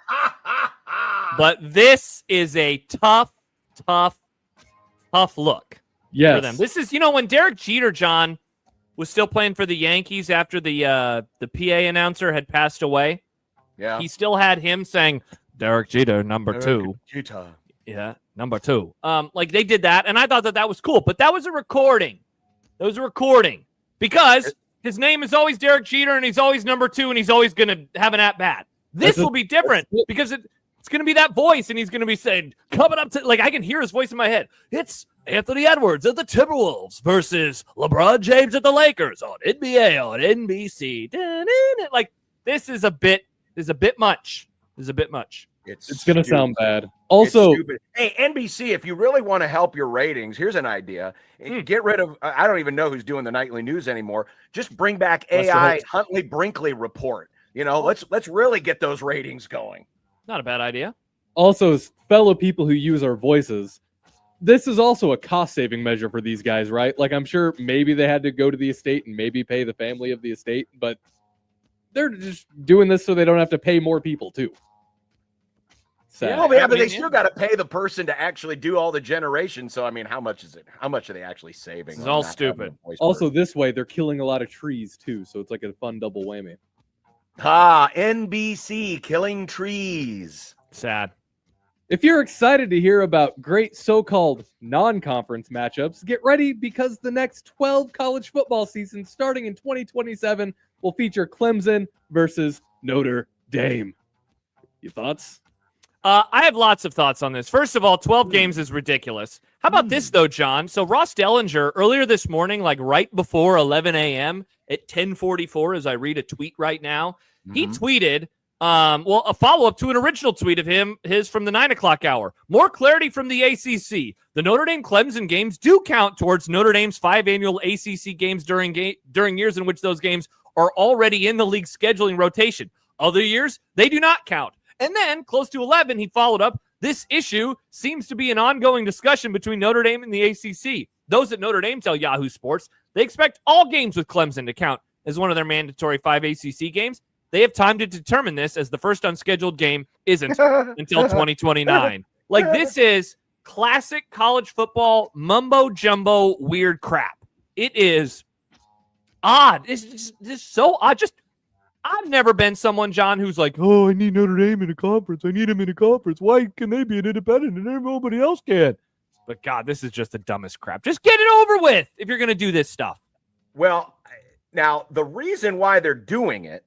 but this is a tough look for them. This is, when Derek Jeter, John, was still playing for the Yankees after the PA announcer had passed away. Yeah, he still had him saying Derek Jeter, number 2. Jeter. Yeah, number 2. Like they did that, and I thought that was cool. But that was a recording. Because his name is always Derek Jeter, and he's always number 2, and he's always going to have an at-bat. This will be different because it's going to be that voice, and he's going to be saying, coming up to, I can hear his voice in my head. It's Anthony Edwards at the Timberwolves versus LeBron James at the Lakers on NBA on NBC. This is a bit much. It's going to sound bad. Also, hey, NBC, if you really want to help your ratings, here's an idea. Get rid of, I don't even know who's doing the nightly news anymore. Just bring back AI Huntley Brinkley report. Let's really get those ratings going. Not a bad idea. Also, as fellow people who use our voices, this is also a cost-saving measure for these guys, right? I'm sure maybe they had to go to the estate and maybe pay the family of the estate, but they're just doing this so they don't have to pay more people, too. But they still got to pay the person to actually do all the generation. So, how much is it? How much are they actually saving? It's all stupid. Also, this way, they're killing a lot of trees, too. So it's like a fun double whammy. NBC killing trees. Sad. If you're excited to hear about great so-called non-conference matchups, get ready because the next 12 college football seasons starting in 2027 will feature Clemson versus Notre Dame. Your thoughts? I have lots of thoughts on this. First of all, 12 games is ridiculous. How about this, though, John? So Ross Dellinger, earlier this morning, right before 11 a.m. at 10:44, as I read a tweet right now, he tweeted, a follow-up to an original tweet of his from the 9 o'clock hour. More clarity from the ACC. The Notre Dame-Clemson games do count towards Notre Dame's 5 annual ACC games during years in which those games are already in the league's scheduling rotation. Other years, they do not count. And then, close to 11, he followed up, this issue seems to be an ongoing discussion between Notre Dame and the ACC. Those at Notre Dame tell Yahoo Sports they expect all games with Clemson to count as one of their mandatory 5 ACC games. They have time to determine this as the first unscheduled game isn't until 2029. This is classic college football mumbo-jumbo weird crap. It is odd. It's just so odd. I've never been someone, John, who's like, I need Notre Dame in a conference. I need them in a conference. Why can they be an independent and nobody else can? But, God, this is just the dumbest crap. Just get it over with if you're going to do this stuff. Well, now, the reason why they're doing it,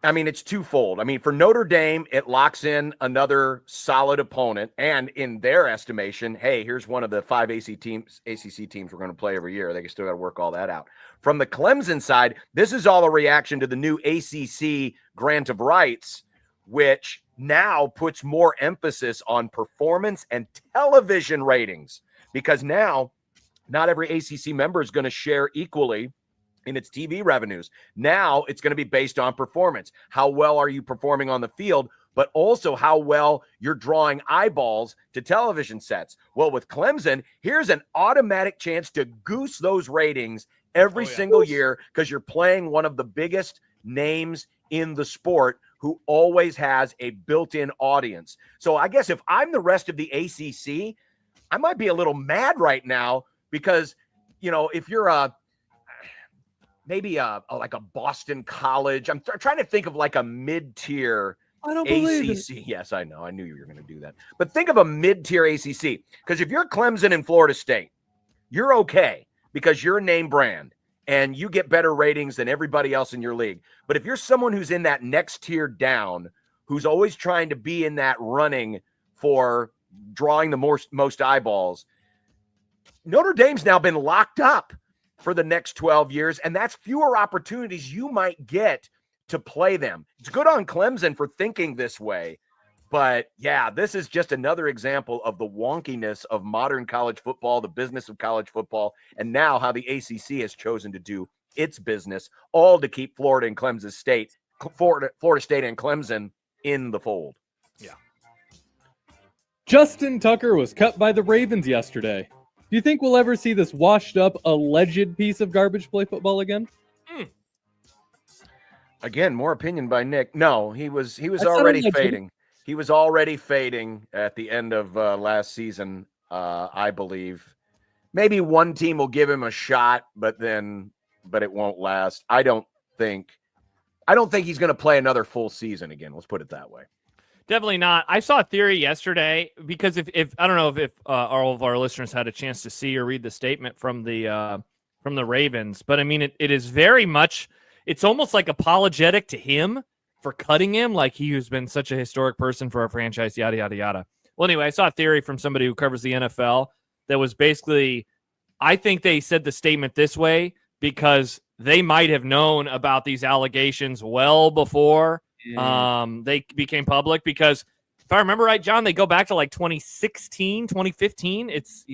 it's twofold. For Notre Dame, it locks in another solid opponent. And in their estimation, hey, here's one of the 5 ACC teams we're going to play every year. They still got to work all that out. From the Clemson side, this is all a reaction to the new ACC grant of rights, which now puts more emphasis on performance and television ratings. Because now, not every ACC member is going to share equally in its TV revenues. Now it's going to be based on performance. How well are you performing on the field, but also how well you're drawing eyeballs to television sets. Well, with Clemson, here's an automatic chance to goose those ratings every single year because you're playing one of the biggest names in the sport who always has a built-in audience. So I guess if I'm the rest of the ACC, I might be a little mad right now because, if you're maybe like a Boston College. I'm trying to think of like a mid-tier ACC. Yes, I know. I knew you were going to do that. But think of a mid-tier ACC. Because if you're Clemson and Florida State, you're okay because you're a name brand and you get better ratings than everybody else in your league. But if you're someone who's in that next tier down, who's always trying to be in that running for drawing the most eyeballs, Notre Dame's now been locked up for the next 12 years, and that's fewer opportunities you might get to play them. It's good on Clemson for thinking this way. But yeah, this is just another example of the wonkiness of modern college football, the business of college football, and now how the ACC has chosen to do its business, all to keep Florida and Clemson State, Florida State and Clemson in the fold. Yeah. Justin Tucker was cut by the Ravens yesterday. Do you think we'll ever see this washed up, alleged piece of garbage play football again? Again, more opinion by Nick. No, he was already fading. He was already fading at the end of last season, I believe. Maybe one team will give him a shot, but it won't last. I don't think he's going to play another full season again. Let's put it that way. Definitely not. I saw a theory yesterday because if I don't know if all of our listeners had a chance to see or read the statement from the Ravens, but I mean it is very much. It's almost like apologetic to him for cutting him, like he has been such a historic person for our franchise, yada, yada, yada. Well, anyway, I saw a theory from somebody who covers the NFL that was basically, I think they said the statement this way because they might have known about these allegations well before they became public. Because if I remember right, John, they go back to like 2016, 2015. It's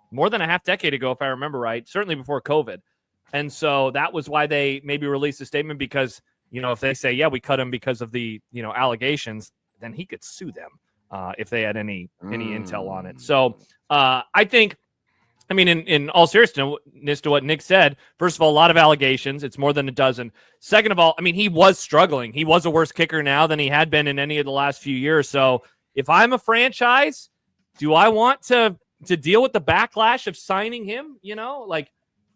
more than a half decade ago, if I remember right, certainly before COVID. And so that was why they maybe released a statement because, if they say, yeah, we cut him because of the, allegations, then he could sue them if they had any intel on it. So I think, in all seriousness to what Nick said, first of all, a lot of allegations. It's more than a dozen. Second of all, he was struggling. He was a worse kicker now than he had been in any of the last few years. So if I'm a franchise, do I want to deal with the backlash of signing him?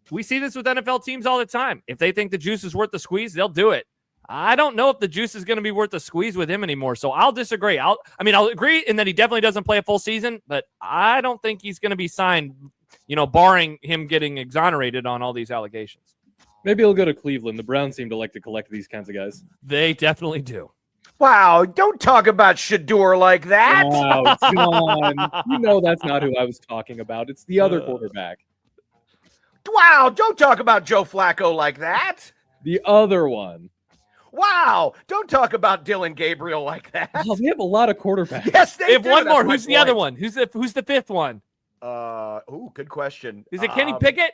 We see this with NFL teams all the time. If they think the juice is worth the squeeze, they'll do it. I don't know if the juice is going to be worth the squeeze with him anymore. So I'll disagree. I'll agree in that he definitely doesn't play a full season, but I don't think he's going to be signed, barring him getting exonerated on all these allegations. Maybe he'll go to Cleveland. The Browns seem to like to collect these kinds of guys. They definitely do. Wow, don't talk about Shador like that. Wow, John. That's not who I was talking about. It's the other quarterback. Wow, don't talk about Joe Flacco like that. The other one. Wow, don't talk about Dylan Gabriel like that. Oh, they have a lot of quarterbacks. Yes, they do. One more. Who's the other one? Who's the fifth one? Good question. Is it Kenny Pickett?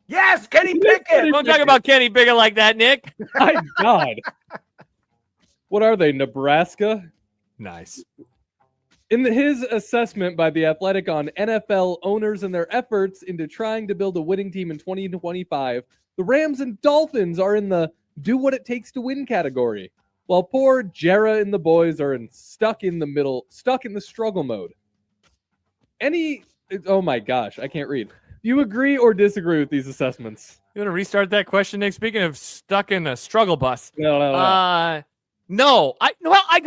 Yes, Kenny Pickett. Don't talk about Kenny Pickett like that, Nick. My God. What are they, Nebraska? Nice. In his assessment by The Athletic on NFL owners and their efforts into trying to build a winning team in 2025, the Rams and Dolphins are in the do what it takes to win category, while poor Jera and the boys are stuck in the struggle mode. Oh my gosh, I can't read. Do you agree or disagree with these assessments? You want to restart that question, Nick? Speaking of stuck in a struggle bus. No. No.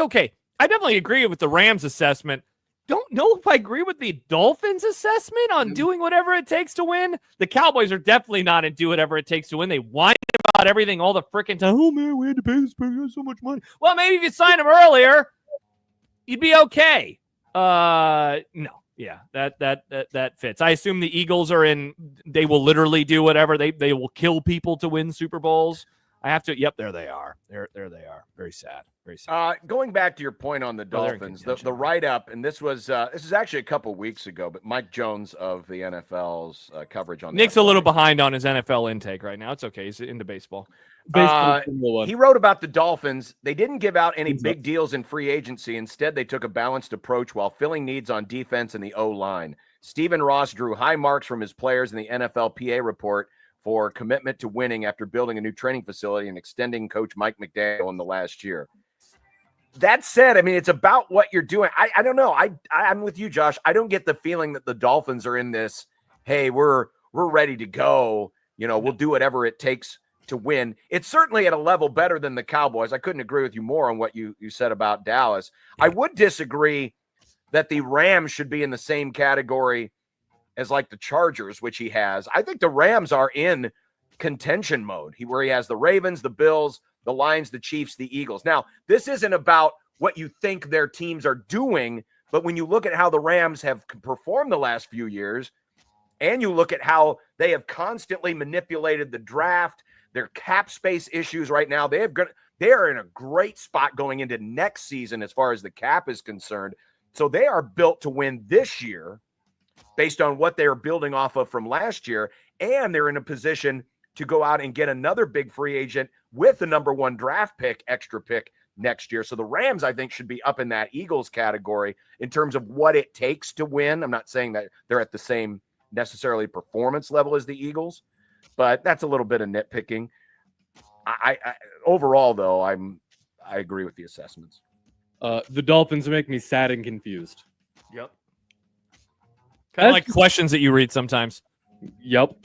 Okay. I definitely agree with the Rams assessment. Don't know if I agree with the Dolphins assessment on doing whatever it takes to win. The Cowboys are definitely not in do whatever it takes to win. They whine about everything all the freaking time. Oh man, we had to pay this person so much money. Well, maybe if you signed him earlier, you'd be okay. No. Yeah, that fits. I assume the Eagles are in. They will literally do whatever. They will kill people to win Super Bowls. I have to. Yep, there they are. There they are. Very sad. Very sad. Going back to your point on the Dolphins, the write-up, and this is actually a couple weeks ago, but Mike Jones of the NFL's coverage on Nick's a little behind on his NFL intake right now. It's okay. He's into baseball. He wrote about the Dolphins. They didn't give out any big deals in free agency. Instead, they took a balanced approach while filling needs on defense and the O-line. Stephen Ross drew high marks from his players in the NFLPA report for commitment to winning after building a new training facility and extending coach Mike McDaniel in the last year. That said, it's about what you're doing. I don't know. I'm with you, Josh. I don't get the feeling that the Dolphins are in this, hey, we're ready to go. We'll do whatever it takes to win. It's certainly at a level better than the Cowboys. I couldn't agree with you more on what you said about Dallas. I would disagree that the Rams should be in the same category as like the Chargers, which he has. I think the Rams are in contention mode, where he has the Ravens, the Bills, the Lions, the Chiefs, the Eagles. Now, this isn't about what you think their teams are doing, but when you look at how the Rams have performed the last few years, and you look at how they have constantly manipulated the draft, their cap space issues right now. They are in a great spot going into next season as far as the cap is concerned. So they are built to win this year based on what they are building off of from last year. And they're in a position to go out and get another big free agent with the number 1 draft pick, extra pick next year. So the Rams, I think, should be up in that Eagles category in terms of what it takes to win. I'm not saying that they're at the same necessarily performance level as the Eagles, but that's a little bit of nitpicking. I overall, though, I agree with the assessments. The Dolphins make me sad and confused. Yep. Kind of like questions that you read sometimes. Yep.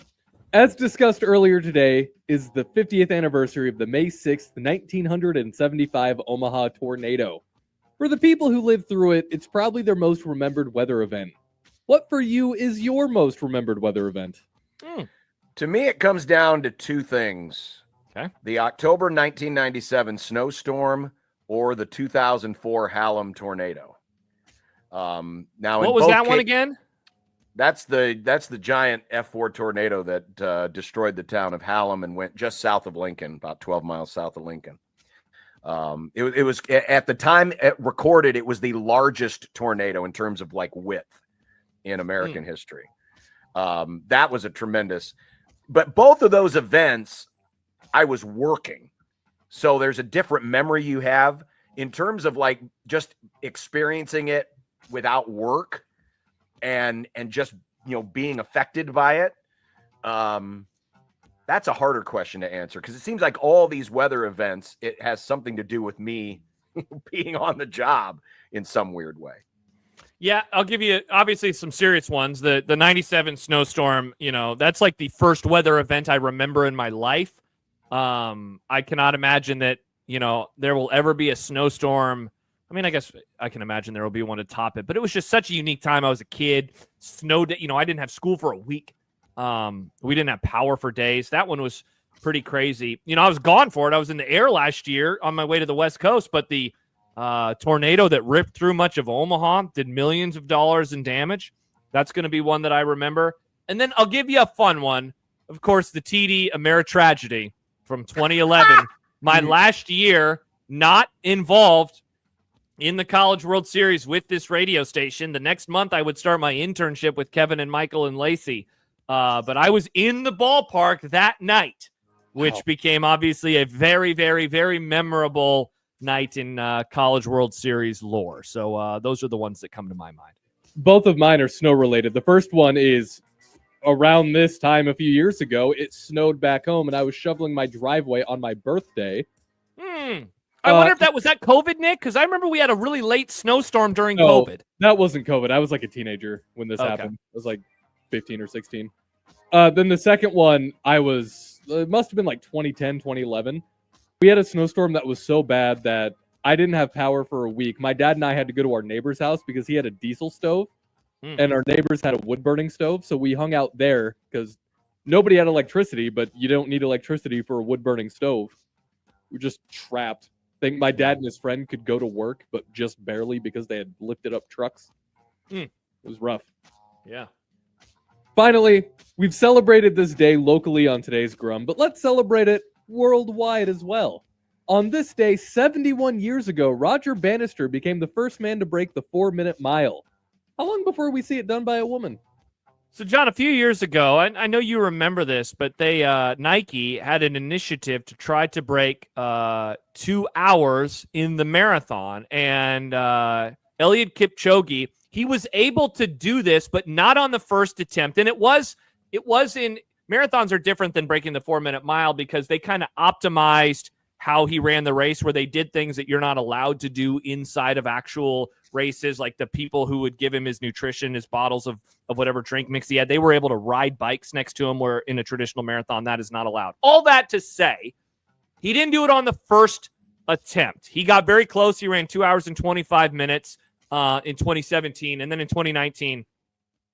As discussed earlier today is the 50th anniversary of the May 6th, 1975 Omaha tornado. For the people who lived through it, it's probably their most remembered weather event. What for you is your most remembered weather event? To me, it comes down to 2 things. Okay. The October 1997 snowstorm or the 2004 Hallam tornado. Now, what was that one again? That's the giant F4 tornado that destroyed the town of Hallam and went just south of Lincoln, about 12 miles south of Lincoln. It was at the time it recorded, it was the largest tornado in terms of like width in American history. That was a tremendous, but both of those events, I was working. So there's a different memory you have in terms of like just experiencing it without work and just, being affected by it. That's a harder question to answer because it seems like all these weather events, it has something to do with me being on the job in some weird way. Yeah, I'll give you obviously some serious ones. The 97 snowstorm, that's like the first weather event I remember in my life. I cannot imagine that, there will ever be a snowstorm. I mean, I guess I can imagine there will be one to top it, but it was just such a unique time. I was a kid, snowed, I didn't have school for a week. We didn't have power for days. That one was pretty crazy. I was gone for it. I was in the air last year on my way to the West Coast, but the tornado that ripped through much of Omaha did millions of dollars in damage. That's going to be one that I remember. And then I'll give you a fun one. Of course, the TD Ameritragedy from 2011. My last year not involved in the College World Series with this radio station. The next month, I would start my internship with Kevin and Michael and Lacey. But I was in the ballpark that night, which became obviously a very, very, very memorable night in College World Series lore. So those are the ones that come to my mind. Both of mine are snow related. The first one is around this time a few years ago. It snowed back home, and I was shoveling my driveway on my birthday. I wonder if that was COVID, Nick, because I remember we had a really late snowstorm during COVID. That wasn't COVID. I was like a teenager when this happened. I was like 15 or 16. Then the second one, it must have been like 2010, 2011. We had a snowstorm that was so bad that I didn't have power for a week. My dad and I had to go to our neighbor's house because he had a diesel stove and our neighbors had a wood burning stove. So we hung out there because nobody had electricity, but you don't need electricity for a wood burning stove. We were just trapped. I think my dad and his friend could go to work, but just barely because they had lifted up trucks. It was rough. Yeah. Finally, we've celebrated this day locally on today's Griumm, but let's celebrate it worldwide as well. On this day, 71 years ago, Roger Bannister became the first man to break the 4-minute mile. How long before we see it done by a woman? So, John, a few years ago, I know you remember this, but Nike had an initiative to try to break 2 hours in the marathon. And Eliud Kipchoge, he was able to do this, but not on the first attempt. And it was in marathons are different than breaking the 4-minute mile because they kind of optimized how he ran the race, where they did things that you're not allowed to do inside of actual races, like the people who would give him his nutrition, his bottles of whatever drink mix he had. They were able to ride bikes next to him, where in a traditional marathon, that is not allowed. All that to say, he didn't do it on the first attempt. He got very close. He ran 2 hours and 25 minutes in 2017. And then in 2019,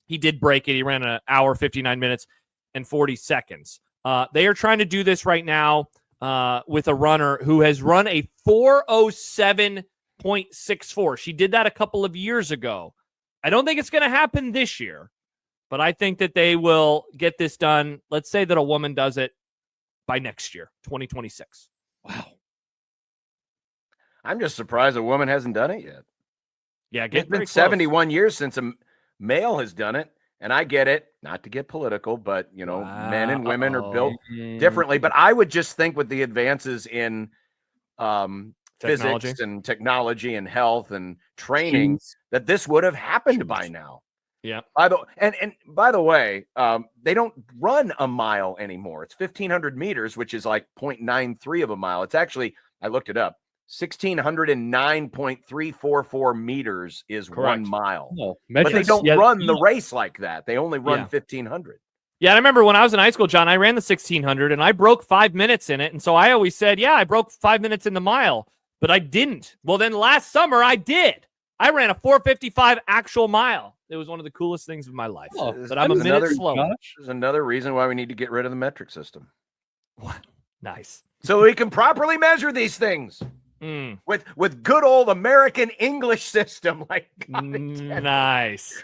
he did break it. He ran an hour, 59 minutes and 40 seconds. They are trying to do this right now with a runner who has run a 4:07.64. She did that a couple of years ago. I don't think it's going to happen this year, But I think that they will get this done. Let's say that a woman does it by next year, 2026. I'm just surprised a woman hasn't done it yet. Yeah, It's been 71 years since a male has done it. And I get it, not to get political, but, you know, men and women are built differently. But I would just think with the advances in physics and technology and health and training, that this would have happened by now. Yeah. By the way, they don't run a mile anymore. It's 1,500 meters, which is like 0.93 of a mile. It's actually, I looked it up, 1,609.344 meters is Correct. 1 mile. No, but they don't run the race like that. They only run 1,500. Yeah, I remember when I was in high school, John, I ran the 1,600 and I broke 5 minutes in it. And so I always said, yeah, I broke 5 minutes in the mile, but I didn't. Well, then last summer I did. I ran a 4:55 actual mile. It was one of the coolest things of my life. But I'm a minute slow. There's another reason why we need to get rid of the metric system. Nice. So we can properly measure these things with good old American English system. Like nice.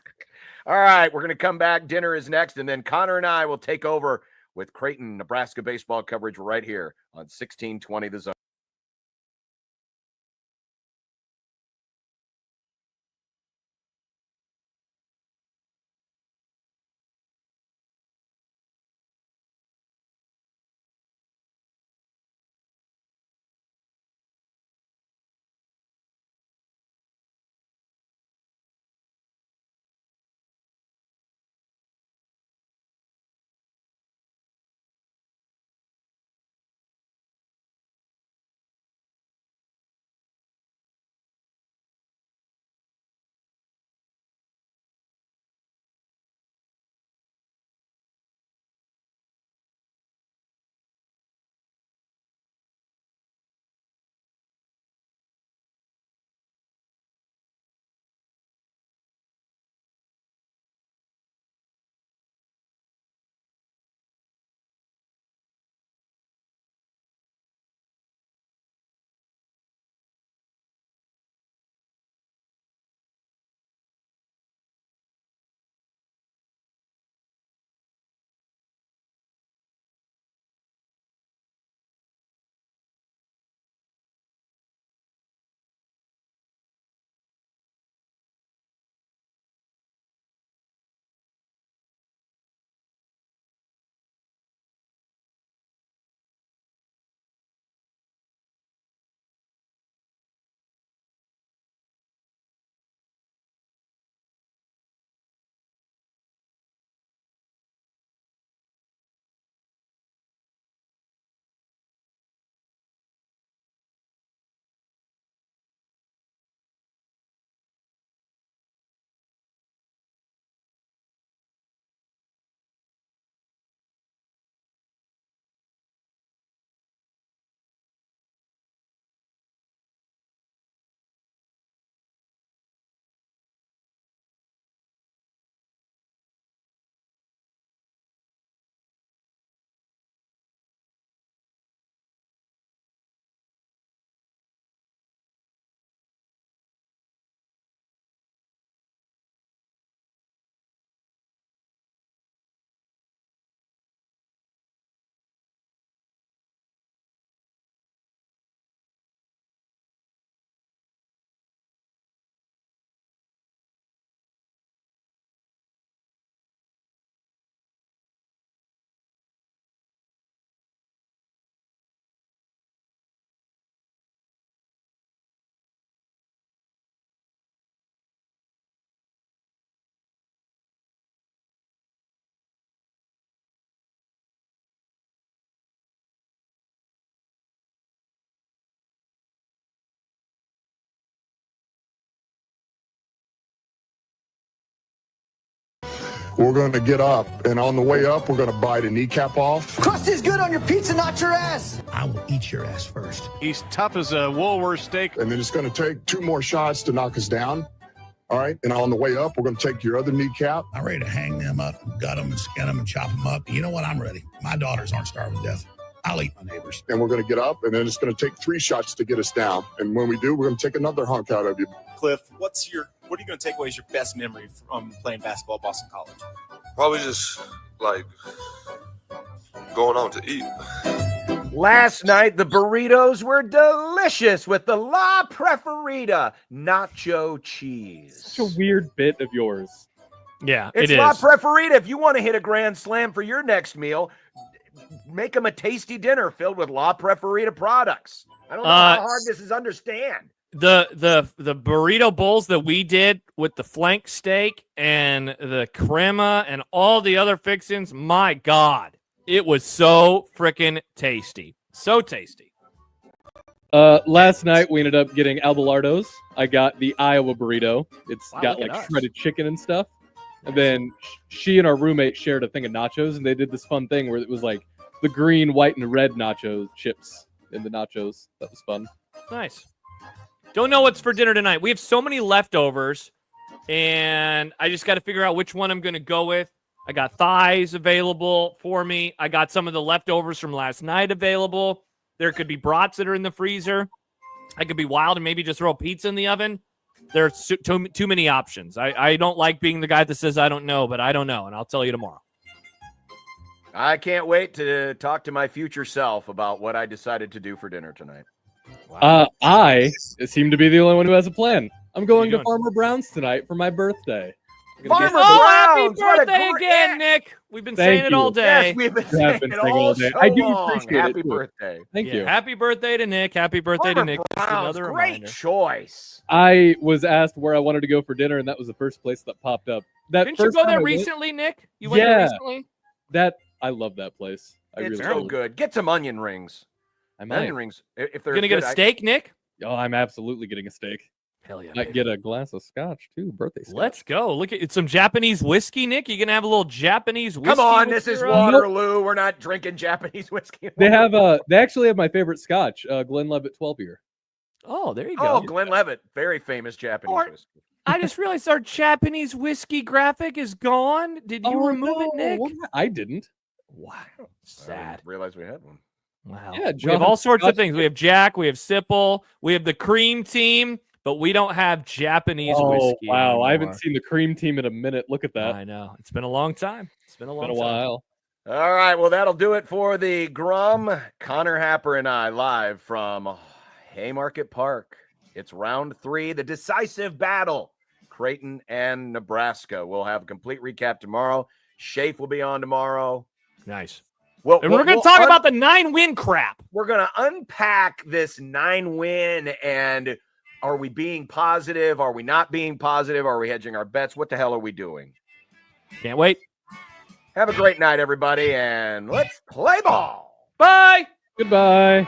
All right, we're going to come back. Dinner is next, and then Connor and I will take over with Creighton, Nebraska baseball coverage right here on 1620 The Zone. We're going to get up, and on the way up, we're going to bite a kneecap off. Crust is good on your pizza, not your ass. I will eat your ass first. He's tough as a Woolworth steak. And then it's going to take 2 more shots to knock us down. All right. And on the way up, we're going to take your other kneecap. I'm ready to hang them up, gut them, and skin them, and chop them up. You know what? I'm ready. My daughters aren't starving to death. I'll eat my neighbors. And we're going to get up, and then it's going to take 3 shots to get us down. And when we do, we're going to take another hunk out of you. Cliff, what's your what are you going to take away as your best memory from playing basketball at Boston College? Probably just like going out to eat. Last night, the burritos were delicious with the La Preferita nacho cheese. Such a weird bit of yours. Yeah, It's La Preferita. If you want to hit a grand slam for your next meal, make them a tasty dinner filled with La Preferita products. I don't know how hard this is to understand. The burrito bowls that we did with the flank steak and the crema and all the other fixings, my God, it was so freaking tasty. So tasty. Last night we ended up getting Abelardo's. I got the Iowa burrito. It's Wow, got look at like us. shredded chicken and stuff. And then she and our roommate shared a thing of nachos, and they did this fun thing where it was like the green, white, and red nacho chips in the nachos. That was fun. Nice. Don't know what's for dinner tonight. We have so many leftovers, and I just got to figure out which one I'm going to go with. I got thighs available for me. I got some of the leftovers from last night available. There could be brats that are in the freezer. I could be wild and maybe just throw a pizza in the oven. There's too many options. I don't like being the guy that says I don't know, but I don't know, and I'll tell you tomorrow. I can't wait to talk to my future self about what I decided to do for dinner tonight. I seem to be the only one who has a plan. I'm going to doing? Farmer Brown's tonight for my birthday. I'm gonna Farmer get- Happy Browns, what a birthday great- again, Nick. We've been Thank saying it you. all day. Yes, we've been You saying have been it saying all all day. so I do long. appreciate it, Happy too. birthday. Thank Yeah, you. happy birthday to Nick. Happy birthday to Farmer Nick. Just Browns, another great reminder. choice. I was asked where I wanted to go for dinner, and that was the first place that popped up. That Didn't you first go time there I went- recently, Nick? You went there Yeah. recently? I love that place. I It's really so do. good. Get some onion rings. I might. Onion rings. If they're You're gonna get good, a steak, Nick? Oh, I'm absolutely getting a steak. Hell yeah. Might get a glass of scotch too. Birthday scotch. Let's go. Look at it's some Japanese whiskey, Nick. You gonna have a little Japanese whiskey? Come on, with this is your, Waterloo. We're not drinking Japanese whiskey. They have they actually have my favorite scotch, Glenlivet 12 year. Oh, there you go. Oh, Glenlivet, very famous Japanese Or- whiskey. I just realized our Japanese whiskey graphic is gone. Did you remove it, Nick? I didn't. Wow. I Sad. didn't realize we had one. Wow. Yeah, we have all sorts of Scotch- things. We have Jack, we have Sipple, we have the cream team, but we don't have Japanese Oh whiskey. wow! I anymore. haven't seen the cream team in a minute. Look at that. I know. It's been a long time. It's been a long Been a time. while. All right, well, that'll do it for the Griumm. Connor Happer and I live from Haymarket Park. It's round 3, the decisive battle, Creighton and Nebraska. We'll have a complete recap tomorrow. Shafe will be on tomorrow. Nice. Well, And we're going to talk about the 9-win crap. We're going to unpack this 9-win, and are we being positive? Are we not being positive? Are we hedging our bets? What the hell are we doing? Can't wait. Have a great night, everybody, and let's play ball. Bye. Goodbye.